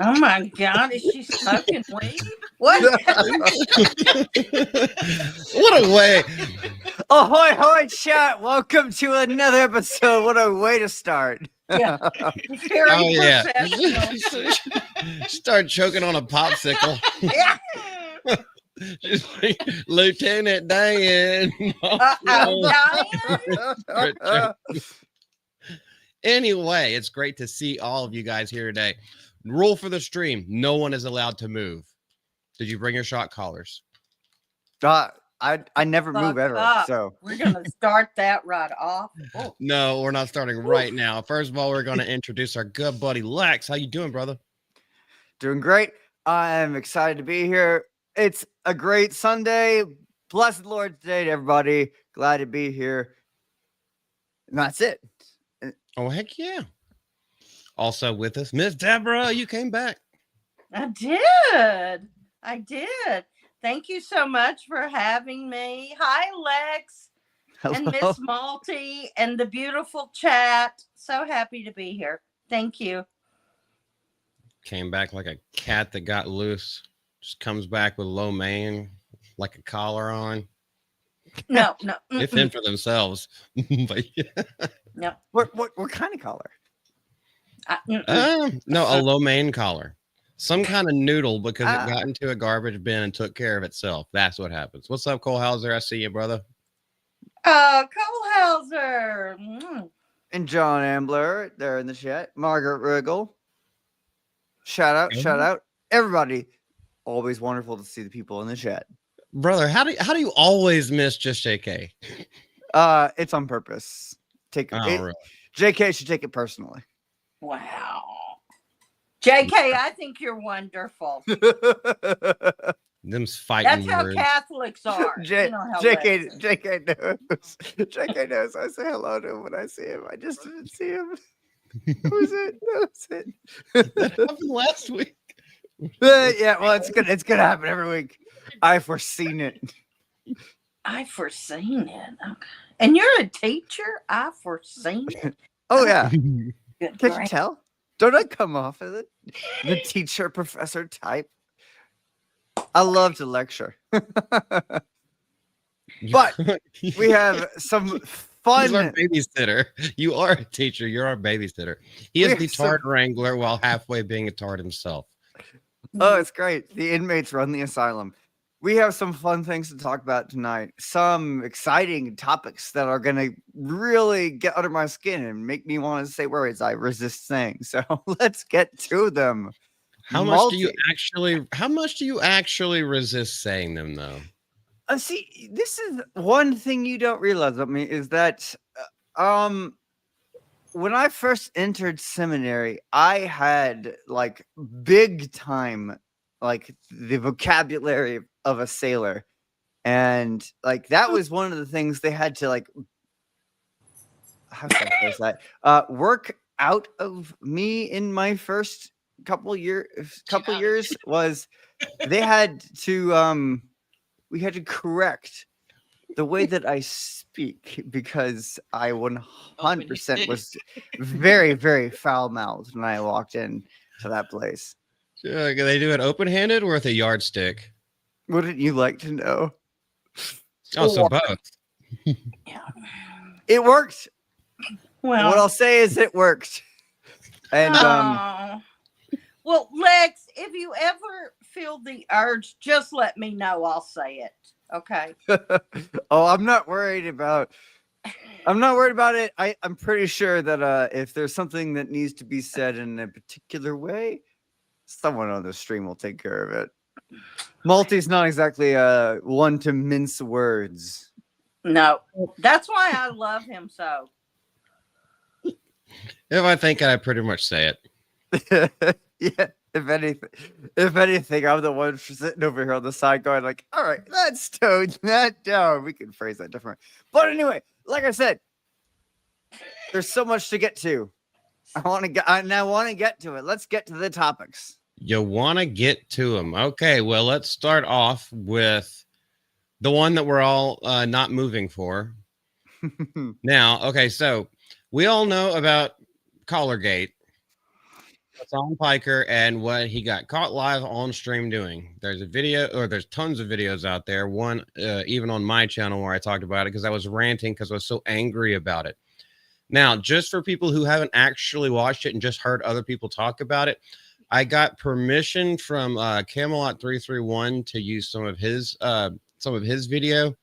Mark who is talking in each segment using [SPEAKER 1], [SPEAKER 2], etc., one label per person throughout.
[SPEAKER 1] Oh my God, is she smoking weed? What?
[SPEAKER 2] What a way.
[SPEAKER 3] Ahoy, hoy, chat. Welcome to another episode. What a way to start.
[SPEAKER 1] Yeah, very
[SPEAKER 2] Oh, yeah.
[SPEAKER 1] professional.
[SPEAKER 2] Start choking on a popsicle.
[SPEAKER 1] Yeah.
[SPEAKER 2] Just like, Lieutenant Dan.
[SPEAKER 1] Diane?
[SPEAKER 2] Anyway, it's great to see all of you guys here today. Rule for the stream: no one is allowed to move. Did you bring your shot collars?
[SPEAKER 3] I never move ever.
[SPEAKER 1] Up.
[SPEAKER 3] So
[SPEAKER 1] we're gonna start that right off. Oh.
[SPEAKER 2] No, we're not starting right now. First of all, we're going to introduce our good buddy Lex. How you doing, brother?
[SPEAKER 3] doing great. I'm excited to be here. It's a great Sunday. Blessed Lord's Day to everybody. Glad to be here. And that's it.
[SPEAKER 2] Oh, heck yeah. Also with us, Miss Deborah, you came back.
[SPEAKER 1] I did. Thank you so much for having me. Hi, Lex.
[SPEAKER 3] Hello.
[SPEAKER 1] And Miss Malty and the beautiful chat. So happy to be here. Thank you.
[SPEAKER 2] Came back like a cat that got loose. Just comes back with low mane, like a collar on.
[SPEAKER 1] No.
[SPEAKER 2] They fend for themselves. But yeah.
[SPEAKER 1] No.
[SPEAKER 3] What kind of collar?
[SPEAKER 2] No, a low mane collar. Some kind of noodle because it got into a garbage bin and took care of itself. That's what happens. What's up, Cole Hauser? I see you, brother.
[SPEAKER 1] Cole Hauser.
[SPEAKER 3] And John Ambler there in the chat. Margaret Riggle. Shout out. Everybody. Always wonderful to see the people in the chat.
[SPEAKER 2] Brother, how do you always miss just JK?
[SPEAKER 3] It's on purpose.
[SPEAKER 2] Really?
[SPEAKER 3] JK should take it personally.
[SPEAKER 1] Wow. JK, I think you're wonderful.
[SPEAKER 2] Them's fighting
[SPEAKER 1] That's
[SPEAKER 2] words.
[SPEAKER 1] how Catholics are. You know how
[SPEAKER 3] JK knows. JK knows. I say hello to him when I see him. I just didn't see him. Who's it? That's it.
[SPEAKER 2] That happened last week.
[SPEAKER 3] Yeah, well, it's gonna happen every week. I've foreseen it.
[SPEAKER 1] I've foreseen it. Okay. And you're a teacher? I've foreseen it.
[SPEAKER 3] Oh yeah.
[SPEAKER 1] Good
[SPEAKER 3] Can't you
[SPEAKER 1] grief.
[SPEAKER 3] tell? Don't I come off as the teacher professor type? I love to lecture. But we have some fun.
[SPEAKER 2] He's our babysitter. You are a teacher. You're our babysitter. He is the tard wrangler while halfway being a tard himself.
[SPEAKER 3] Oh, it's great. The inmates run the asylum. We have some fun things to talk about tonight. Some exciting topics that are going to really get under my skin and make me want to say words I resist saying. So let's get to them.
[SPEAKER 2] How much do you actually resist saying them, though?
[SPEAKER 3] See, this is one thing you don't realize about me is that when I first entered seminary, I had like big time, like the vocabulary of a sailor. And like that was one of the things they had to like, how should I phrase that? Work out of me in my first couple years was they had to we had to correct the way that I speak because I 100% was very, very foul-mouthed when I walked in to that place.
[SPEAKER 2] Can they do it open-handed or with a yardstick?
[SPEAKER 3] Wouldn't you like to know?
[SPEAKER 2] Oh, so both.
[SPEAKER 3] It worked.
[SPEAKER 1] Well,
[SPEAKER 3] what I'll say is it worked. And
[SPEAKER 1] well, Lex, if you ever feel the urge, just let me know. I'll say it. Okay.
[SPEAKER 3] Oh, I'm not worried about it. I'm pretty sure that if there's something that needs to be said in a particular way, someone on the stream will take care of it. Malty's not exactly one to mince words.
[SPEAKER 1] No, that's why I love him so.
[SPEAKER 2] If I think it, I pretty much say it.
[SPEAKER 3] Yeah. If anything, I'm the one sitting over here on the side going like, all right, let's tone that down. We can phrase that different. But anyway, like I said, there's so much to get to. I want to get to it. Let's get to the topics.
[SPEAKER 2] You want to get to them. Okay, well, let's start off with the one that we're all not moving for. Now, okay, so we all know about Collargate. Hassan Piker and what he got caught live on stream doing. There's a video, or there's tons of videos out there. One, even on my channel where I talked about it because I was ranting because I was so angry about it. Now, just for people who haven't actually watched it and just heard other people talk about it, I got permission from Camelot 331 to use some of his video,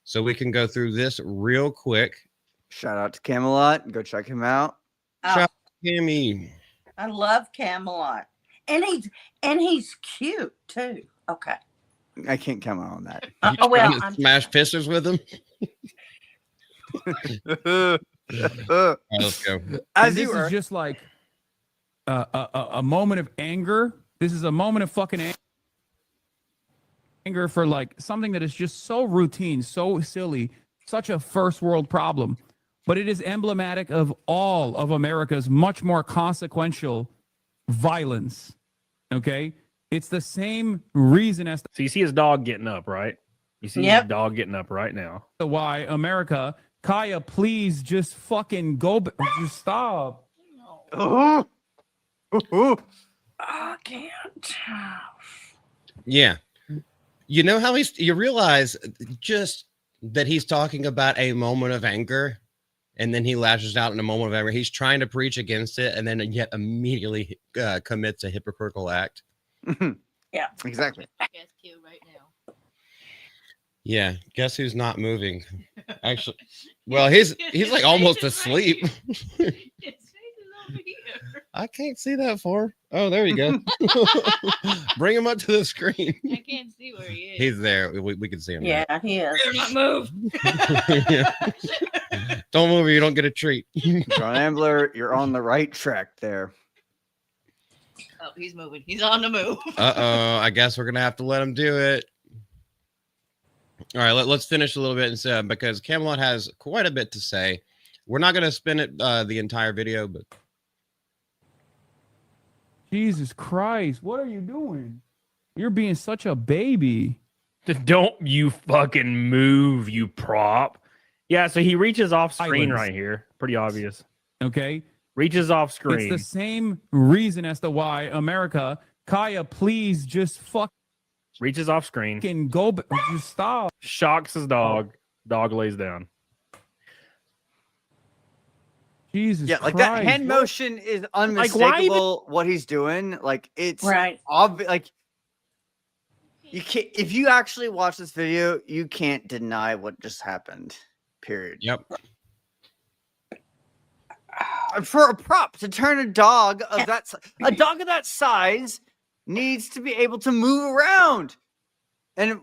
[SPEAKER 2] so we can go through this real quick.
[SPEAKER 3] Shout out to Camelot. Go check him out.
[SPEAKER 1] Oh,
[SPEAKER 2] Shout out to Cammy.
[SPEAKER 1] I love Camelot, and he's cute too. Okay.
[SPEAKER 3] I can't comment on that.
[SPEAKER 1] Oh well,
[SPEAKER 2] Trying to smash pistons with him. All right, let's go.
[SPEAKER 3] As
[SPEAKER 4] this
[SPEAKER 3] you were.
[SPEAKER 4] is just like a moment of anger. This is a moment of fucking anger for like something that is just so routine, so silly, such a first world problem. But it is emblematic of all of America's much more consequential violence. Okay? It's the same reason as
[SPEAKER 5] So you see his dog getting up, right? You see
[SPEAKER 1] Yep.
[SPEAKER 5] his dog getting up right now.
[SPEAKER 4] to why America, Kaya, please just fucking go, just stop.
[SPEAKER 3] Oh.
[SPEAKER 1] I can't.
[SPEAKER 2] Yeah. You know how you realize just that he's talking about a moment of anger and then he lashes out in a moment of anger. He's trying to preach against it and then yet immediately commits a hypocritical act.
[SPEAKER 1] Yeah.
[SPEAKER 3] Exactly.
[SPEAKER 6] Guess Q right now.
[SPEAKER 2] Yeah. Guess who's not moving? Actually, well, he's like almost asleep.
[SPEAKER 6] His face is over here.
[SPEAKER 2] I can't see that far. Oh, there you go. Bring him up to the screen.
[SPEAKER 6] I can't see where he is.
[SPEAKER 2] He's there. We can see him.
[SPEAKER 1] Yeah, he is.
[SPEAKER 6] Do not move.
[SPEAKER 2] Yeah. Don't move or you don't get a treat.
[SPEAKER 3] John Ambler, you're on the right track there.
[SPEAKER 6] Oh, he's moving. He's on the move.
[SPEAKER 2] Uh-oh. I guess we're going to have to let him do it. All right, let's finish a little bit and say, because Camelot has quite a bit to say. We're not going to spin it the entire video, but
[SPEAKER 4] Jesus Christ, what are you doing? You're being such a baby.
[SPEAKER 5] Don't you fucking move, you prop. Yeah, so he reaches off screen
[SPEAKER 4] Silence.
[SPEAKER 5] right here. Pretty obvious.
[SPEAKER 4] Okay?
[SPEAKER 5] Reaches off screen.
[SPEAKER 4] It's the same reason as to why America, Kaya, please just
[SPEAKER 5] Reaches off screen.
[SPEAKER 4] fucking go, just stop.
[SPEAKER 5] Shocks his dog. Dog lays down.
[SPEAKER 4] Jesus
[SPEAKER 3] Yeah, like
[SPEAKER 4] Christ.
[SPEAKER 3] that hand motion is
[SPEAKER 5] why
[SPEAKER 3] unmistakable. What he's doing, like it's
[SPEAKER 1] Right.
[SPEAKER 3] obvious. Like you can't. If you actually watch this video, you can't deny what just happened. Period.
[SPEAKER 2] yep.
[SPEAKER 3] For a prop to turn a dog of a dog of that size needs to be able to move around. And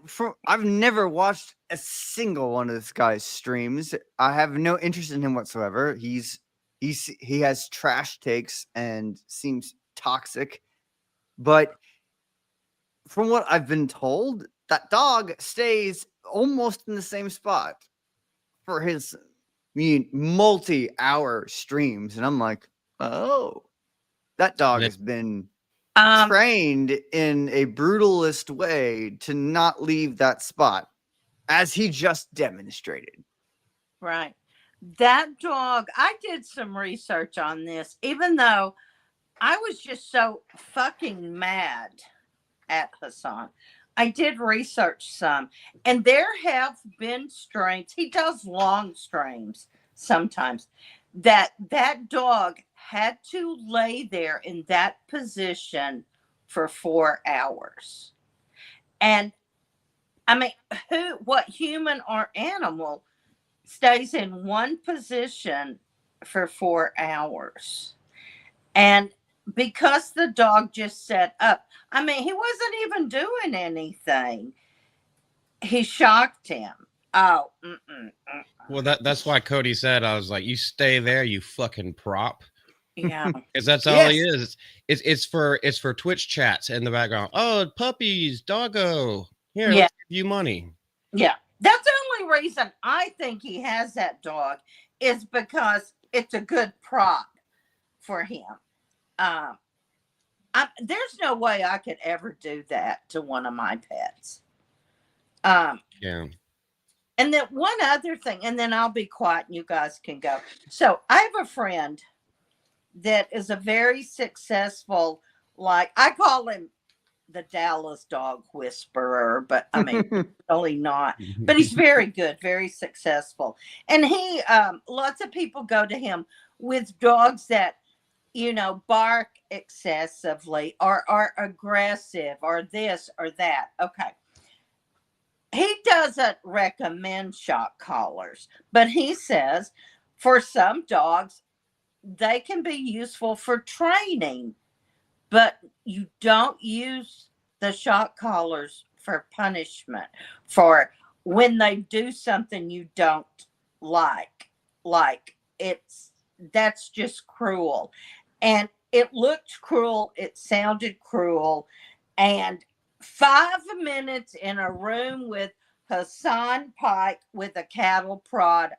[SPEAKER 3] I've never watched a single one of this guy's streams. I have no interest in him whatsoever. He has trash takes and seems toxic. But from what I've been told, that dog stays almost in the same spot for his multi-hour streams. And I'm like, oh, that dog
[SPEAKER 2] Yeah.
[SPEAKER 3] has been
[SPEAKER 1] Um,
[SPEAKER 3] trained in a brutalist way to not leave that spot, as he just demonstrated.
[SPEAKER 1] right. That dog, I did some research on this, even though I was just so fucking mad at Hassan. I did research some, and there have been streams. He does long streams sometimes. That dog had to lay there in that position for 4 hours. And I mean, what human or animal stays in one position for 4 hours? And because the dog just sat up, I mean, he wasn't even doing anything. He shocked him. Oh,
[SPEAKER 2] Well, that's why Cody said, I was like, you stay there, you fucking prop.
[SPEAKER 1] yeah.
[SPEAKER 2] Because that's all he is. It's for Twitch chats in the background. Oh, puppies, doggo. Here,
[SPEAKER 1] Yeah.
[SPEAKER 2] let's give you money.
[SPEAKER 1] Yeah. That's the only reason I think he has that dog is because it's a good prop for him. There's no way I could ever do that to one of my pets.
[SPEAKER 2] Yeah.
[SPEAKER 1] And then one other thing, and then I'll be quiet and you guys can go. So I have a friend that is a very successful, like I call him the Dallas dog whisperer, but I mean, really not. But he's very good, very successful. And he, lots of people go to him with dogs that, you know, bark excessively or are aggressive or this or that. Okay. He doesn't recommend shock collars, but he says for some dogs, they can be useful for training, but you don't use the shock collars for punishment, for when they do something you don't like. Like that's just cruel. And it looked cruel, it sounded cruel. And 5 minutes in a room with Hassan Pike with a cattle prod.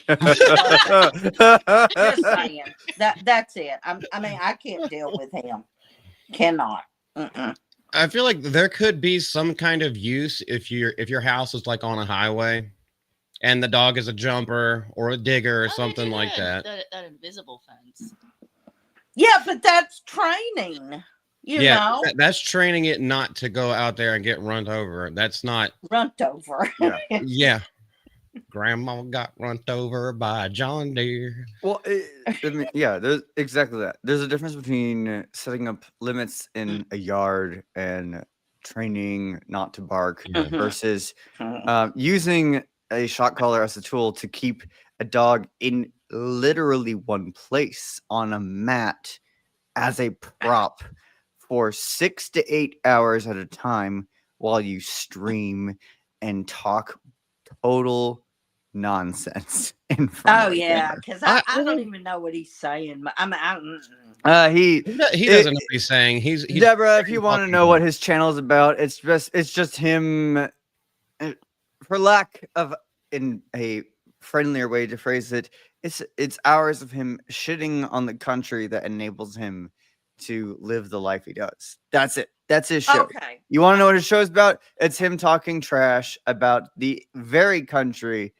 [SPEAKER 1] Just saying that's it. I mean, I can't deal with him. Cannot.
[SPEAKER 2] I feel like there could be some kind of use if your house is like on a highway and the dog is a jumper or a digger or something like that.
[SPEAKER 6] That invisible fence.
[SPEAKER 1] Yeah, but that's training. You know,
[SPEAKER 2] that's training it not to go out there and get run over. That's not
[SPEAKER 1] run over.
[SPEAKER 2] Yeah. Grandma got run over by a John Deere.
[SPEAKER 3] Well, I mean, yeah, there's exactly that. There's a difference between setting up limits in a yard and training not to bark versus using a shock collar as a tool to keep a dog in literally one place on a mat as a prop for 6 to 8 hours at a time while you stream and talk total nonsense in front
[SPEAKER 1] of yeah, because I don't even know what he's saying.
[SPEAKER 3] He
[SPEAKER 2] doesn't know what he's saying. He's
[SPEAKER 3] Deborah, if you want to know what his channel is about, it's just him, for lack of in a friendlier way to phrase it, it's hours of him shitting on the country that enables him to live the life he does. That's it. That's his show.
[SPEAKER 1] Okay.
[SPEAKER 3] You want to know what his show is about? It's him talking trash about the very country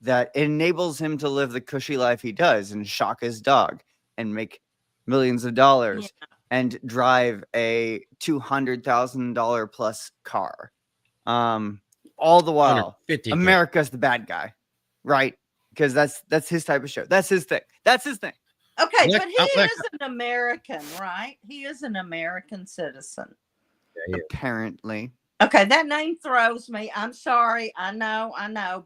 [SPEAKER 3] that enables him to live the cushy life he does and shock his dog and make millions of dollars and drive a $200,000 plus car. All the while, America's the bad guy, right? Because that's his type of show. That's his thing. That's his thing.
[SPEAKER 1] Okay, but he is an American, right? He is an American citizen.
[SPEAKER 3] Yeah, apparently.
[SPEAKER 1] Okay, that name throws me. I'm sorry. I know,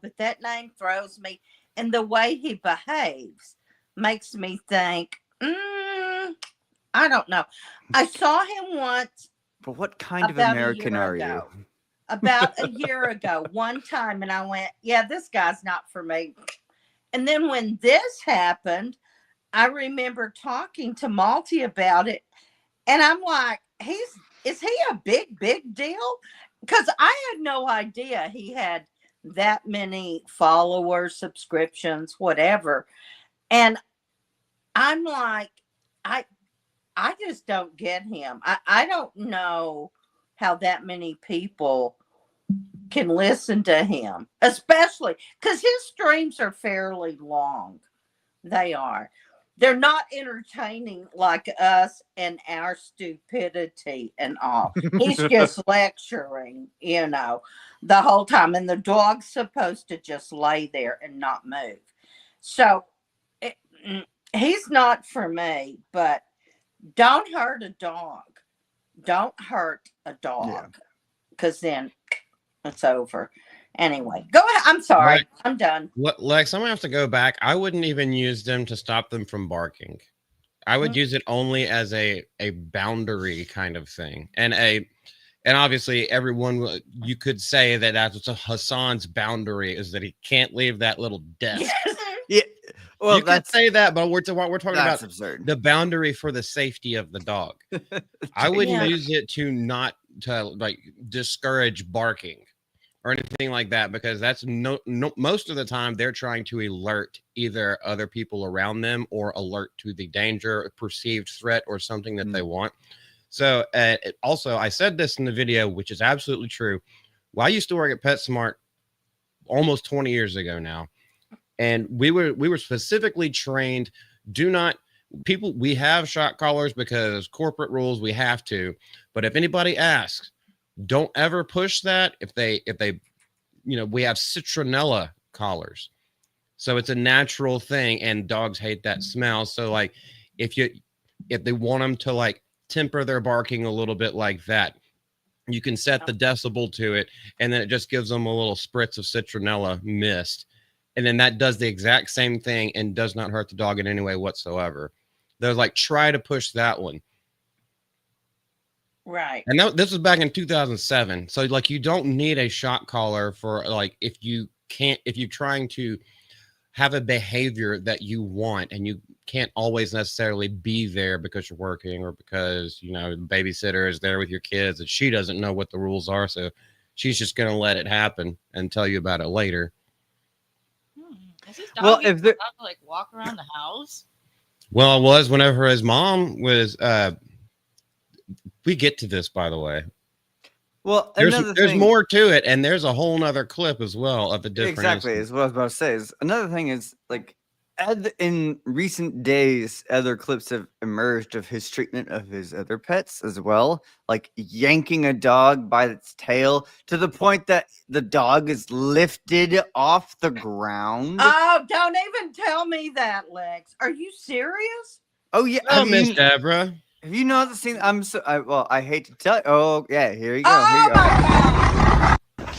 [SPEAKER 1] but that name throws me. And the way he behaves makes me think, I don't know. I saw him once.
[SPEAKER 3] But what kind of American are you?
[SPEAKER 1] About a year ago, one time, and I went, yeah, this guy's not for me. And then when this happened, I remember talking to Malty about it, and I'm like, is he a big deal? Because I had no idea he had that many followers, subscriptions, whatever. And I'm like, I just don't get him. I don't know how that many people can listen to him, especially because his streams are fairly long. They are. They're not entertaining like us and our stupidity and all. He's just lecturing, the whole time. And the dog's supposed to just lay there and not move. So he's not for me, but don't hurt a dog. Don't hurt a dog. Because then it's over. Anyway, go ahead. I'm sorry. Right. I'm done.
[SPEAKER 2] Lex, I'm going to have to go back. I wouldn't even use them to stop them from barking. I would use it only as a boundary kind of thing. And obviously everyone, you could say that that's Hassan's boundary is that he can't leave that little desk.
[SPEAKER 3] Yeah. Well,
[SPEAKER 2] you could say that, but we're talking about
[SPEAKER 3] absurd.
[SPEAKER 2] The boundary for the safety of the dog. I wouldn't use it to like discourage barking or anything like that, because that's no most of the time they're trying to alert either other people around them or alert to the danger, perceived threat, or something that they want. So also, I said this in the video, which is absolutely true. Well, I used to work at PetSmart almost 20 years ago now, and we were specifically trained: do not we have shock collars because corporate rules, we have to. But if anybody asks, don't ever push that. If they, we have citronella collars. So it's a natural thing, and dogs hate that smell. So like if they want them to like temper their barking a little bit like that, you can set the decibel to it, and then it just gives them a little spritz of citronella mist. And then that does the exact same thing and does not hurt the dog in any way whatsoever. They're like, try to push that one.
[SPEAKER 1] Right.
[SPEAKER 2] And this was back in 2007. So like, you don't need a shock collar for like, if you're trying to have a behavior that you want and you can't always necessarily be there because you're working or because, the babysitter is there with your kids and she doesn't know what the rules are. So she's just going to let it happen and tell you about it later.
[SPEAKER 6] Is this dog allowed to like walk around the house?
[SPEAKER 2] Well, it was whenever his mom was, we get to this, by the way.
[SPEAKER 3] Well,
[SPEAKER 2] there's more to it, and there's a whole nother clip as well of the different.
[SPEAKER 3] Exactly,
[SPEAKER 2] instances.
[SPEAKER 3] is what I was about to say. Is another thing is like, in recent days, other clips have emerged of his treatment of his other pets as well, like yanking a dog by its tail to the point that the dog is lifted off the ground.
[SPEAKER 1] Oh, don't even tell me that, Lex. Are you serious?
[SPEAKER 3] Oh yeah,
[SPEAKER 2] Oh, Miss Deborah.
[SPEAKER 3] Have you not seen? I hate to tell you. Oh yeah, here you go.
[SPEAKER 1] Oh,
[SPEAKER 3] here you go.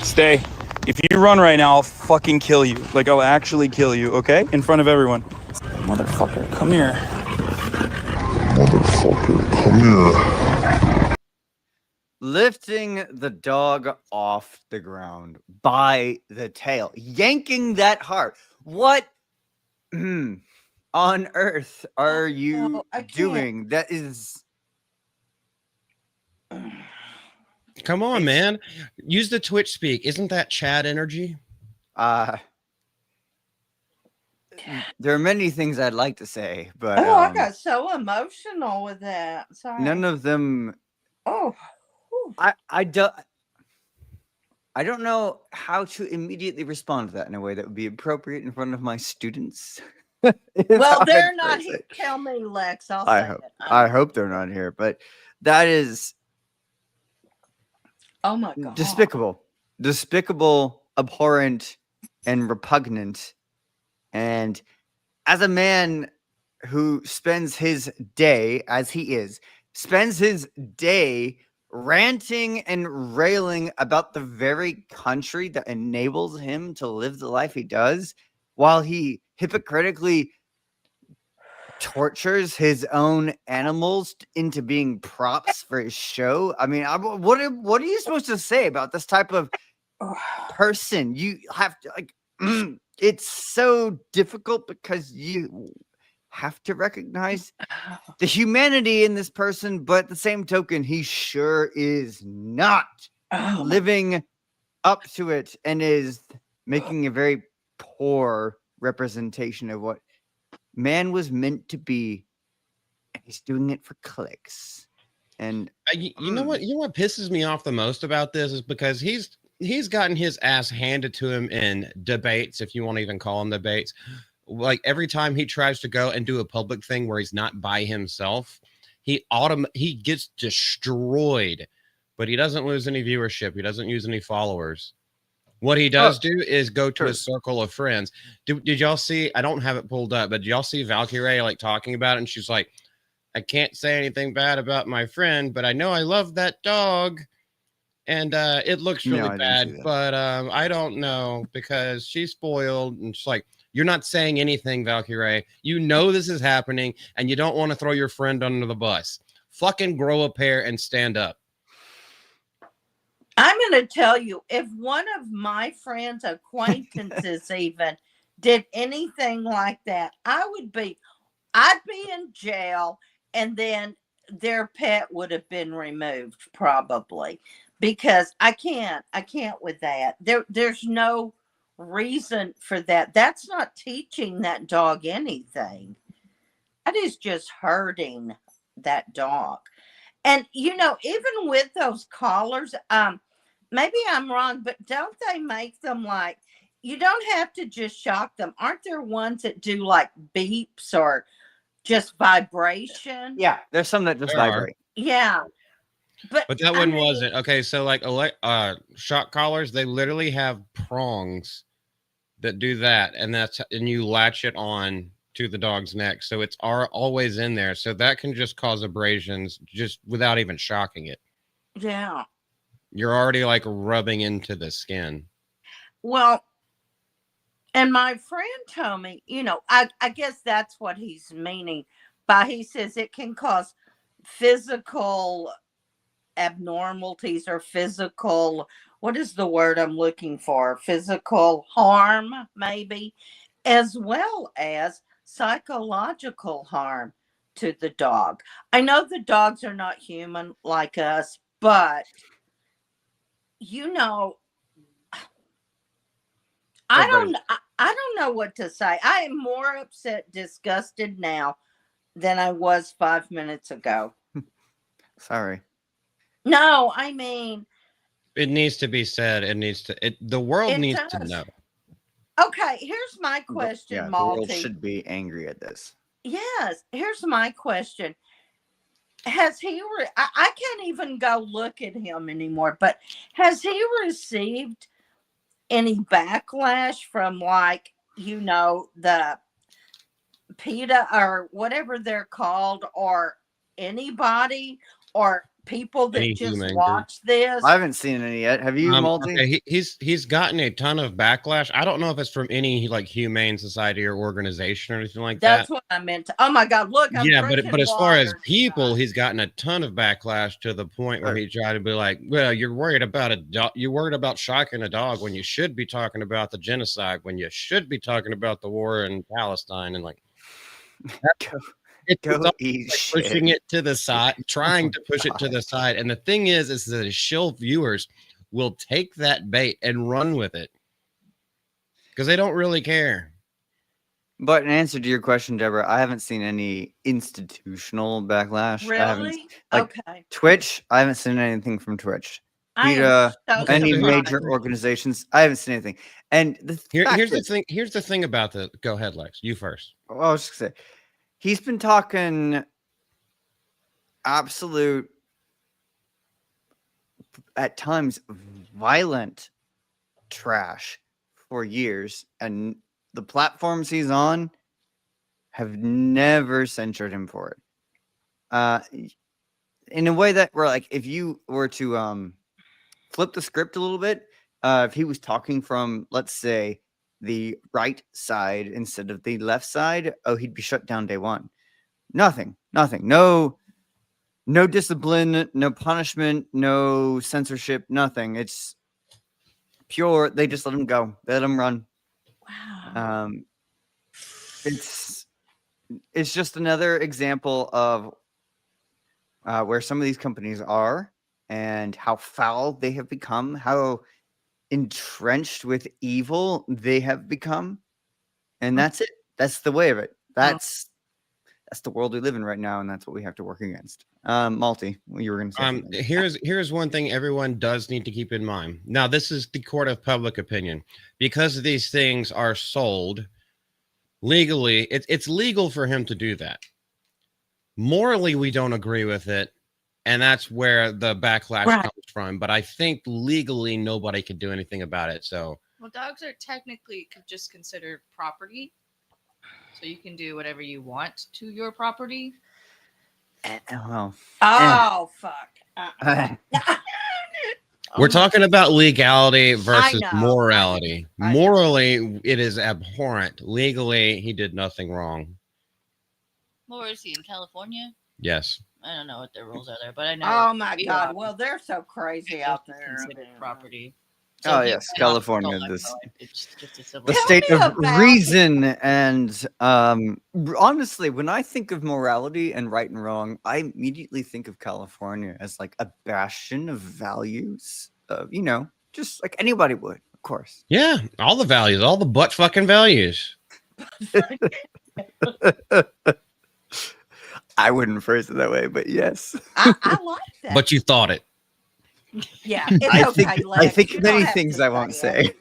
[SPEAKER 7] Stay. If you run right now, I'll fucking kill you. Like, I'll actually kill you, okay? In front of everyone. Motherfucker, come here.
[SPEAKER 3] Lifting the dog off the ground by the tail, yanking that hard. What on earth are you doing? That is.
[SPEAKER 2] Come on, man. Use the Twitch speak. Isn't that Chad energy?
[SPEAKER 3] There are many things I'd like to say, but
[SPEAKER 1] I got so emotional with that. Sorry.
[SPEAKER 3] None of them.
[SPEAKER 1] Oh,
[SPEAKER 3] I don't know how to immediately respond to that in a way that would be appropriate in front of my students.
[SPEAKER 1] Well, they're not here. Tell me, Lex.
[SPEAKER 3] I hope they're not here, but that is.
[SPEAKER 1] Oh my God.
[SPEAKER 3] Despicable, abhorrent, and repugnant. And as a man who spends his day, as he is, ranting and railing about the very country that enables him to live the life he does, while he hypocritically tortures his own animals into being props for his show. I mean, what are you supposed to say about this type of person? You have to it's so difficult because you have to recognize the humanity in this person, but at the same token, he sure is not living up to it and is making a very poor representation of what man was meant to be. He's doing it for clicks. And
[SPEAKER 2] you know what pisses me off the most about this is because he's gotten his ass handed to him in debates, if you want to even call them debates. Like every time he tries to go and do a public thing where he's not by himself, he gets destroyed, but he doesn't lose any viewership. He doesn't use any followers. What he does do is go to a circle of friends. Did y'all see? I don't have it pulled up, but did y'all see Valkyrie like talking about it? And she's like, I can't say anything bad about my friend, but I know I love that dog. And it looks really bad, but I don't know because she's spoiled. And she's like, you're not saying anything, Valkyrie. You know this is happening, and you don't want to throw your friend under the bus. Fucking grow a pair and stand up.
[SPEAKER 1] I'm going to tell you, if one of my friends, acquaintances even, did anything like that, I'd be in jail, and then their pet would have been removed probably. Because I can't with that. There's no reason for that. That's not teaching that dog anything. That is just hurting that dog. And even with those collars, maybe I'm wrong, but don't they make them like, you don't have to just shock them. Aren't there ones that do like beeps or just vibration.
[SPEAKER 3] Yeah, there's some that just
[SPEAKER 2] There are.
[SPEAKER 3] vibrate.
[SPEAKER 1] Yeah. But
[SPEAKER 2] that
[SPEAKER 1] I
[SPEAKER 2] one
[SPEAKER 1] mean,
[SPEAKER 2] wasn't. Okay, so like shock collars, they literally have prongs that do that, and you latch it on to the dog's neck, so it's always in there. So that can just cause abrasions just without even shocking it.
[SPEAKER 1] Yeah.
[SPEAKER 2] You're already like rubbing into the skin.
[SPEAKER 1] Well, and my friend told me, I guess that's what he's meaning by he says it can cause physical abnormalities or physical, what is the word I'm looking for? Physical harm, maybe, as well as psychological harm to the dog. I know the dogs are not human like us, but I don't know what to say. I am more upset, disgusted now than I was 5 minutes ago.
[SPEAKER 3] Sorry.
[SPEAKER 1] No, I mean,
[SPEAKER 2] It needs to be said. The world
[SPEAKER 1] it
[SPEAKER 2] needs to
[SPEAKER 1] does.
[SPEAKER 2] know.
[SPEAKER 1] Okay, here's my question,
[SPEAKER 3] Yeah, the world
[SPEAKER 1] Malty.
[SPEAKER 3] should be angry at this.
[SPEAKER 1] Yes, here's my question. Has he? I can't even go look at him anymore. But has he received any backlash from, like, the PETA or whatever they're called, or anybody, or people that
[SPEAKER 2] Any
[SPEAKER 1] just
[SPEAKER 2] human
[SPEAKER 1] watch this?
[SPEAKER 3] I haven't seen any yet. Have you, Multi?
[SPEAKER 2] Okay, he's gotten a ton of backlash. I don't know if it's from any like humane society or organization or anything like
[SPEAKER 1] That's
[SPEAKER 2] that.
[SPEAKER 1] what I meant. Oh my God! Look, I'm drinking
[SPEAKER 2] but as far as
[SPEAKER 1] water.
[SPEAKER 2] people, he's gotten a ton of backlash to the point where he tried to be like, "Well, you're worried about a dog. You're worried about shocking a dog when you should be talking about the genocide. When you should be talking about the war in Palestine." And like, it's
[SPEAKER 3] eat
[SPEAKER 2] like
[SPEAKER 3] shit.
[SPEAKER 2] pushing it to the side, trying to push it to the side. And the thing is that the shill viewers will take that bait and run with it because they don't really care.
[SPEAKER 3] But in answer to your question, Deborah, I haven't seen any institutional backlash. I haven't,
[SPEAKER 1] Really?
[SPEAKER 3] like,
[SPEAKER 1] Okay.
[SPEAKER 3] Twitch, I haven't seen anything from Twitch.
[SPEAKER 1] I am
[SPEAKER 3] PETA,
[SPEAKER 1] so
[SPEAKER 3] any
[SPEAKER 1] surprised.
[SPEAKER 3] major organizations, I haven't seen anything. And
[SPEAKER 2] Here's the thing. Here's the thing about the. Go ahead, Lex. You first.
[SPEAKER 3] I was just gonna say, he's been talking absolute, at times, violent trash for years, and the platforms he's on have never censored him for it. In a way that we're like, if you were to flip the script a little bit, if he was talking from, let's say, the right side instead of the left side, he'd be shut down day one. Nothing. No discipline, no punishment, no censorship, nothing. It's pure. They just let him go. They let him run.
[SPEAKER 1] Wow.
[SPEAKER 3] It's just another example of where some of these companies are and how foul they have become, how entrenched with evil they have become. And that's it. That's the way of it. That's the world we live in right now, and that's what we have to work against. Malty, you were going to say something.
[SPEAKER 2] Here's one thing everyone does need to keep in mind. Now, this is the court of public opinion. Because these things are sold legally, it's legal for him to do that. Morally, we don't agree with it, and that's where the backlash comes from. But I think legally, nobody could do anything about it. So,
[SPEAKER 6] well, dogs are technically just considered property, so you can do whatever you want to your property.
[SPEAKER 1] Oh, fuck.
[SPEAKER 2] we're talking about legality versus morality. Morally, it is abhorrent. Legally, he did nothing wrong.
[SPEAKER 6] Where is he, in California?
[SPEAKER 2] Yes.
[SPEAKER 6] I don't know what their rules are there, but I know.
[SPEAKER 1] Oh my God! Well, they're so crazy out there.
[SPEAKER 6] Considered property.
[SPEAKER 3] So yes, California, the state of reason. And honestly, when I think of morality and right and wrong, I immediately think of California as like a bastion of values. Just like anybody would, of course.
[SPEAKER 2] Yeah, all the values, all the butt fucking values.
[SPEAKER 3] I wouldn't phrase it that way, but yes.
[SPEAKER 1] I like that.
[SPEAKER 2] But you thought it.
[SPEAKER 1] Yeah, it's okay.
[SPEAKER 3] I think many things I won't say.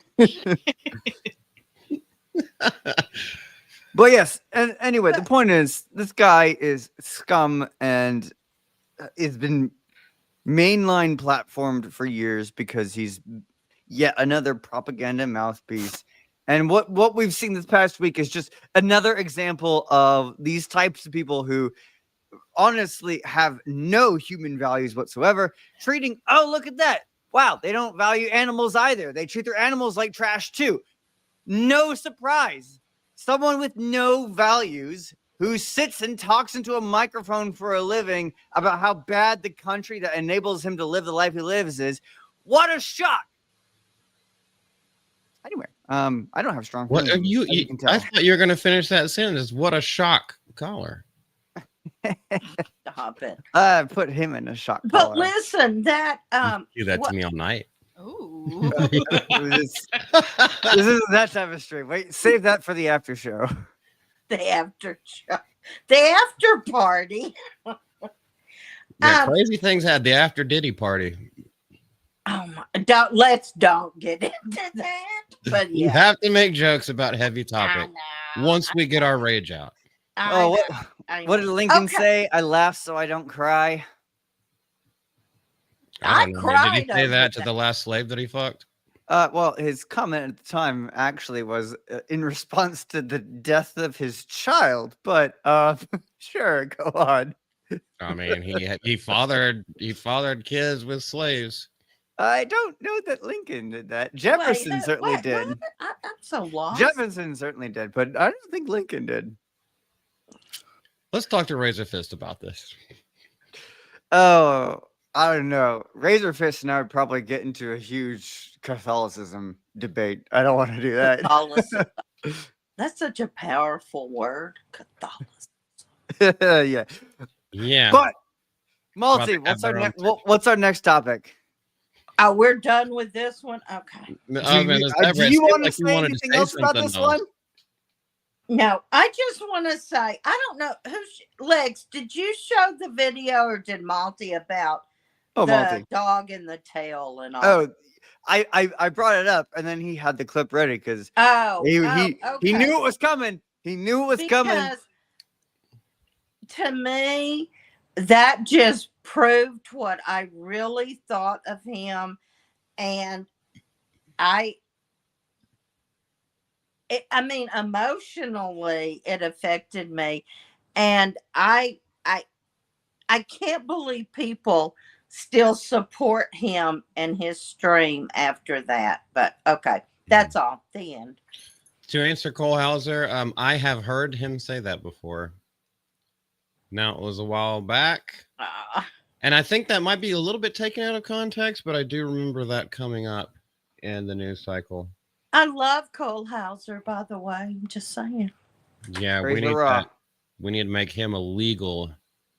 [SPEAKER 3] But yes, and anyway, the point is, this guy is scum and has been mainline platformed for years because he's yet another propaganda mouthpiece. And what we've seen this past week is just another example of these types of people who honestly have no human values whatsoever, treating, oh, look at that. Wow, they don't value animals either. They treat their animals like trash too. No surprise. Someone with no values who sits and talks into a microphone for a living about how bad the country that enables him to live the life he lives is. What a shock. Anyway, I don't have strong
[SPEAKER 2] What
[SPEAKER 3] feelings.
[SPEAKER 2] you
[SPEAKER 3] can
[SPEAKER 2] I
[SPEAKER 3] tell.
[SPEAKER 2] thought you were gonna finish that sentence. What a shock collar.
[SPEAKER 1] Stop it.
[SPEAKER 3] I put him in a shock
[SPEAKER 1] But
[SPEAKER 3] collar.
[SPEAKER 1] listen, that
[SPEAKER 2] Do that
[SPEAKER 1] what-
[SPEAKER 2] to me all night.
[SPEAKER 6] Ooh.
[SPEAKER 3] this isn't that type of stream. Wait, save that for the after show.
[SPEAKER 1] the after show, the after party.
[SPEAKER 2] Yeah, crazy things had the after Diddy party.
[SPEAKER 1] Oh my! Don't get into that. But
[SPEAKER 2] You
[SPEAKER 1] yeah,
[SPEAKER 2] have to make jokes about heavy
[SPEAKER 1] I
[SPEAKER 2] topic
[SPEAKER 1] know.
[SPEAKER 2] once we get our rage out.
[SPEAKER 1] I
[SPEAKER 3] Oh, what
[SPEAKER 1] know, I
[SPEAKER 3] what did
[SPEAKER 1] know.
[SPEAKER 3] Lincoln
[SPEAKER 1] Okay.
[SPEAKER 3] say? I laugh so I don't cry.
[SPEAKER 1] I
[SPEAKER 2] don't know. Did
[SPEAKER 1] cried
[SPEAKER 2] he say
[SPEAKER 1] over
[SPEAKER 2] that to
[SPEAKER 1] that.
[SPEAKER 2] the last slave that he fucked?
[SPEAKER 3] Well, his comment at the time actually was in response to the death of his child. But sure, go on.
[SPEAKER 2] I mean, he fathered kids with slaves.
[SPEAKER 3] I don't know that Lincoln did that. Jefferson
[SPEAKER 1] Wait,
[SPEAKER 3] certainly
[SPEAKER 1] what?
[SPEAKER 3] did.
[SPEAKER 1] I'm so lost.
[SPEAKER 3] Jefferson certainly did, but I don't think Lincoln did.
[SPEAKER 2] Let's talk to Razor Fist about this.
[SPEAKER 3] Oh, I don't know. Razorfist and I would probably get into a huge Catholicism debate. I don't want to do that.
[SPEAKER 1] Catholicism. That's such a powerful word, Catholicism.
[SPEAKER 3] Yeah.
[SPEAKER 2] Yeah.
[SPEAKER 3] But
[SPEAKER 2] Well,
[SPEAKER 3] Malty,
[SPEAKER 2] they
[SPEAKER 3] what's
[SPEAKER 2] have
[SPEAKER 3] our
[SPEAKER 2] their
[SPEAKER 3] what's our next topic?
[SPEAKER 1] Oh, we're done with this one. Okay.
[SPEAKER 3] Do you want to say anything else about this one?
[SPEAKER 1] No, I just want to say I don't know Lex. Did you show the video or did Malty about
[SPEAKER 3] Oh,
[SPEAKER 1] the
[SPEAKER 3] Malty.
[SPEAKER 1] dog and the tail and all?
[SPEAKER 3] Oh, I brought it up and then he had the clip ready because he
[SPEAKER 1] okay.
[SPEAKER 3] knew it was coming. He knew it was coming.
[SPEAKER 1] Because to me, that just proved what I really thought of him, and I mean, emotionally, it affected me, and I can't believe people still support him and his stream after that. But okay, that's all. The end.
[SPEAKER 2] To answer Cole Hauser, I have heard him say that before. Now, it was a while back. And I think that might be a little bit taken out of context, but I do remember that coming up in the news cycle.
[SPEAKER 1] I love Cole Hauser, by the way. I'm just saying.
[SPEAKER 2] Yeah,
[SPEAKER 3] Praise
[SPEAKER 2] we
[SPEAKER 3] the
[SPEAKER 2] need
[SPEAKER 3] rock.
[SPEAKER 2] that. We need to make him a legal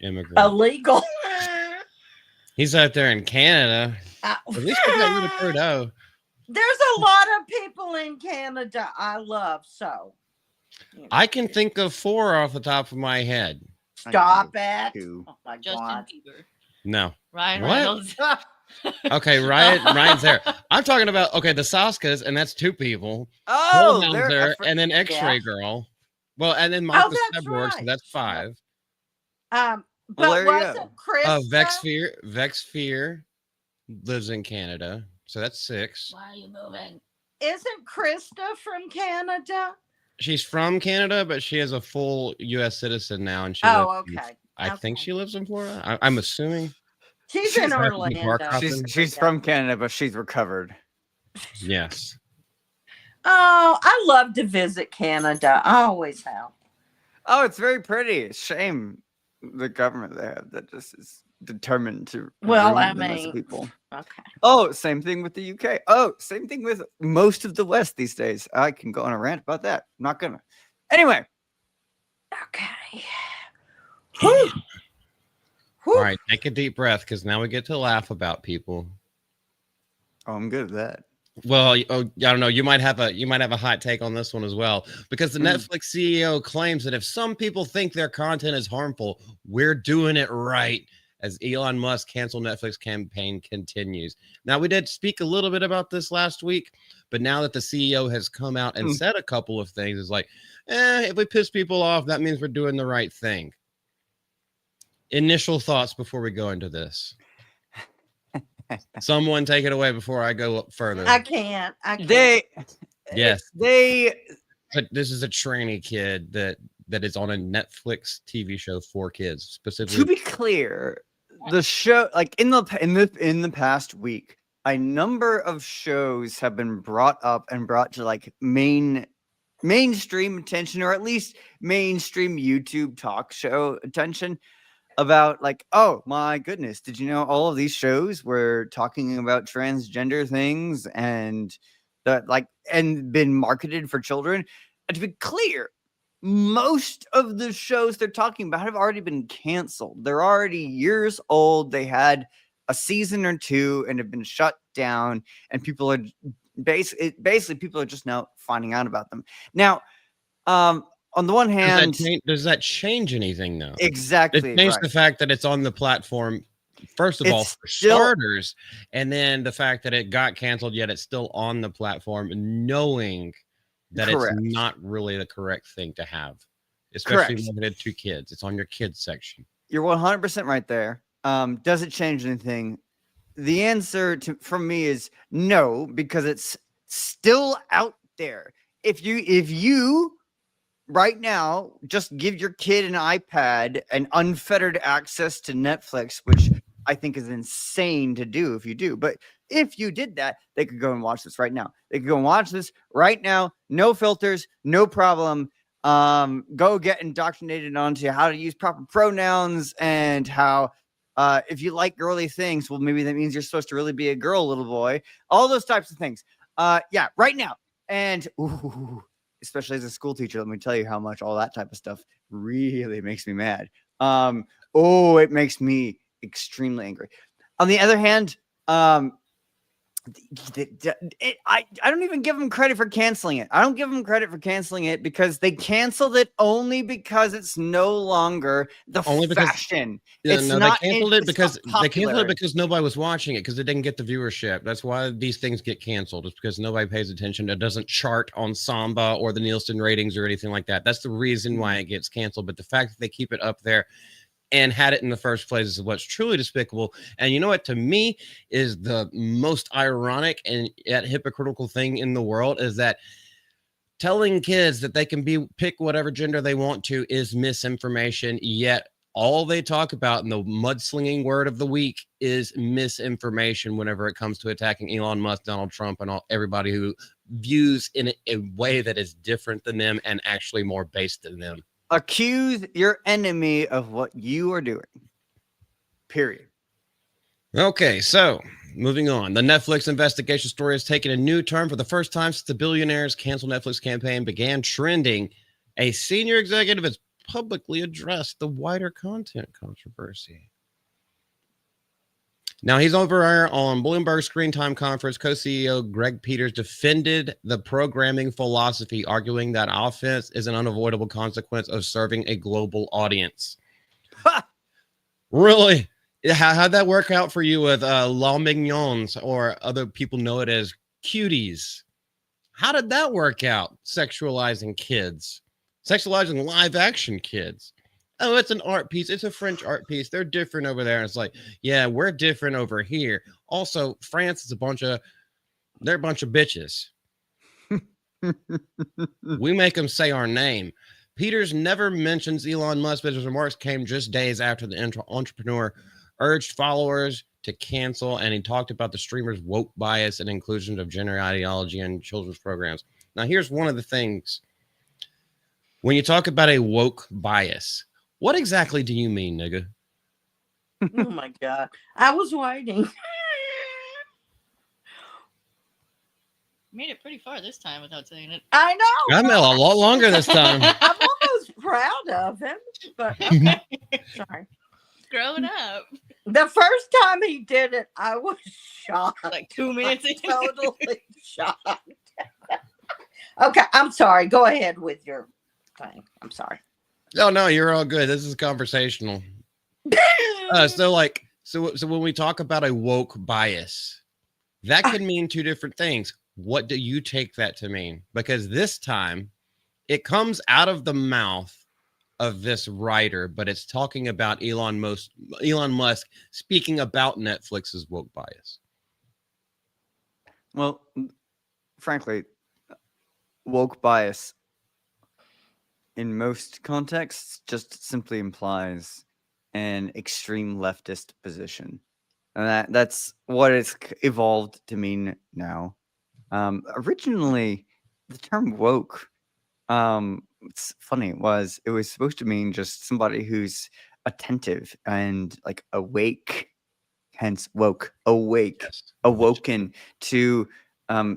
[SPEAKER 2] immigrant.
[SPEAKER 1] Illegal.
[SPEAKER 2] He's out there in Canada. At least we got rid of Trudeau.
[SPEAKER 1] There's a lot of people in Canada I love, so.
[SPEAKER 2] I can think of 4 off the top of my head.
[SPEAKER 1] Stop it.
[SPEAKER 3] Two.
[SPEAKER 1] Oh my
[SPEAKER 6] Justin
[SPEAKER 1] God.
[SPEAKER 6] Bieber.
[SPEAKER 2] No.
[SPEAKER 6] Ryan
[SPEAKER 2] What?
[SPEAKER 6] Reynolds.
[SPEAKER 2] Okay, Ryan's there. I'm talking about, the Saskas, and that's 2 people.
[SPEAKER 3] Oh,
[SPEAKER 2] Cole
[SPEAKER 3] there.
[SPEAKER 2] Hauser, and then X-Ray
[SPEAKER 1] Yeah.
[SPEAKER 2] Girl. Well, and then Martha
[SPEAKER 1] that's
[SPEAKER 2] Steborg, so
[SPEAKER 1] right.
[SPEAKER 2] that's 5.
[SPEAKER 1] But
[SPEAKER 3] Well, there you
[SPEAKER 1] wasn't
[SPEAKER 3] go.
[SPEAKER 1] Krista?
[SPEAKER 2] Vex Fear lives in Canada, so that's 6.
[SPEAKER 6] Why are you moving?
[SPEAKER 1] Isn't Krista from Canada?
[SPEAKER 2] She's from Canada, but she is a full U.S. citizen now, and she
[SPEAKER 1] Oh,
[SPEAKER 2] lives in-
[SPEAKER 1] okay.
[SPEAKER 2] I think
[SPEAKER 1] Okay.
[SPEAKER 2] she lives in Florida. I'm assuming.
[SPEAKER 1] She's in
[SPEAKER 2] She's happy to
[SPEAKER 1] Orlando.
[SPEAKER 2] park up
[SPEAKER 3] She's from Canada, but she's recovered.
[SPEAKER 2] Yes.
[SPEAKER 1] Oh, I love to visit Canada. I always have.
[SPEAKER 3] Oh, it's very pretty. It's shame the government they have that just is determined to
[SPEAKER 1] Well,
[SPEAKER 3] ruin
[SPEAKER 1] I
[SPEAKER 3] the rest of
[SPEAKER 1] mean-
[SPEAKER 3] people.
[SPEAKER 1] Okay.
[SPEAKER 3] Oh, same thing with the UK. Oh, same thing with most of the West these days. I can go on a rant about that. I'm not gonna. Anyway,
[SPEAKER 1] Okay. Whew.
[SPEAKER 2] All right, take a deep breath because now we get to laugh about people.
[SPEAKER 3] oh, I'm good at that.
[SPEAKER 2] Well, I don't know. You might have a hot take on this one as well, because the Netflix CEO claims that if some people think their content is harmful, we're doing it right, as Elon Musk cancel Netflix campaign continues. Now, we did speak a little bit about this last week, but now that the CEO has come out and said a couple of things, it's like, if we piss people off, that means we're doing the right thing. Initial thoughts before we go into this. Someone take it away before I go up further.
[SPEAKER 1] I can't.
[SPEAKER 2] Yes.
[SPEAKER 3] They
[SPEAKER 2] But this is a trainee kid that is on a Netflix TV show for kids, specifically.
[SPEAKER 3] To be clear, the show, like in the past week, a number of shows have been brought up and brought to like mainstream attention, or at least mainstream YouTube talk show attention, about like, oh my goodness, did you know all of these shows were talking about transgender things and that like and been marketed for children? And to be clear, most of the shows they're talking about have already been canceled. They're already years old. They had a season or two and have been shut down, and people are basically people are just now finding out about them. Now, on the one hand,
[SPEAKER 2] does that change anything though?
[SPEAKER 3] Exactly.
[SPEAKER 2] It changed the fact that it's on the platform, first of all, for starters, and then the fact that it got canceled, yet it's still on the platform, knowing that it's not really the correct thing to have, especially limited to kids. It's on your kids section.
[SPEAKER 3] You're 100% right there. Does it change anything? The answer from me is no, because it's still out there. If you right now just give your kid an iPad and unfettered access to Netflix, which I think is insane to do if you do, but if you did that, they could go and watch this right now. They could go and watch this right now. No filters, no problem. Go get indoctrinated onto how to use proper pronouns and how if you like girly things, well, maybe that means you're supposed to really be a girl, little boy. All those types of things. Yeah, right now. And especially as a school teacher, let me tell you how much all that type of stuff really makes me mad. It makes me extremely angry. On the other hand, I don't even give them credit for canceling it. I don't give them credit for canceling it because they canceled it only because it's no longer the fashion.
[SPEAKER 2] They canceled it because nobody was watching it, because it didn't get the viewership. That's why these things get canceled. It's because nobody pays attention. It doesn't chart on Samba or the Nielsen ratings or anything like that. That's the reason why it gets canceled. But the fact that they keep it up there and had it in the first place is what's truly despicable. And you know what, to me, is the most ironic and yet hypocritical thing in the world is that telling kids that they can pick whatever gender they want to is misinformation, yet all they talk about in the mudslinging word of the week is misinformation whenever it comes to attacking Elon Musk, Donald Trump, and everybody who views in a way that is different than them and actually more based than them.
[SPEAKER 3] Accuse your enemy of what you are doing. Period.
[SPEAKER 2] Okay, so moving on. The Netflix investigation story has taken a new turn. For the first time since the billionaire's cancel Netflix campaign began trending, a senior executive has publicly addressed the wider content controversy. Now, he's over on Bloomberg Screen Time Conference. Co-CEO Greg Peters defended the programming philosophy, arguing that offense is an unavoidable consequence of serving a global audience. Really? How'd that work out for you with La Mignons, or other people know it as cuties? How did that work out? Sexualizing kids, sexualizing live action kids. Oh, it's an art piece. It's a French art piece. They're different over there. And it's like, yeah, we're different over here. Also, France is a bunch of bitches. We make them say our name. Peters never mentions Elon Musk, but his remarks came just days after the entrepreneur urged followers to cancel, and he talked about the streamer's woke bias and inclusion of gender ideology in children's programs. Now, here's one of the things. When you talk about a woke bias, what exactly do you mean, nigga?
[SPEAKER 1] Oh my God. I was waiting.
[SPEAKER 6] Made it pretty far this time without saying it.
[SPEAKER 1] I know.
[SPEAKER 2] I made a lot longer this time.
[SPEAKER 1] I'm almost proud of him, but okay. Sorry.
[SPEAKER 6] Growing up.
[SPEAKER 1] The first time he did it, I was shocked.
[SPEAKER 6] Like 2 minutes in.
[SPEAKER 1] Totally shocked. Okay, I'm sorry. Go ahead with your thing. I'm sorry.
[SPEAKER 2] No, you're all good. This is conversational. So when we talk about a woke bias, that could mean two different things. What do you take that to mean? Because this time it comes out of the mouth of this writer, but it's talking about Elon Musk speaking about Netflix's woke bias.
[SPEAKER 3] Well, frankly, woke bias in most contexts just simply implies an extreme leftist position. And that's what it's evolved to mean now. Originally, the term woke, it's funny, it was supposed to mean just somebody who's attentive and like awake, hence woke, awoken to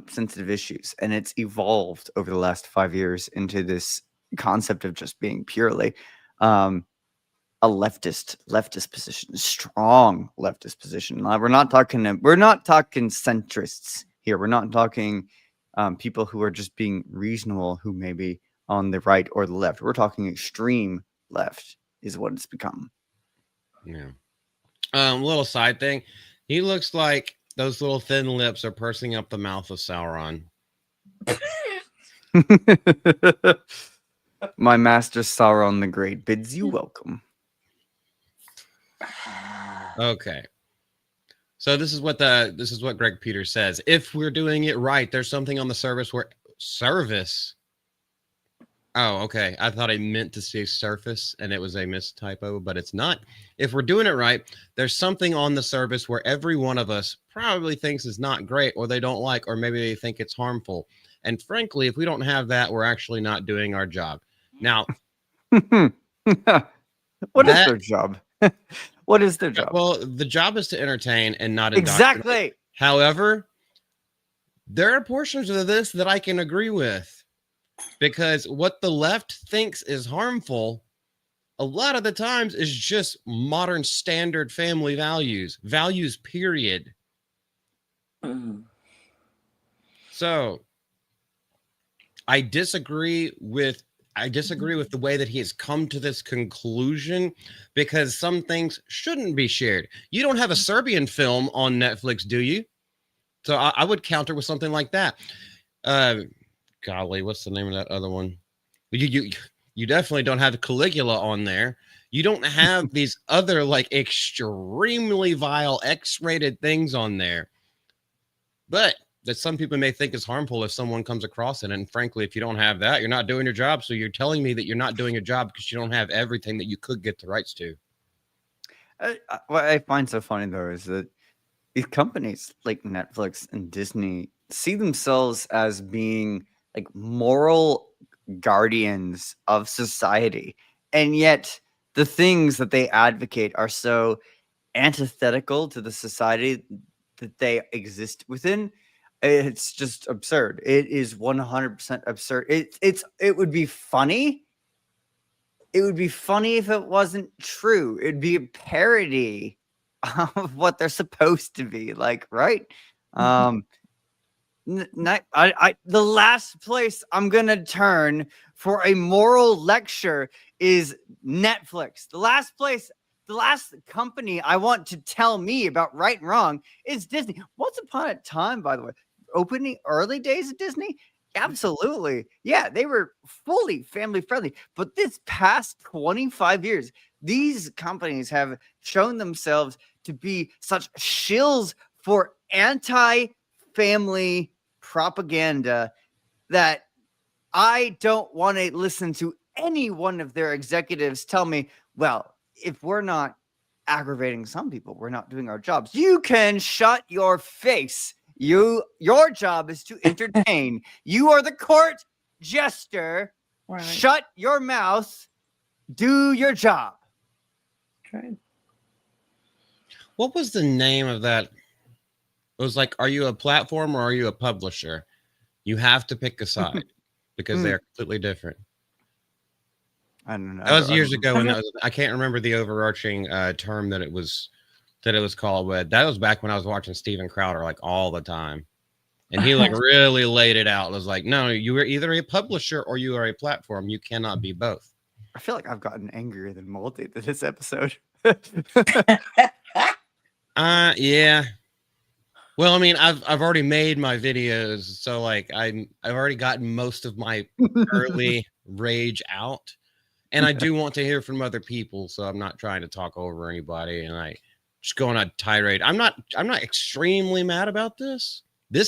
[SPEAKER 3] sensitive issues. And it's evolved over the last 5 years into this concept of just being purely a leftist position, strong leftist position. We're not talking centrists here. We're not talking people who are just being reasonable, who may be on the right or the left. We're talking extreme left is what it's become.
[SPEAKER 2] Yeah. Little side thing. He looks like those little thin lips are pursing up the mouth of Sauron.
[SPEAKER 3] My master Sauron the Great bids you welcome.
[SPEAKER 2] Okay. So this is what Greg Peters says. If we're doing it right, there's something on the service where service. Oh, okay. I thought I meant to say surface and it was a mistypo, but it's not. If we're doing it right, there's something on the service where every one of us probably thinks is not great, or they don't like, or maybe they think it's harmful. And frankly, if we don't have that, we're actually not doing our job. Now,
[SPEAKER 3] what is their job? What is their job?
[SPEAKER 2] Well, the job is to entertain and not
[SPEAKER 3] exactly.
[SPEAKER 2] However, there are portions of this that I can agree with, because what the left thinks is harmful a lot of the times is just modern standard family values, period. So I disagree with the way that he has come to this conclusion, because some things shouldn't be shared. You don't have a Serbian film on Netflix, do you? So I would counter with something like that. Golly, what's the name of that other one? You definitely don't have Caligula on there. You don't have these other like extremely vile X-rated things on there. But that some people may think is harmful if someone comes across it. And frankly, if you don't have that, you're not doing your job. So you're telling me that you're not doing your job because you don't have everything that you could get the rights to.
[SPEAKER 3] What I find so funny, though, is that these companies like Netflix and Disney see themselves as being like moral guardians of society. And yet the things that they advocate are so antithetical to the society that they exist within. It's just absurd. It is 100% absurd. It would be funny. It would be funny if it wasn't true. It'd be a parody of what they're supposed to be, like, right? The last place I'm gonna turn for a moral lecture is Netflix. The last company I want to tell me about right and wrong is Disney. Once upon a time, by the way, early days of Disney, absolutely. Yeah, they were fully family friendly. But this past 25 years, these companies have shown themselves to be such shills for anti-family propaganda that I don't want to listen to any one of their executives tell me, well, if we're not aggravating some people, we're not doing our jobs. You can shut your face. Your job is to entertain. You are the court jester.
[SPEAKER 1] Right.
[SPEAKER 3] Shut your mouth. Do your job.
[SPEAKER 1] Okay.
[SPEAKER 2] What was the name of that? It was like, are you a platform or are you a publisher? You have to pick a side because they're completely different.
[SPEAKER 3] I don't know.
[SPEAKER 2] That was years ago, and I can't remember the overarching term that it was called. But that was back when I was watching Steven Crowder like all the time, and he like really laid it out. It was like, no, you are either a publisher or you are a platform. You cannot be both.
[SPEAKER 3] I feel like I've gotten angrier than Multi this episode.
[SPEAKER 2] Yeah. Well, I mean, I've already made my videos, so like I've already gotten most of my early rage out, and I do want to hear from other people, so I'm not trying to talk over anybody, and I just go on a tirade. I'm not extremely mad about this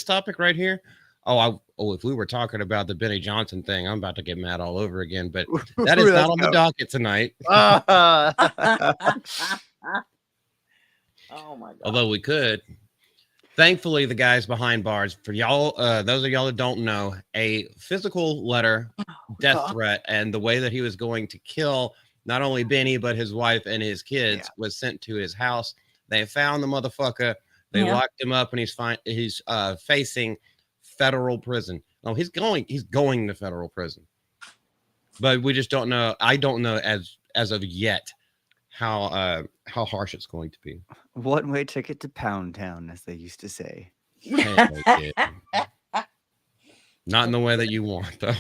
[SPEAKER 2] topic right here. If we were talking about the Benny Johnson thing, I'm about to get mad all over again, but that is not on the docket tonight.
[SPEAKER 1] Oh my god.
[SPEAKER 2] Although we could. Thankfully, the guys behind bars, for y'all, those of y'all that don't know, a physical letter, death threat, and the way that he was going to kill not only Benny, but his wife and his kids was sent to his house. They found the motherfucker. They locked him up, and he's facing federal prison. No, he's going to federal prison. But we just don't know. I don't know as of yet how harsh it's going to be.
[SPEAKER 3] One-way ticket to Pound Town, as they used to say.
[SPEAKER 2] Hey, not in the way that you want, though.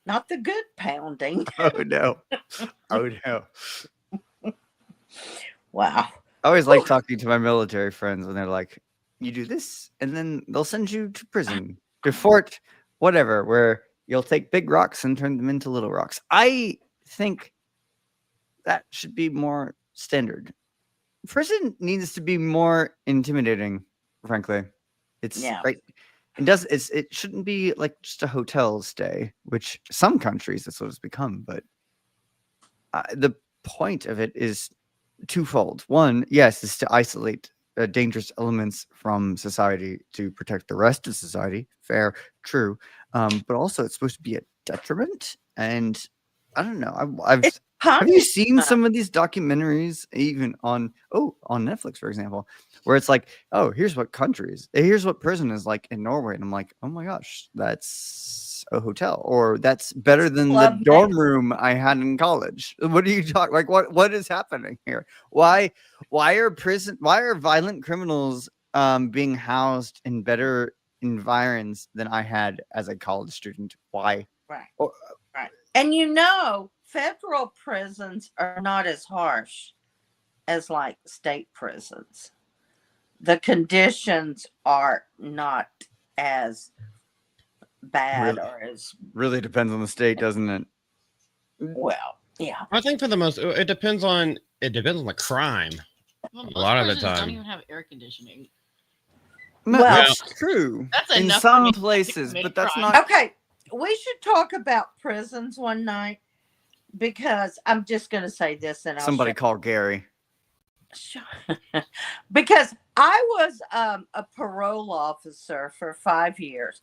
[SPEAKER 1] Not the good pounding.
[SPEAKER 3] Oh no. Oh no.
[SPEAKER 1] Wow.
[SPEAKER 3] I always like talking to my military friends when they're like, you do this, and then they'll send you to prison, to fort, whatever, where you'll take big rocks and turn them into little rocks. I think that should be more standard. Prison needs to be more intimidating, frankly. It's right. It shouldn't be like just a hotel stay, which some countries that's what it's become. But the point of it is twofold. One, yes, is to isolate dangerous elements from society to protect the rest of society. Fair, true. But also it's supposed to be a detriment. And I don't know. Have you seen some of these documentaries, even on Netflix, for example, where it's like, oh, here's what prison is like in Norway, and I'm like, oh my gosh, that's a hotel, or that's better than the dorm room I had in college. What are you talking? Like, what is happening here? Why are violent criminals being housed in better environs than I had as a college student? Why?
[SPEAKER 1] Right. Right. And federal prisons are not as harsh as like state prisons. The conditions are not as bad or as
[SPEAKER 3] really depends on the state, doesn't it?
[SPEAKER 1] Well, yeah.
[SPEAKER 2] I think for the most, it depends on the crime.
[SPEAKER 8] Well,
[SPEAKER 2] a lot of the
[SPEAKER 8] prisons
[SPEAKER 2] time,
[SPEAKER 8] don't even have air conditioning.
[SPEAKER 3] Well, that's true.
[SPEAKER 8] That's
[SPEAKER 3] in
[SPEAKER 8] enough
[SPEAKER 3] some
[SPEAKER 8] for me to
[SPEAKER 3] places,
[SPEAKER 8] commit
[SPEAKER 3] but that's
[SPEAKER 8] crime.
[SPEAKER 3] not.
[SPEAKER 1] Okay, we should talk about prisons one night, because I'm just going to say this, and
[SPEAKER 3] Somebody call Gary.
[SPEAKER 1] Because I was a parole officer for 5 years.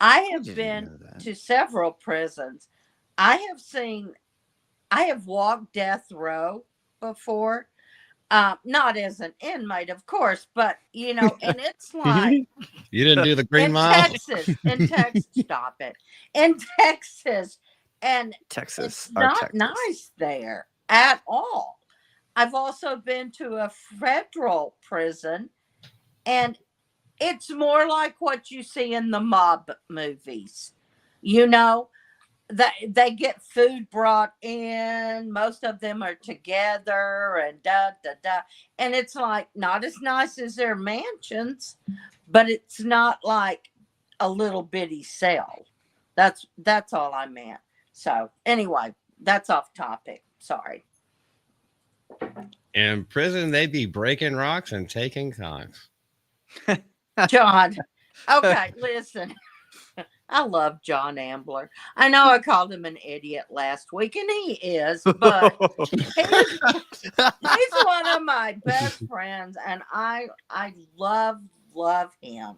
[SPEAKER 1] I have been to several prisons. I have walked death row before. Not as an inmate, of course, but and it's like
[SPEAKER 2] you didn't do the Green Mile.
[SPEAKER 1] In Texas, stop it. In Texas, and
[SPEAKER 3] Texas,
[SPEAKER 1] it's not nice there at all. I've also been to a federal prison, and it's more like what you see in the mob movies. They get food brought in. Most of them are together and and it's like not as nice as their mansions, but it's not like a little bitty cell. That's all I meant. So anyway, that's off topic. Sorry.
[SPEAKER 2] In prison, they'd be breaking rocks and taking cocks.
[SPEAKER 1] John. Okay, listen. I love John Ambler. I know I called him an idiot last week, and he is, but he's one of my best friends, and I love him.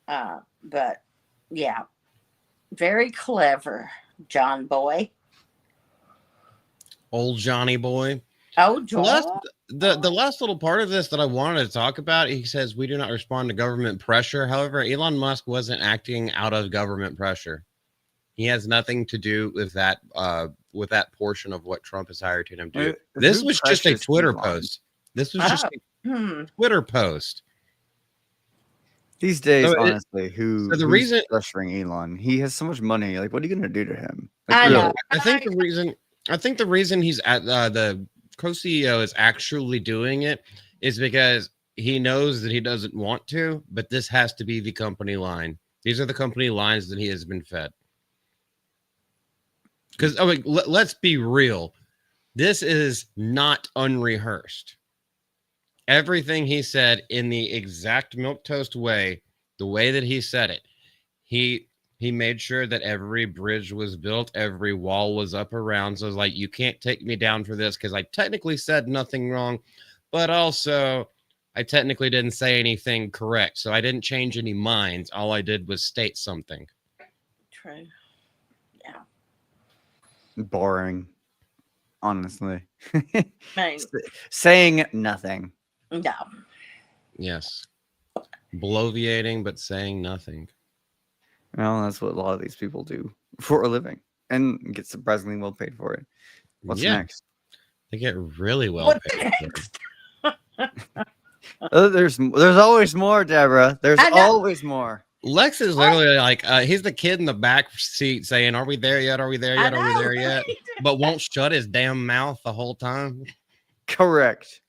[SPEAKER 1] But yeah, very clever, John boy.
[SPEAKER 2] Old Johnny boy.
[SPEAKER 1] Oh, John.
[SPEAKER 2] The last little part of this that I wanted to talk about, he says we do not respond to government pressure. However, Elon Musk wasn't acting out of government pressure. He has nothing to do with that portion of what Trump has hired him to do. This was just a Twitter post. This was just a Twitter post.
[SPEAKER 3] These days, honestly, who's
[SPEAKER 2] reason
[SPEAKER 3] pressuring Elon? He has so much money. Like, what are you going to do to him? Like,
[SPEAKER 1] I know.
[SPEAKER 2] I think the reason I think the reason he's at the co-CEO is actually doing it is because he knows that he doesn't want to, but this has to be the company line. These are the company lines that he has been fed. Because let's be real, this is not unrehearsed. Everything he said in the exact milquetoast way, the way that he said it, he made sure that every bridge was built, every wall was up around. So it's like, you can't take me down for this because I technically said nothing wrong, but also I technically didn't say anything correct. So I didn't change any minds. All I did was state something.
[SPEAKER 1] True. Yeah.
[SPEAKER 3] Boring, honestly.
[SPEAKER 1] I mean,
[SPEAKER 3] Saying nothing.
[SPEAKER 1] no.
[SPEAKER 2] Yes. Bloviating, but saying nothing.
[SPEAKER 3] Well, that's what a lot of these people do for a living and get surprisingly well paid for it. What's
[SPEAKER 2] Yeah.
[SPEAKER 3] next?
[SPEAKER 2] They get really well
[SPEAKER 1] What
[SPEAKER 2] paid. For it.
[SPEAKER 3] There's always more, Deborah. There's
[SPEAKER 1] I know.
[SPEAKER 3] always more.
[SPEAKER 2] Lex is literally like, he's the kid in the back seat saying, "Are we there yet? Are we there yet? Are we there yet?" But won't shut his damn mouth the whole time.
[SPEAKER 3] Correct.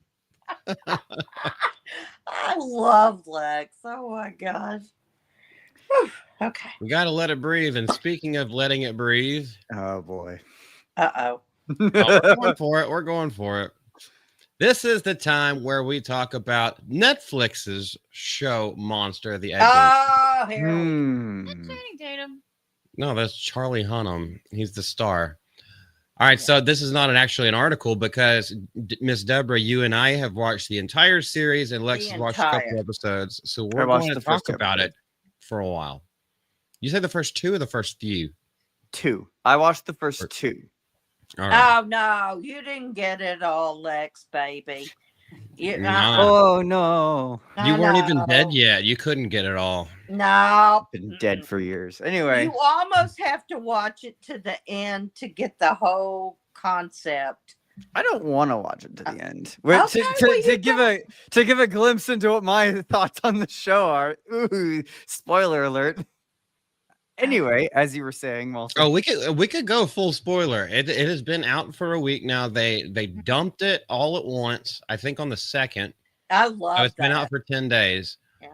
[SPEAKER 1] I love Lex. Oh my gosh. Whew. Okay.
[SPEAKER 2] We got to let it breathe. And speaking of letting it breathe,
[SPEAKER 3] Oh boy.
[SPEAKER 1] Uh-oh.
[SPEAKER 2] we're going for it. We're going for it. This is the time where we talk about Netflix's show Monster the Egg.
[SPEAKER 1] Oh, here we
[SPEAKER 3] Hmm.
[SPEAKER 6] Channing Tatum.
[SPEAKER 2] No, that's Charlie Hunnam. He's the star. All right, so this is not actually an article because Miss Deborah, you and I have watched the entire series, and Lex
[SPEAKER 1] The
[SPEAKER 2] has watched a couple
[SPEAKER 1] entire.
[SPEAKER 2] episodes. So
[SPEAKER 3] I
[SPEAKER 2] we're
[SPEAKER 3] watched
[SPEAKER 2] going to
[SPEAKER 3] the
[SPEAKER 2] talk
[SPEAKER 3] first
[SPEAKER 2] about
[SPEAKER 3] episode.
[SPEAKER 2] it for a while. You said the first two or the first few?
[SPEAKER 3] 2. I watched the first 2.
[SPEAKER 2] All right.
[SPEAKER 1] Oh no, you didn't get it all, Lex, baby. You,
[SPEAKER 2] Nah.
[SPEAKER 3] Oh no.
[SPEAKER 2] You
[SPEAKER 1] I
[SPEAKER 2] weren't even
[SPEAKER 1] know.
[SPEAKER 2] dead yet. You couldn't get it all.
[SPEAKER 1] No.
[SPEAKER 3] Been dead for years. Anyway.
[SPEAKER 1] You almost have to watch it to the end to get the whole concept.
[SPEAKER 3] I don't want to watch it to the end. Wait,
[SPEAKER 1] Okay, well,
[SPEAKER 3] to
[SPEAKER 1] you
[SPEAKER 3] give a glimpse into what my thoughts on the show are. Ooh, spoiler alert. Anyway, as you were saying, Walter.
[SPEAKER 2] Oh, we could go full spoiler. It has been out for a week now. They dumped it all at once. I think on the 2nd.
[SPEAKER 1] I love
[SPEAKER 2] So it's
[SPEAKER 1] that.
[SPEAKER 2] been out for 10 days.
[SPEAKER 1] Yeah.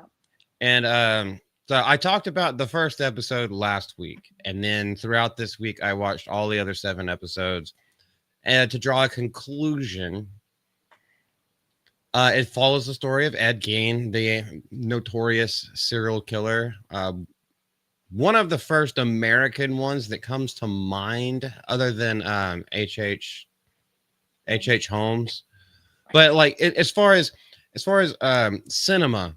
[SPEAKER 2] And so I talked about the first episode last week, and then throughout this week I watched all the other 7 episodes. And to draw a conclusion, it follows the story of Ed Gein, the notorious serial killer. One of the first American ones that comes to mind, other than H.H. Holmes. But like as far as cinema,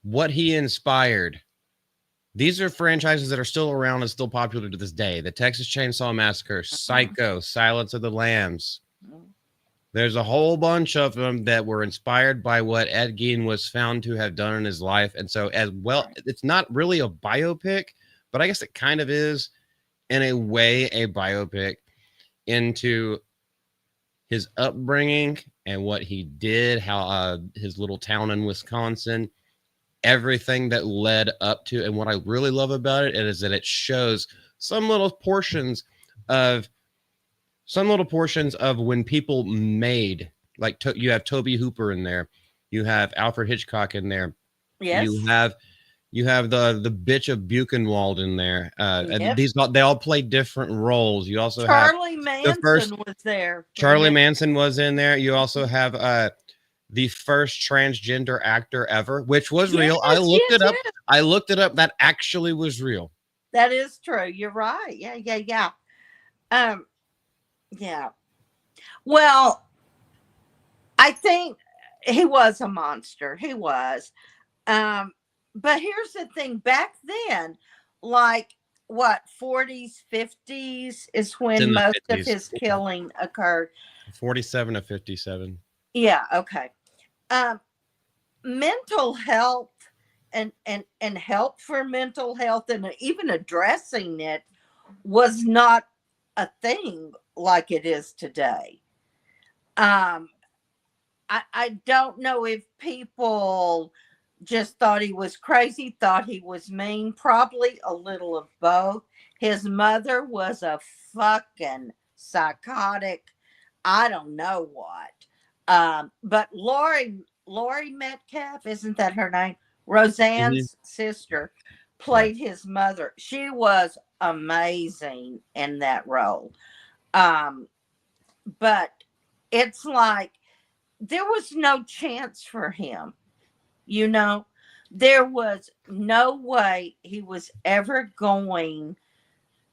[SPEAKER 2] what he inspired, these are franchises that are still around and still popular to this day. The Texas Chainsaw Massacre, Psycho, Silence of the Lambs. There's a whole bunch of them that were inspired by what Ed Gein was found to have done in his life. And so as well, it's not really a biopic, but I guess it kind of is in a way a biopic into his upbringing and what he did, how his little town in Wisconsin, everything that led up to. And what I really love about it is that it shows some little portions of when people made, like you have Toby Hooper in there, you have Alfred Hitchcock in there,
[SPEAKER 1] Yes.
[SPEAKER 2] you have the bitch of Buchenwald in there. And
[SPEAKER 1] Yep.
[SPEAKER 2] they all play different roles. You also
[SPEAKER 1] Charlie
[SPEAKER 2] have
[SPEAKER 1] Manson was there.
[SPEAKER 2] Charlie Manson was in there. You also have the first transgender actor ever, which was real. I looked it up.
[SPEAKER 1] Yes.
[SPEAKER 2] I looked it up. That actually was real.
[SPEAKER 1] That is true. You're right. Yeah. Yeah. Well, I think he was a monster. He was. But here's the thing. Back then, like what, 40s, 50s is
[SPEAKER 2] It's
[SPEAKER 1] when
[SPEAKER 2] in the
[SPEAKER 1] most
[SPEAKER 2] 50s.
[SPEAKER 1] of his killing occurred.
[SPEAKER 2] 47 to 57.
[SPEAKER 1] Yeah. Okay. Mental health and help for mental health and even addressing it was not a thing like it is today. I don't know if people just thought he was crazy, thought he was mean, probably a little of both. His mother was a fucking psychotic, I don't know what. But Lori Metcalf, isn't that her name? Roseanne's sister played his mother. She was amazing in that role. But it's like there was no chance for him. You know, there was no way he was ever going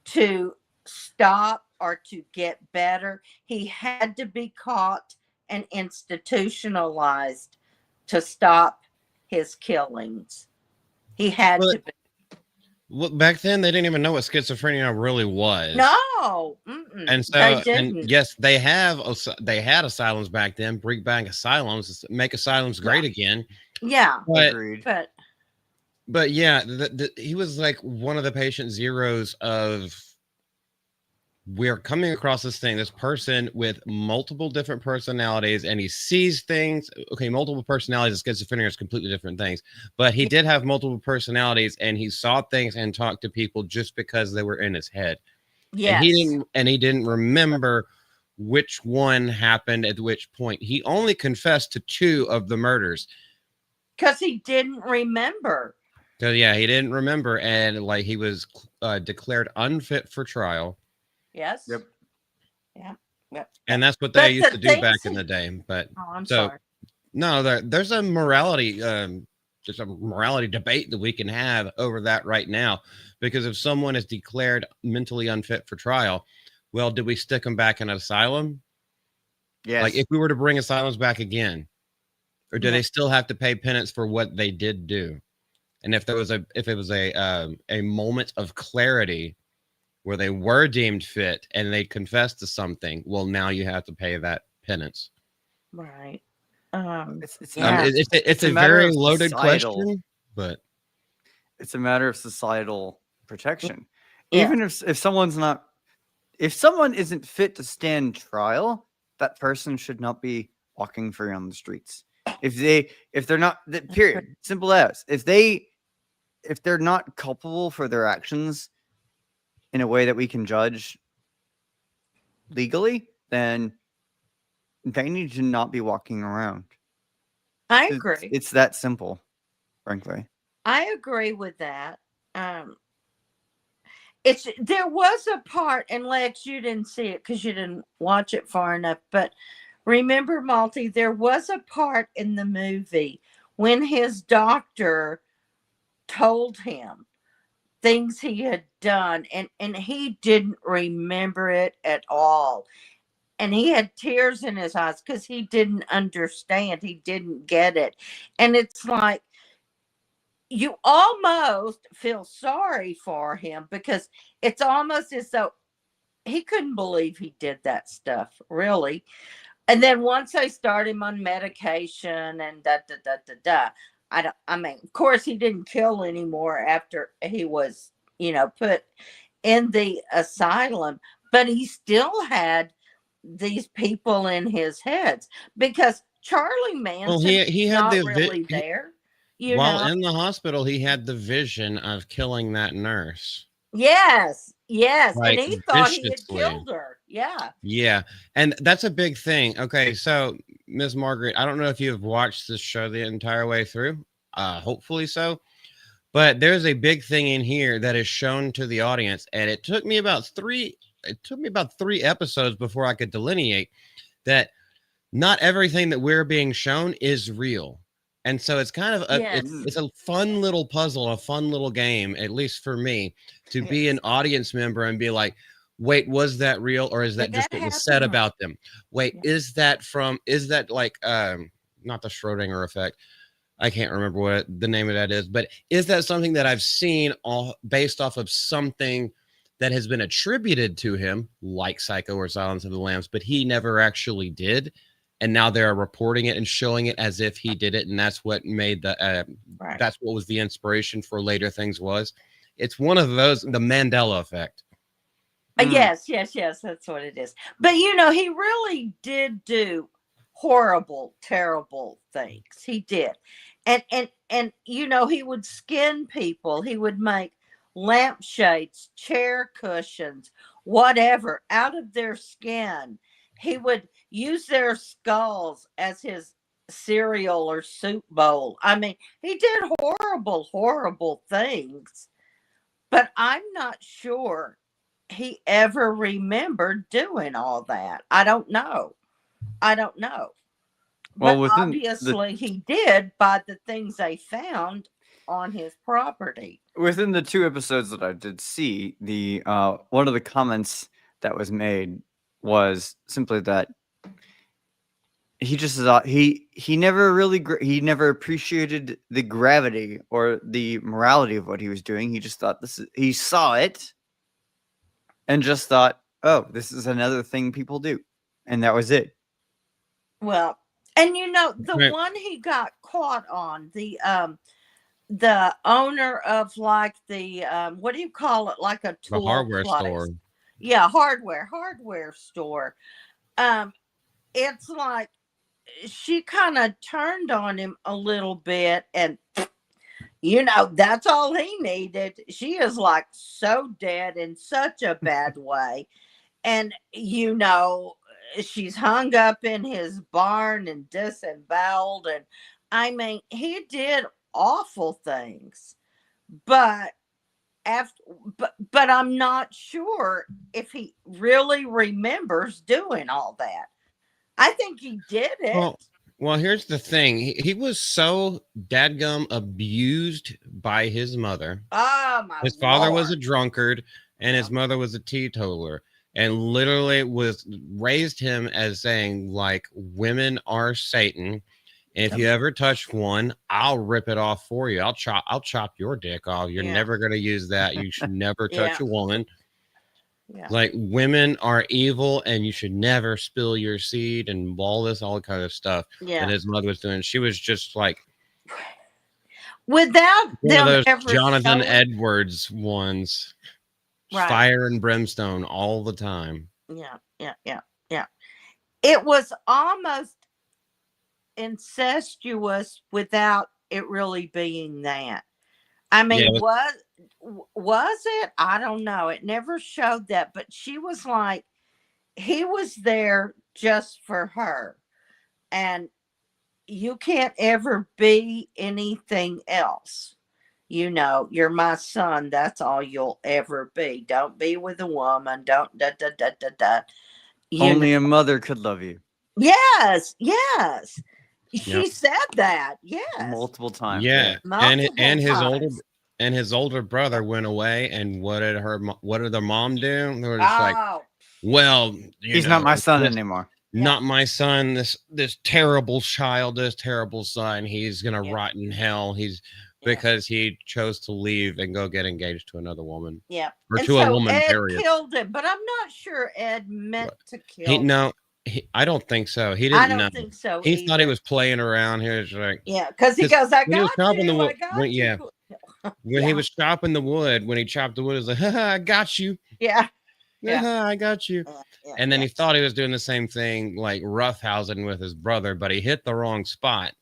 [SPEAKER 1] to stop or to get better. He had to be caught and institutionalized to stop his killings. He had
[SPEAKER 2] Well,
[SPEAKER 1] to be.
[SPEAKER 2] Well, back then they didn't even know what schizophrenia really was.
[SPEAKER 1] No,
[SPEAKER 2] And so,
[SPEAKER 1] they
[SPEAKER 2] and
[SPEAKER 1] didn't.
[SPEAKER 2] yes, they had asylums back then. Bring back asylums, make asylums great again.
[SPEAKER 1] Yeah,
[SPEAKER 3] Agreed.
[SPEAKER 2] But yeah, he was like one of the patient zeros of. We're coming across this person with multiple different personalities, and he sees things. Okay, multiple personalities and schizophrenia is completely different things, but he did have multiple personalities, and he saw things and talked to people just because they were in his head.
[SPEAKER 1] yes.
[SPEAKER 2] And he didn't remember which one happened at which point. He only confessed to 2 of the murders
[SPEAKER 1] because he didn't remember.
[SPEAKER 2] So yeah, he didn't remember, and like he was declared unfit for trial.
[SPEAKER 1] Yes.
[SPEAKER 3] Yep.
[SPEAKER 1] Yeah. Yep.
[SPEAKER 2] And that's what they
[SPEAKER 1] But
[SPEAKER 2] used
[SPEAKER 1] the
[SPEAKER 2] to do back in
[SPEAKER 1] things
[SPEAKER 2] the day. But
[SPEAKER 1] Oh, I'm
[SPEAKER 2] so
[SPEAKER 1] sorry.
[SPEAKER 2] no, there's a morality, just a morality debate that we can have over that right now. Because if someone is declared mentally unfit for trial, well, did we stick them back in an asylum?
[SPEAKER 3] Yes.
[SPEAKER 2] Like if we were to bring asylums back again, or do
[SPEAKER 1] Yeah.
[SPEAKER 2] they still have to pay penance for what they did do? And if it was a moment of clarity where they were deemed fit and they confessed to something, well, now you have to pay that penance.
[SPEAKER 1] Right.
[SPEAKER 3] It's
[SPEAKER 1] Yeah.
[SPEAKER 2] It's a
[SPEAKER 3] matter
[SPEAKER 2] very
[SPEAKER 3] of
[SPEAKER 2] loaded
[SPEAKER 3] societal-
[SPEAKER 2] question, but
[SPEAKER 3] It's a matter of societal protection.
[SPEAKER 1] Yeah.
[SPEAKER 3] Even if someone isn't fit to stand trial, that person should not be walking free on the streets. If they're not, period, simple as, if they're not culpable for their actions in a way that we can judge legally, then they need to not be walking around.
[SPEAKER 1] I agree.
[SPEAKER 3] It's that simple, frankly.
[SPEAKER 1] I agree with that. There was a part, and Lex, you didn't see it because you didn't watch it far enough. But remember, Malty, there was a part in the movie when his doctor told him things he had done, and he didn't remember it at all. And he had tears in his eyes because he didn't understand. He didn't get it. And it's like, you almost feel sorry for him because it's almost as though he couldn't believe he did that stuff, really. And then once they start him on medication and I mean, of course, he didn't kill anymore after he was, put in the asylum, but he still had these people in his heads because Charlie Manson
[SPEAKER 2] he had
[SPEAKER 1] not
[SPEAKER 2] the
[SPEAKER 1] really there.
[SPEAKER 2] While in the hospital, he had the vision of killing that nurse.
[SPEAKER 1] Yes,
[SPEAKER 2] Like,
[SPEAKER 1] and he thought he had
[SPEAKER 2] viciously.
[SPEAKER 1] killed her. Yeah.
[SPEAKER 2] Yeah, and that's a big thing. Okay, so Ms. Margaret, I don't know if you've watched this show the entire way through. Hopefully so. But there's a big thing in here that is shown to the audience, and it took me about three episodes before I could delineate that not everything that we're being shown is real. And so it's kind of it's a fun little puzzle, a fun little game, at least for me, to be an audience member and be like, wait, was that real, or is that just what was said about them? Wait, is that like not the Schrodinger effect? I can't remember what the name of that is, but is that something that I've seen all based off of something that has been attributed to him, like Psycho or Silence of the Lambs, but he never actually did? And now they're reporting it and showing it as if he did it, and that's what made that's what was the inspiration for later things was. It's one of those, the Mandela effect.
[SPEAKER 1] Yes, that's what it is. But he really did do horrible, terrible things. He did. And he would skin people. He would make lampshades, chair cushions, whatever out of their skin. He would use their skulls as his cereal or soup bowl. I mean, he did horrible, horrible things, but I'm not sure he ever remembered doing all that. I don't know. I don't know.
[SPEAKER 3] Well,
[SPEAKER 1] But
[SPEAKER 3] within the
[SPEAKER 1] obviously he did by the things they found on his property.
[SPEAKER 3] within the 2 episodes that I did see, the one of the comments that was made was simply that he just thought he never really he never appreciated the gravity or the morality of what he was doing. He just thought he saw it and just thought, oh, this is another thing people do, and that was it.
[SPEAKER 1] Well, and you know, the
[SPEAKER 2] Right.
[SPEAKER 1] one he got caught on, the owner of like the what do you call it? Like a
[SPEAKER 2] The
[SPEAKER 1] tool
[SPEAKER 2] hardware
[SPEAKER 1] place.
[SPEAKER 2] store.
[SPEAKER 1] Yeah, hardware store. It's like she kind of turned on him a little bit, and you know, that's all he needed. She is like so dead in such a bad way. And, you know, she's hung up in his barn and disemboweled. And I mean, he did awful things. But after, but I'm not sure if he really remembers doing all that. I think he did it.
[SPEAKER 2] Well, here's the thing. He was so dadgum abused by his mother.
[SPEAKER 1] Oh my
[SPEAKER 2] His father was a
[SPEAKER 1] Lord.
[SPEAKER 2] drunkard and his mother was a teetotaler, and literally was raised him as saying, like, women are Satan. And if you ever touch one, I'll rip it off for you. I'll chop your dick off. You're
[SPEAKER 1] Yeah.
[SPEAKER 2] never gonna use that. You should never touch
[SPEAKER 1] Yeah.
[SPEAKER 2] a woman.
[SPEAKER 1] Yeah.
[SPEAKER 2] Like, women are evil and you should never spill your seed and all this, all kind of stuff
[SPEAKER 1] Yeah.
[SPEAKER 2] that his mother was doing. She was just like
[SPEAKER 1] Without
[SPEAKER 2] one of
[SPEAKER 1] them
[SPEAKER 2] those
[SPEAKER 1] ever
[SPEAKER 2] Jonathan
[SPEAKER 1] showing,
[SPEAKER 2] Edwards ones.
[SPEAKER 1] Right.
[SPEAKER 2] Fire and brimstone all the time.
[SPEAKER 1] Yeah. It was almost incestuous without it really being that. I mean,
[SPEAKER 2] Yeah,
[SPEAKER 1] was it? I don't know. It never showed that, but she was like, he was there just for her, and you can't ever be anything else. You know, you're my son. That's all you'll ever be. Don't be with a woman. Don't da da da da da. You
[SPEAKER 3] Only a mother could love you
[SPEAKER 1] Yes, yes. She
[SPEAKER 2] Yep.
[SPEAKER 1] said that. Yes.
[SPEAKER 3] multiple times.
[SPEAKER 2] yeah.
[SPEAKER 1] Multiple
[SPEAKER 2] And
[SPEAKER 1] times.
[SPEAKER 2] his older brother went away, and what did the mom do? They were just like,
[SPEAKER 1] Oh,
[SPEAKER 2] well,
[SPEAKER 3] He's not my son
[SPEAKER 2] this-
[SPEAKER 3] anymore.
[SPEAKER 2] not my son. This terrible child, this terrible son. He's gonna
[SPEAKER 1] Yeah.
[SPEAKER 2] rot in hell. He's
[SPEAKER 1] Yeah.
[SPEAKER 2] because he chose to leave and go get engaged to another woman
[SPEAKER 1] yeah.
[SPEAKER 2] or
[SPEAKER 1] And
[SPEAKER 2] to a
[SPEAKER 1] so
[SPEAKER 2] woman.
[SPEAKER 1] Ed
[SPEAKER 2] Period.
[SPEAKER 1] killed him, but I'm not sure Ed meant to kill
[SPEAKER 2] He
[SPEAKER 1] him.
[SPEAKER 2] no. I don't think so. He
[SPEAKER 1] I
[SPEAKER 2] didn't know.
[SPEAKER 1] don't think so.
[SPEAKER 2] He thought he
[SPEAKER 1] either.
[SPEAKER 2] was playing around. He was like,
[SPEAKER 1] Yeah, because he
[SPEAKER 2] 'cause
[SPEAKER 1] goes, I
[SPEAKER 2] when he was
[SPEAKER 1] got
[SPEAKER 2] chopping the
[SPEAKER 1] you.
[SPEAKER 2] wood,
[SPEAKER 1] I got
[SPEAKER 2] when, yeah,
[SPEAKER 1] you.
[SPEAKER 2] when
[SPEAKER 1] Yeah.
[SPEAKER 2] he was chopping the wood, when he chopped the wood, he was like, haha, I got you.
[SPEAKER 1] Yeah. Yeah.
[SPEAKER 2] Haha, I got you.
[SPEAKER 1] Yeah.
[SPEAKER 2] And then
[SPEAKER 1] yeah.
[SPEAKER 2] he thought he was doing the same thing, like roughhousing with his brother, but he hit the wrong spot.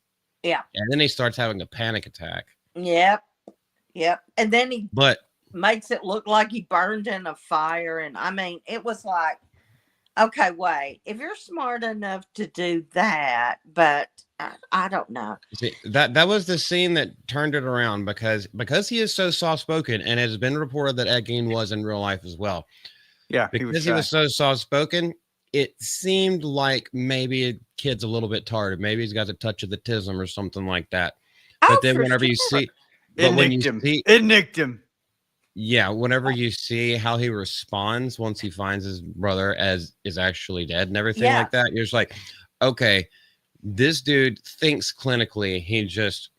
[SPEAKER 1] Yeah.
[SPEAKER 2] And then he starts having a panic attack.
[SPEAKER 1] Yep. And then he
[SPEAKER 2] But
[SPEAKER 1] makes it look like he burned in a fire. And I mean, it was like, okay, wait, if you're smart enough to do that, but I don't know.
[SPEAKER 2] see, that was the scene that turned it around because he is so soft spoken, and it has been reported that Ed Gein was in real life as well.
[SPEAKER 3] Yeah,
[SPEAKER 2] Because he was so soft spoken, it seemed like maybe a kid's a little bit tired. Maybe he's got a touch of the tism or something like that.
[SPEAKER 1] Oh,
[SPEAKER 2] But then
[SPEAKER 1] for
[SPEAKER 2] whenever you
[SPEAKER 1] sure.
[SPEAKER 2] see,
[SPEAKER 3] It
[SPEAKER 2] but when
[SPEAKER 3] nicked
[SPEAKER 2] you
[SPEAKER 3] him.
[SPEAKER 2] see,
[SPEAKER 3] It nicked him.
[SPEAKER 2] yeah, whenever you see how he responds once he finds his brother as is actually dead and everything
[SPEAKER 1] Yeah.
[SPEAKER 2] like that, you're just like, okay, this dude thinks clinically. He just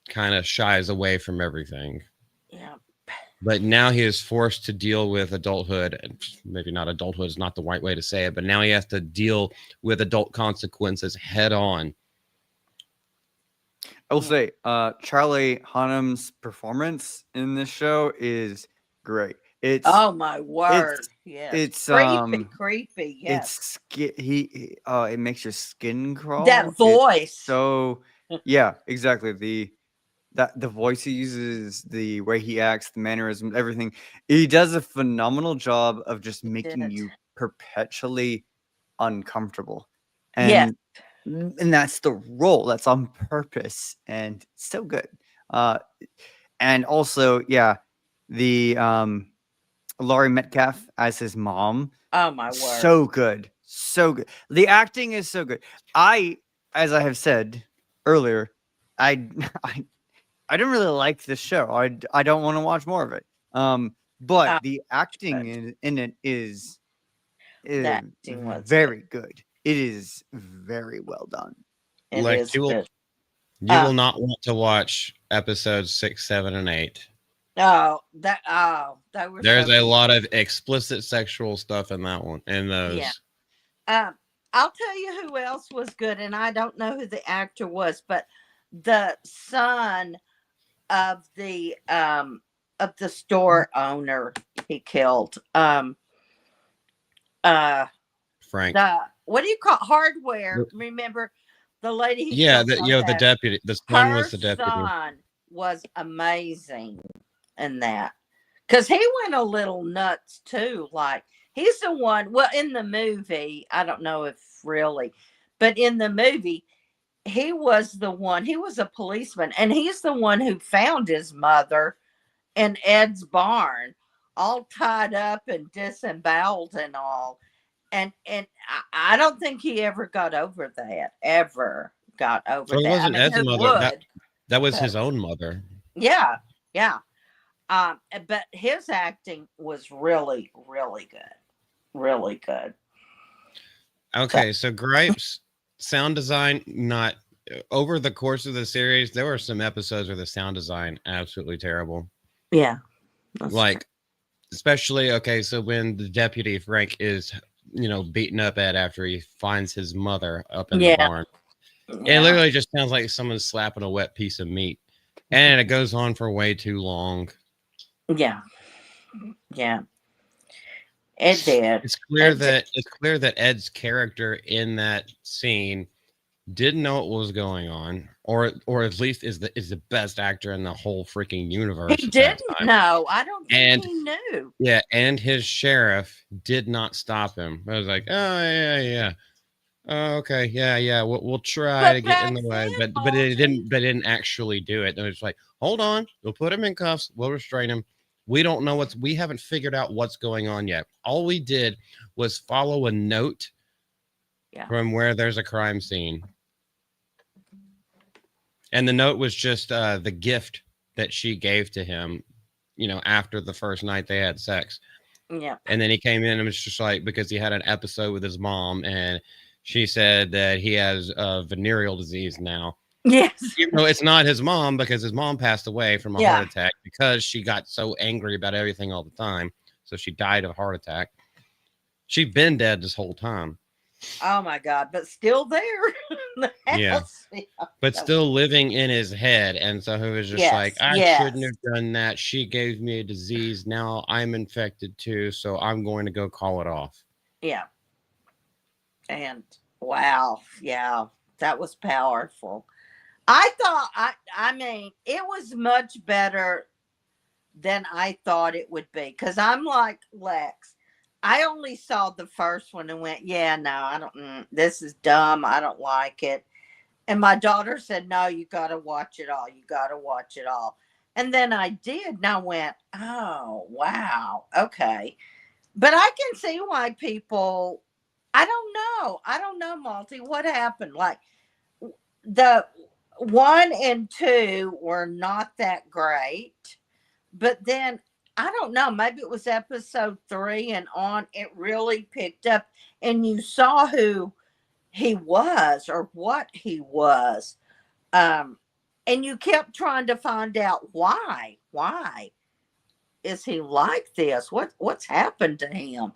[SPEAKER 2] kind of shies away from everything.
[SPEAKER 1] Yeah.
[SPEAKER 2] But now he is forced to deal with adulthood. And maybe not adulthood is not the right way to say it, but now he has to deal with adult consequences head on.
[SPEAKER 3] I will say, Charlie Hunnam's performance in this show is great. It's
[SPEAKER 1] Oh my word. Yes.
[SPEAKER 3] it's
[SPEAKER 1] creepy. Yes.
[SPEAKER 3] it makes your skin crawl.
[SPEAKER 1] That
[SPEAKER 3] It's
[SPEAKER 1] voice.
[SPEAKER 3] So yeah, exactly. that the voice he uses, the way he acts, the mannerisms, everything. He does a phenomenal job of just making
[SPEAKER 1] did.
[SPEAKER 3] you perpetually uncomfortable.
[SPEAKER 1] Yeah.
[SPEAKER 3] And that's the role. That's on purpose, and so good. And also, yeah, the Laurie Metcalf as his mom,
[SPEAKER 1] Oh my word.
[SPEAKER 3] so good, so good. The acting is so good. As I have said earlier, I I don't really like this show. I don't want to watch more of it. But the acting in it is
[SPEAKER 1] The acting was
[SPEAKER 3] very good. It is very well done.
[SPEAKER 1] It
[SPEAKER 2] Like,
[SPEAKER 1] is
[SPEAKER 2] you will,
[SPEAKER 1] good.
[SPEAKER 2] you will not want to watch episodes 6, 7, and 8.
[SPEAKER 1] That were
[SPEAKER 2] There's
[SPEAKER 1] so
[SPEAKER 2] a
[SPEAKER 1] good.
[SPEAKER 2] lot of explicit sexual stuff in that one. In those.
[SPEAKER 1] Yeah. I'll tell you who else was good, and I don't know who the actor was, but the son of the store owner he killed.
[SPEAKER 2] Frank.
[SPEAKER 1] What do you call hardware? Remember the lady he
[SPEAKER 2] Yeah,
[SPEAKER 1] killed?
[SPEAKER 2] the deputy. The son
[SPEAKER 1] Her
[SPEAKER 2] was the deputy.
[SPEAKER 1] son was amazing in that, because he went a little nuts too. Like, he's the one. Well, in the movie, I don't know if really, but in the movie, he was the one. He was a policeman, and he's the one who found his mother in Ed's barn, all tied up and disemboweled and all. And I don't think he ever got over that. Ever got over
[SPEAKER 2] So it
[SPEAKER 1] that.
[SPEAKER 2] wasn't Ed's
[SPEAKER 1] who
[SPEAKER 2] mother. That was
[SPEAKER 1] but-
[SPEAKER 2] his own mother.
[SPEAKER 1] Yeah, yeah. But his acting was really, really good. Really good.
[SPEAKER 2] Okay, so gripes, sound design, not over the course of the series, there were some episodes where the sound design absolutely terrible.
[SPEAKER 1] Yeah.
[SPEAKER 2] Like, especially, okay, so when the deputy Frank is, beating up Ed after he finds his mother up in the barn. It literally just sounds like someone's slapping a wet piece of meat. And it goes on for way too long.
[SPEAKER 1] Yeah. Yeah. It did.
[SPEAKER 2] It's clear that Ed's character in that scene didn't know what was going on, or at least is the best actor in the whole freaking universe.
[SPEAKER 1] He didn't know. I don't think he knew.
[SPEAKER 2] Yeah, and his sheriff did not stop him. I was like, oh yeah. Oh, okay, yeah. We'll try to get in the way, but it didn't actually do it. And it's like, hold on, we'll put him in cuffs, we'll restrain him. We don't know we haven't figured out what's going on yet. All we did was follow a note from where there's a crime scene. And the note was just the gift that she gave to him, after the first night they had sex.
[SPEAKER 1] Yeah.
[SPEAKER 2] And then he came in and was just like, because he had an episode with his mom, and she said that he has venereal disease now.
[SPEAKER 1] Yes.
[SPEAKER 2] Even though it's not his mom, because his mom passed away from a heart attack because she got so angry about everything all the time. So she died of a heart attack. She'd been dead this whole time.
[SPEAKER 1] Oh my God, but still there.
[SPEAKER 2] Yeah. But still living in his head. And so he was just like, I shouldn't have done that. She gave me a disease. Now I'm infected too. So I'm going to go call it off.
[SPEAKER 1] Yeah. And wow. Yeah. That was powerful. I thought, I mean, it was much better than I thought it would be. Because I'm like Lex. I only saw the first one and went, yeah, no, I don't, this is dumb. I don't like it. And my daughter said, no, you got to watch it all. You got to watch it all. And then I did. And I went, oh, wow. Okay. But I can see why people, I don't know, Malty, what happened? Like, the 1 and 2 were not that great. But then, I don't know, maybe it was episode 3 and on, it really picked up, and you saw who he was or what he was. And you kept trying to find out why is he like this? What's happened to him?